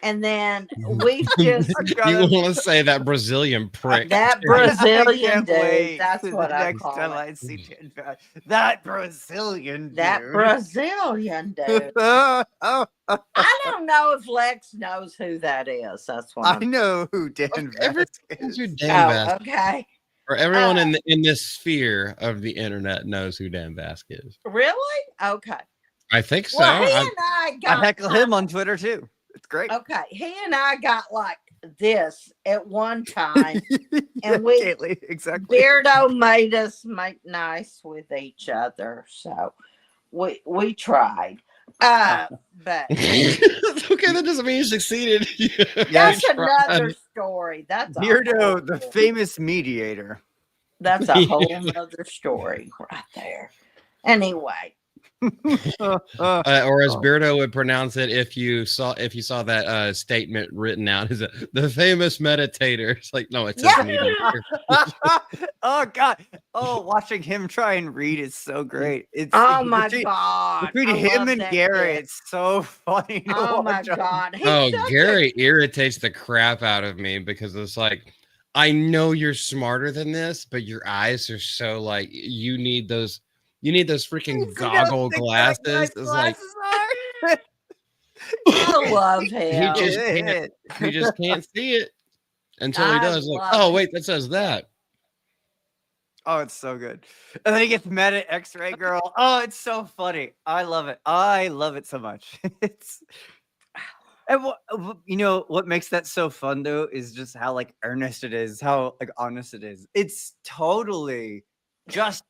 [SPEAKER 1] And then we just
[SPEAKER 2] You want to say that Brazilian prick?
[SPEAKER 1] that
[SPEAKER 3] I
[SPEAKER 1] Brazilian
[SPEAKER 3] can't
[SPEAKER 1] dude.
[SPEAKER 3] wait
[SPEAKER 1] That's
[SPEAKER 3] for
[SPEAKER 1] what
[SPEAKER 3] the
[SPEAKER 1] I
[SPEAKER 3] next
[SPEAKER 1] call
[SPEAKER 3] time
[SPEAKER 1] it.
[SPEAKER 3] I see Dan Vask. That Brazilian
[SPEAKER 1] That
[SPEAKER 3] dude.
[SPEAKER 1] Brazilian dude.
[SPEAKER 3] I
[SPEAKER 1] I don't know if Lex knows who that is. That's what I'm.
[SPEAKER 3] know who Dan
[SPEAKER 2] Everyone
[SPEAKER 3] Vask
[SPEAKER 2] knows
[SPEAKER 3] is.
[SPEAKER 2] who Dan Vask.
[SPEAKER 1] Okay.
[SPEAKER 2] Or everyone in this sphere of the internet knows who Dan Vask is.
[SPEAKER 1] Really? Okay.
[SPEAKER 2] I think so.
[SPEAKER 1] Well, he and I
[SPEAKER 3] I
[SPEAKER 1] got
[SPEAKER 3] heckle him on Twitter too. It's great.
[SPEAKER 1] Okay, he and I got like this at one time, and we
[SPEAKER 3] Kaylee, exactly.
[SPEAKER 1] Beardo made us make nice with each other, so we tried. But
[SPEAKER 2] Okay, that doesn't mean you succeeded.
[SPEAKER 1] that's
[SPEAKER 2] You
[SPEAKER 1] another
[SPEAKER 2] tried.
[SPEAKER 1] story. That's a
[SPEAKER 3] Beardo, the
[SPEAKER 1] whole-
[SPEAKER 3] famous mediator.
[SPEAKER 1] That's a whole nother story right there. Anyway,
[SPEAKER 2] Or as Beardo would pronounce it, if you saw that statement written out, is it the famous meditator? It's like, no, it says
[SPEAKER 1] Yeah.
[SPEAKER 2] mediator.
[SPEAKER 3] Oh god. Oh, watching him try and read is so great. It's
[SPEAKER 1] oh my
[SPEAKER 3] between,
[SPEAKER 1] God,
[SPEAKER 3] between
[SPEAKER 1] I
[SPEAKER 3] him
[SPEAKER 1] love
[SPEAKER 3] and
[SPEAKER 1] that
[SPEAKER 3] Gary,
[SPEAKER 1] kid.
[SPEAKER 3] it's so funny. To
[SPEAKER 1] Oh my
[SPEAKER 3] watch him.
[SPEAKER 1] God, he's
[SPEAKER 2] Oh,
[SPEAKER 1] such a-
[SPEAKER 2] Gary irritates the crap out of me because it's like, I know you're smarter than this, but your eyes are so like you need those freaking
[SPEAKER 3] He's got
[SPEAKER 2] goggle
[SPEAKER 3] thick
[SPEAKER 2] glasses.
[SPEAKER 3] black
[SPEAKER 2] It's like
[SPEAKER 3] glasses
[SPEAKER 1] I love
[SPEAKER 2] he
[SPEAKER 1] him.
[SPEAKER 2] just can't see it until he
[SPEAKER 1] I
[SPEAKER 2] does. Like,
[SPEAKER 1] love
[SPEAKER 2] oh
[SPEAKER 1] it.
[SPEAKER 2] wait, that says that.
[SPEAKER 3] Oh, it's so good. And then he gets mad at X-Ray Girl. Oh, it's so funny. I love it. I love it so much. It's and you know what makes that so fun though is just how like earnest it is, how like honest it is. It's totally just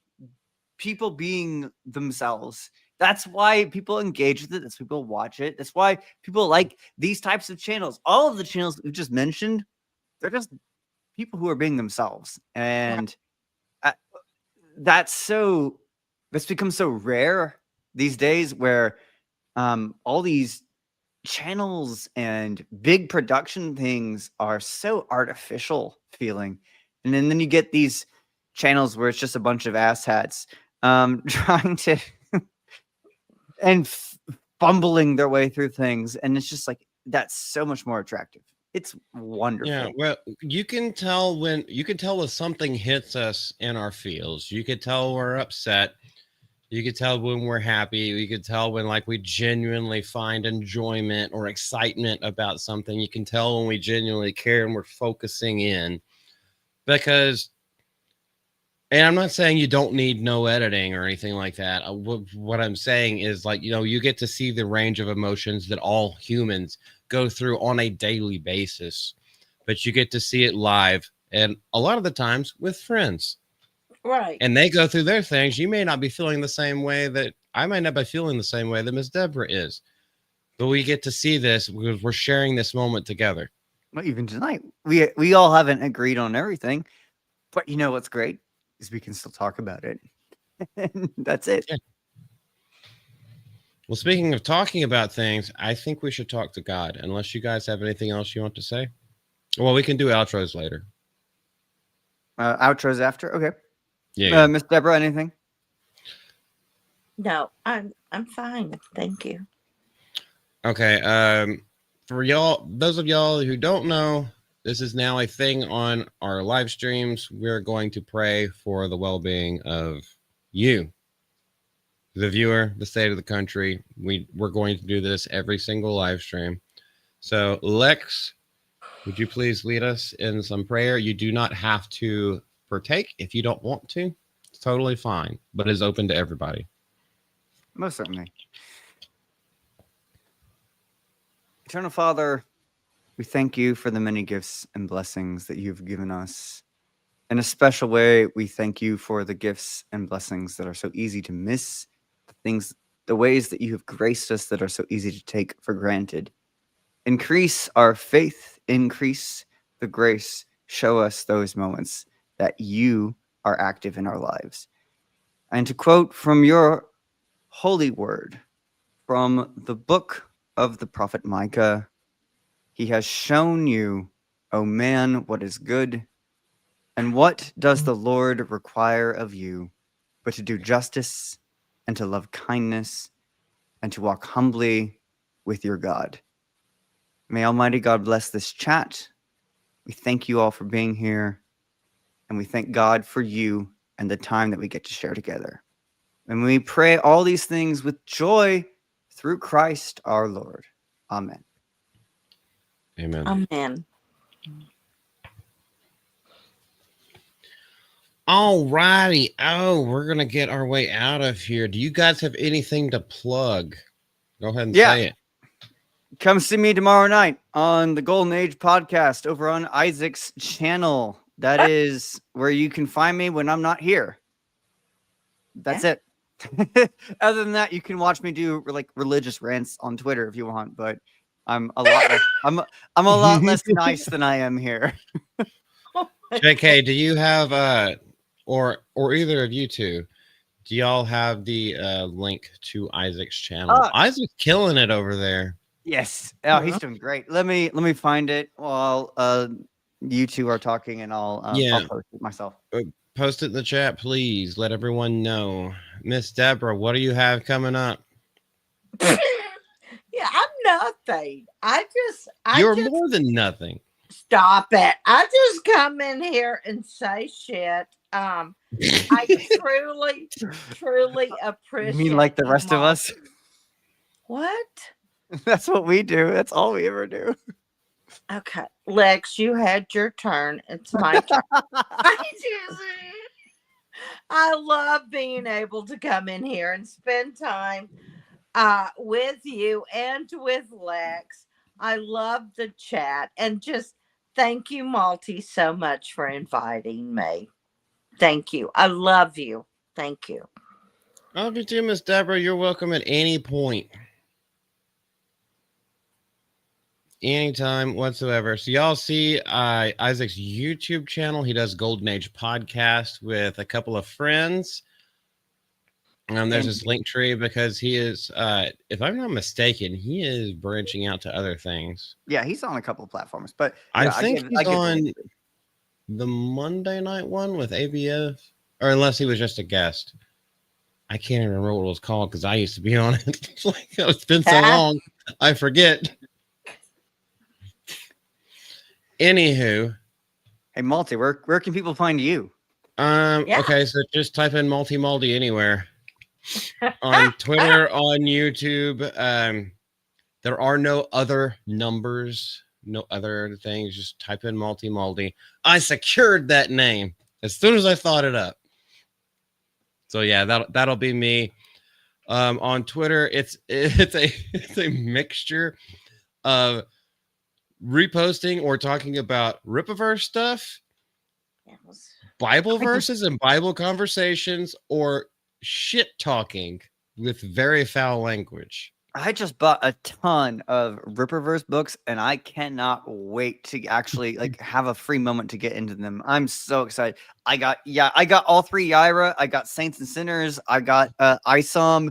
[SPEAKER 3] people being themselves. That's why people engage with it. That's why people watch it. That's why people like these types of channels. All of the channels that we've just mentioned, they're just people who are being themselves, and that's become so rare these days. Where all these channels and big production things are so artificial feeling, and then you get these channels where it's just a bunch of asshats trying to and fumbling their way through things, and it's just like that's so much more attractive. It's wonderful.
[SPEAKER 2] Yeah, well, you can tell when something hits us in our feels. You could tell we're upset. You could tell when we're happy. You could tell when like we genuinely find enjoyment or excitement about something. You can tell when we genuinely care and we're focusing in. Because And I'm not saying you don't need no editing or anything like that. What I'm saying is, like, you get to see the range of emotions that all humans go through on a daily basis, but you get to see it live, and a lot of the times with friends.
[SPEAKER 1] Right.
[SPEAKER 2] And they go through their things. You may not be feeling the same way that I might not be feeling the same way that Miss Deborah is, but we get to see this because we're sharing this moment together.
[SPEAKER 3] Well, even tonight, we all haven't agreed on everything, but you know what's great is we can still talk about it. And that's it.
[SPEAKER 2] Yeah. Well, speaking of talking about things, I think we should talk to God, unless you guys have anything else you want to say. Well, we can do outros later.
[SPEAKER 3] Outros after. Okay.
[SPEAKER 2] Yeah.
[SPEAKER 3] Miss Deborah, anything?
[SPEAKER 1] No, I'm fine. Thank you.
[SPEAKER 2] Okay. For y'all, those of y'all who don't know, this is now a thing on our live streams. We're going to pray for the well-being of you, the viewer, the state of the country. We're going to do this every single live stream. So, Lex, would you please lead us in some prayer? You do not have to partake if you don't want to. It's totally fine, but it's open to everybody.
[SPEAKER 3] Most certainly. Eternal Father, we thank you for the many gifts and blessings that you've given us. In a special way, we thank you for the gifts and blessings that are so easy to miss, the ways that you have graced us that are so easy to take for granted. Increase our faith, increase the grace, show us those moments that you are active in our lives. And to quote from your holy word, from the book of the prophet Micah, he has shown you, O man, what is good, and what does the Lord require of you, but to do justice and to love kindness and to walk humbly with your God. May Almighty God bless this chat. We thank you all for being here, and we thank God for you and the time that we get to share together. And we pray all these things with joy through Christ our Lord. Amen.
[SPEAKER 2] Amen.
[SPEAKER 1] Amen.
[SPEAKER 2] All righty. Oh, we're going to get our way out of here. Do you guys have anything to plug? Go ahead and say it.
[SPEAKER 3] Come see me tomorrow night on the Golden Age podcast over on Isaac's channel. That is where you can find me when I'm not here. That's it. Other than that, you can watch me do like religious rants on Twitter if you want, but I'm a lot less, I'm a lot less nice than I am here.
[SPEAKER 2] JK, do you have or either of you two, do y'all have the link to Isaac's channel? Isaac's killing it over there.
[SPEAKER 3] Yes. Oh, he's doing great. Let me find it while you two are talking, and I'll post it myself.
[SPEAKER 2] Post it in the chat, please. Let everyone know. Miss Deborah, what do you have coming up?
[SPEAKER 1] Yeah, I'm nothing.
[SPEAKER 2] You're more than nothing.
[SPEAKER 1] Stop it. I just come in here and say shit. I truly appreciate.
[SPEAKER 3] You mean like the rest of us?
[SPEAKER 1] What?
[SPEAKER 3] That's what we do. That's all we ever do.
[SPEAKER 1] Okay, Lex, you had your turn. It's my turn. I love being able to come in here and spend time with you and with Lex. I love the chat, and just thank you, Malty, so much for inviting me. Thank you. I love you. Thank you.
[SPEAKER 2] I love you too, Miss Deborah. You're welcome at any point. Anytime whatsoever. So y'all see Isaac's YouTube channel. He does Golden Age podcast with a couple of friends. There's this link tree because he is, if I'm not mistaken, he is branching out to other things.
[SPEAKER 3] Yeah, he's on a couple of platforms, but
[SPEAKER 2] I think he's on the Monday night one with ABF, or unless he was just a guest. I can't even remember what it was called because I used to be on it. It's been so long, I forget. Anywho,
[SPEAKER 3] hey Malty, where can people find you?
[SPEAKER 2] Okay, so just type in Malty anywhere. On Twitter, on YouTube. There are no other numbers, no other things. Just type in Malty. I secured that name as soon as I thought it up. So yeah, that'll be me. On Twitter, it's a mixture of reposting or talking about Rippaverse stuff, Bible verses and Bible conversations, or shit talking with very foul language.
[SPEAKER 3] I just bought a ton of Rippaverse books, and I cannot wait to actually like have a free moment to get into them. I'm so excited. I got all 3 Yaira. I got Saints and Sinners. I got ISOM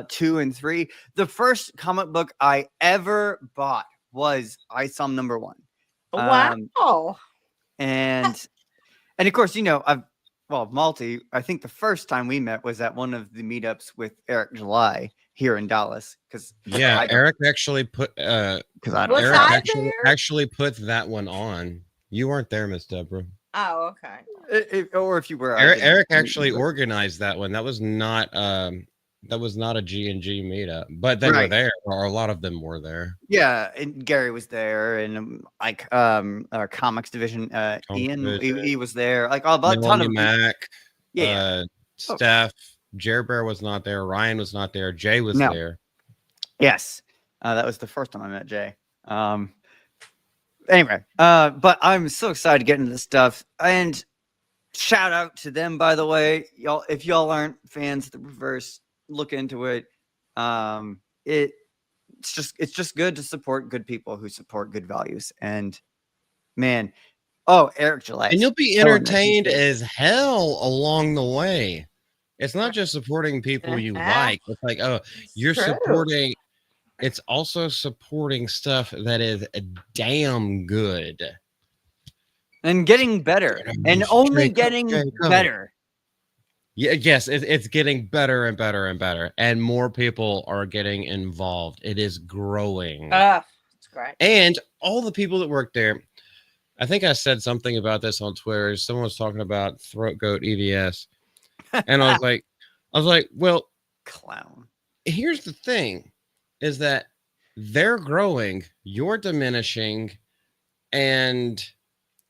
[SPEAKER 3] 2 and 3. The first comic book I ever bought was ISOM number 1.
[SPEAKER 1] Wow.
[SPEAKER 3] And of course, Malty, I think the first time we met was at one of the meetups with Eric July here in Dallas. Because
[SPEAKER 2] Eric actually put
[SPEAKER 3] Eric
[SPEAKER 2] actually put that one on. You weren't there, Miss Deborah.
[SPEAKER 1] Oh, okay.
[SPEAKER 3] Or if you were,
[SPEAKER 2] Eric actually organized that one. That was not a G&G meetup, but they were there, or a lot of them were there.
[SPEAKER 3] Yeah, and Gary was there, and our comics division, Ian, he was there. Like a ton of
[SPEAKER 2] Mac, Steph, Jer Bear was not there. Ryan was not there. Jay was there.
[SPEAKER 3] Yes, that was the first time I met Jay. Anyway, but I'm so excited to get into this stuff, and shout out to them, by the way, y'all. If y'all aren't fans of the Reverse, look into it. It's just good to support good people who support good values. And man, Eric Gillette.
[SPEAKER 2] And you'll be entertained as hell along the way. It's not just supporting people you like. It's like, you're supporting. It's also supporting stuff that is damn good.
[SPEAKER 3] And getting better. And only getting better.
[SPEAKER 2] Yeah, yes, it's getting better and better and better. And more people are getting involved. It is growing.
[SPEAKER 1] It's great.
[SPEAKER 2] And all the people that work there, I think I said something about this on Twitter. Someone was talking about Throat Goat EVS. And I was like, well,
[SPEAKER 3] clown.
[SPEAKER 2] Here's the thing, is that they're growing, you're diminishing, and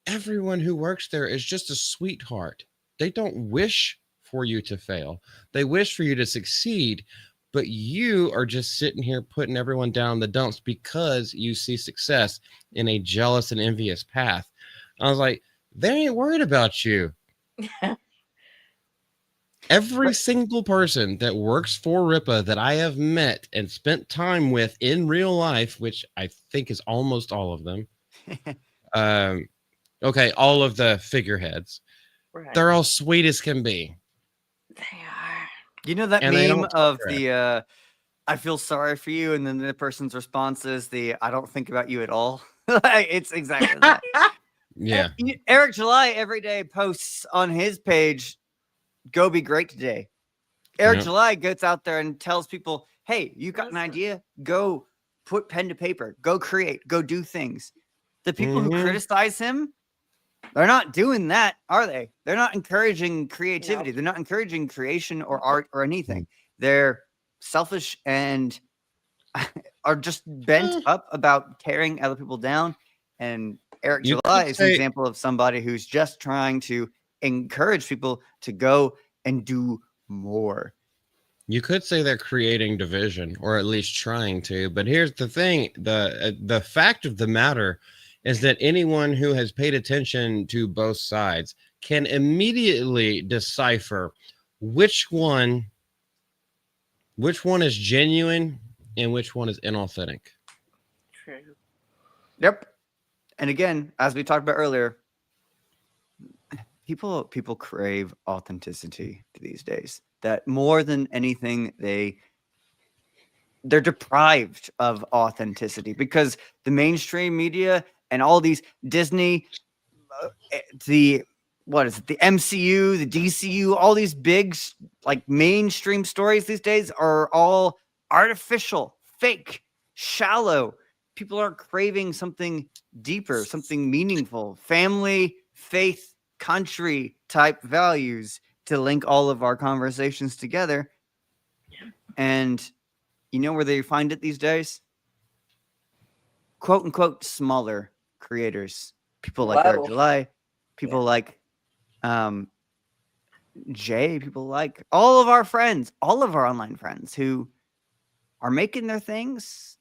[SPEAKER 2] everyone who works there is just a sweetheart. They don't wish for you to fail. They wish for you to succeed, but you are just sitting here putting everyone down in the dumps because you see success in a jealous and envious path. I was like, they ain't worried about you. Every single person that works for Rippa that I have met and spent time with in real life, which I think is almost all of them. Okay, all of the figureheads.
[SPEAKER 1] Right.
[SPEAKER 2] They're all sweet as can be.
[SPEAKER 1] They are.
[SPEAKER 3] You know that meme of the I feel sorry for you, and then the person's response is I don't think about you at all. It's exactly that.
[SPEAKER 2] Yeah.
[SPEAKER 3] Eric July every day posts on his page, "Go be great today." Eric July gets out there and tells people, "Hey, you got an idea? Go put pen to paper. Go create. Go do things." The people who criticize him, they're not doing that, are they? They're not encouraging creativity. No. They're not encouraging creation or art or anything. They're selfish and are just bent up about tearing other people down. And Eric July is an example of somebody who's just trying to encourage people to go and do more.
[SPEAKER 2] You could say they're creating division, or at least trying to. But here's the thing: the fact of the matter is that anyone who has paid attention to both sides can immediately decipher which one is genuine and which one is inauthentic.
[SPEAKER 1] True.
[SPEAKER 3] Yep. And again, as we talked about earlier, people crave authenticity these days. That more than anything, they're deprived of authenticity because the mainstream media and all these Disney, the MCU, the DCU, all these big like mainstream stories these days are all artificial, fake, shallow. People are craving something deeper, something meaningful, family, faith, country type values to link all of our conversations together. And you know where they find it these days? Quote unquote smaller creators. People like Eric July, people like Jay, people like all of our friends, all of our online friends who are making their things.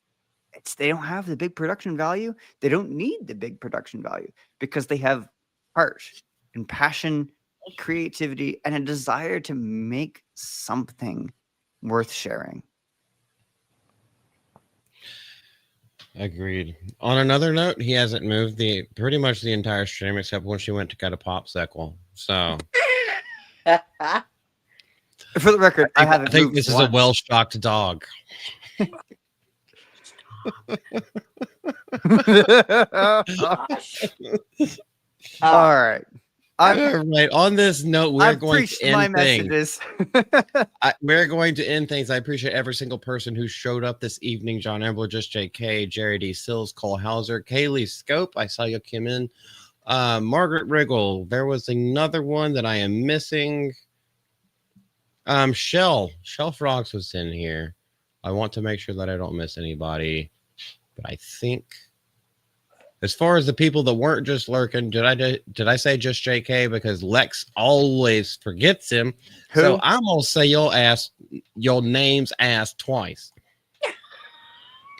[SPEAKER 3] They don't have the big production value. They don't need the big production value because they have heart and passion, creativity, and a desire to make something worth sharing.
[SPEAKER 2] Agreed. On another note, he hasn't moved pretty much the entire stream except when she went to get a popsicle. So
[SPEAKER 3] For the record, I haven't
[SPEAKER 2] I think
[SPEAKER 3] moved
[SPEAKER 2] this is a
[SPEAKER 3] once.
[SPEAKER 2] well-stocked dog.
[SPEAKER 1] Gosh.
[SPEAKER 3] All right.
[SPEAKER 2] All right. On this note, we're
[SPEAKER 3] I've
[SPEAKER 2] going
[SPEAKER 3] preached
[SPEAKER 2] to
[SPEAKER 3] my
[SPEAKER 2] end things.
[SPEAKER 3] messages.
[SPEAKER 2] We're going to end things. I appreciate every single person who showed up this evening. John Embler, Just JK, Jerry D. Sills, Cole Hauser, Kaylee Scope. I saw you come in. Margaret Riggle. There was another one that I am missing. Shell Frogs was in here. I want to make sure that I don't miss anybody. But I think as far as the people that weren't just lurking, did I say just JK? Because Lex always forgets him.
[SPEAKER 3] Who?
[SPEAKER 2] So I'm gonna say your name's asked twice.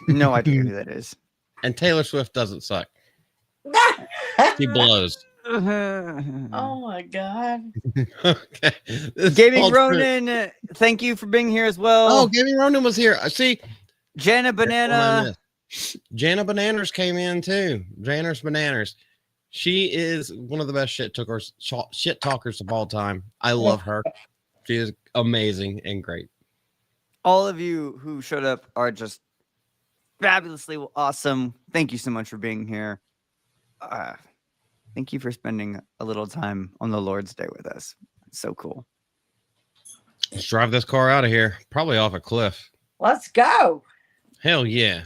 [SPEAKER 3] No idea who that is.
[SPEAKER 2] And Taylor Swift doesn't suck. She blows.
[SPEAKER 1] Oh my God.
[SPEAKER 2] Okay. This
[SPEAKER 3] Gaming
[SPEAKER 2] called for-
[SPEAKER 3] Ronin, thank you for being here as well.
[SPEAKER 2] Oh, Gaming Ronin was here. See,
[SPEAKER 3] Jana Banana.
[SPEAKER 2] Jana Bananas came in too. Jana's Bananas. She is one of the best shit talkers of all time. I love her. She is amazing and great.
[SPEAKER 3] All of you who showed up are just fabulously awesome. Thank you so much for being here. Thank you for spending a little time on the Lord's Day with us. It's so cool.
[SPEAKER 2] Let's drive this car out of here. Probably off a cliff.
[SPEAKER 1] Let's go.
[SPEAKER 2] Hell yeah.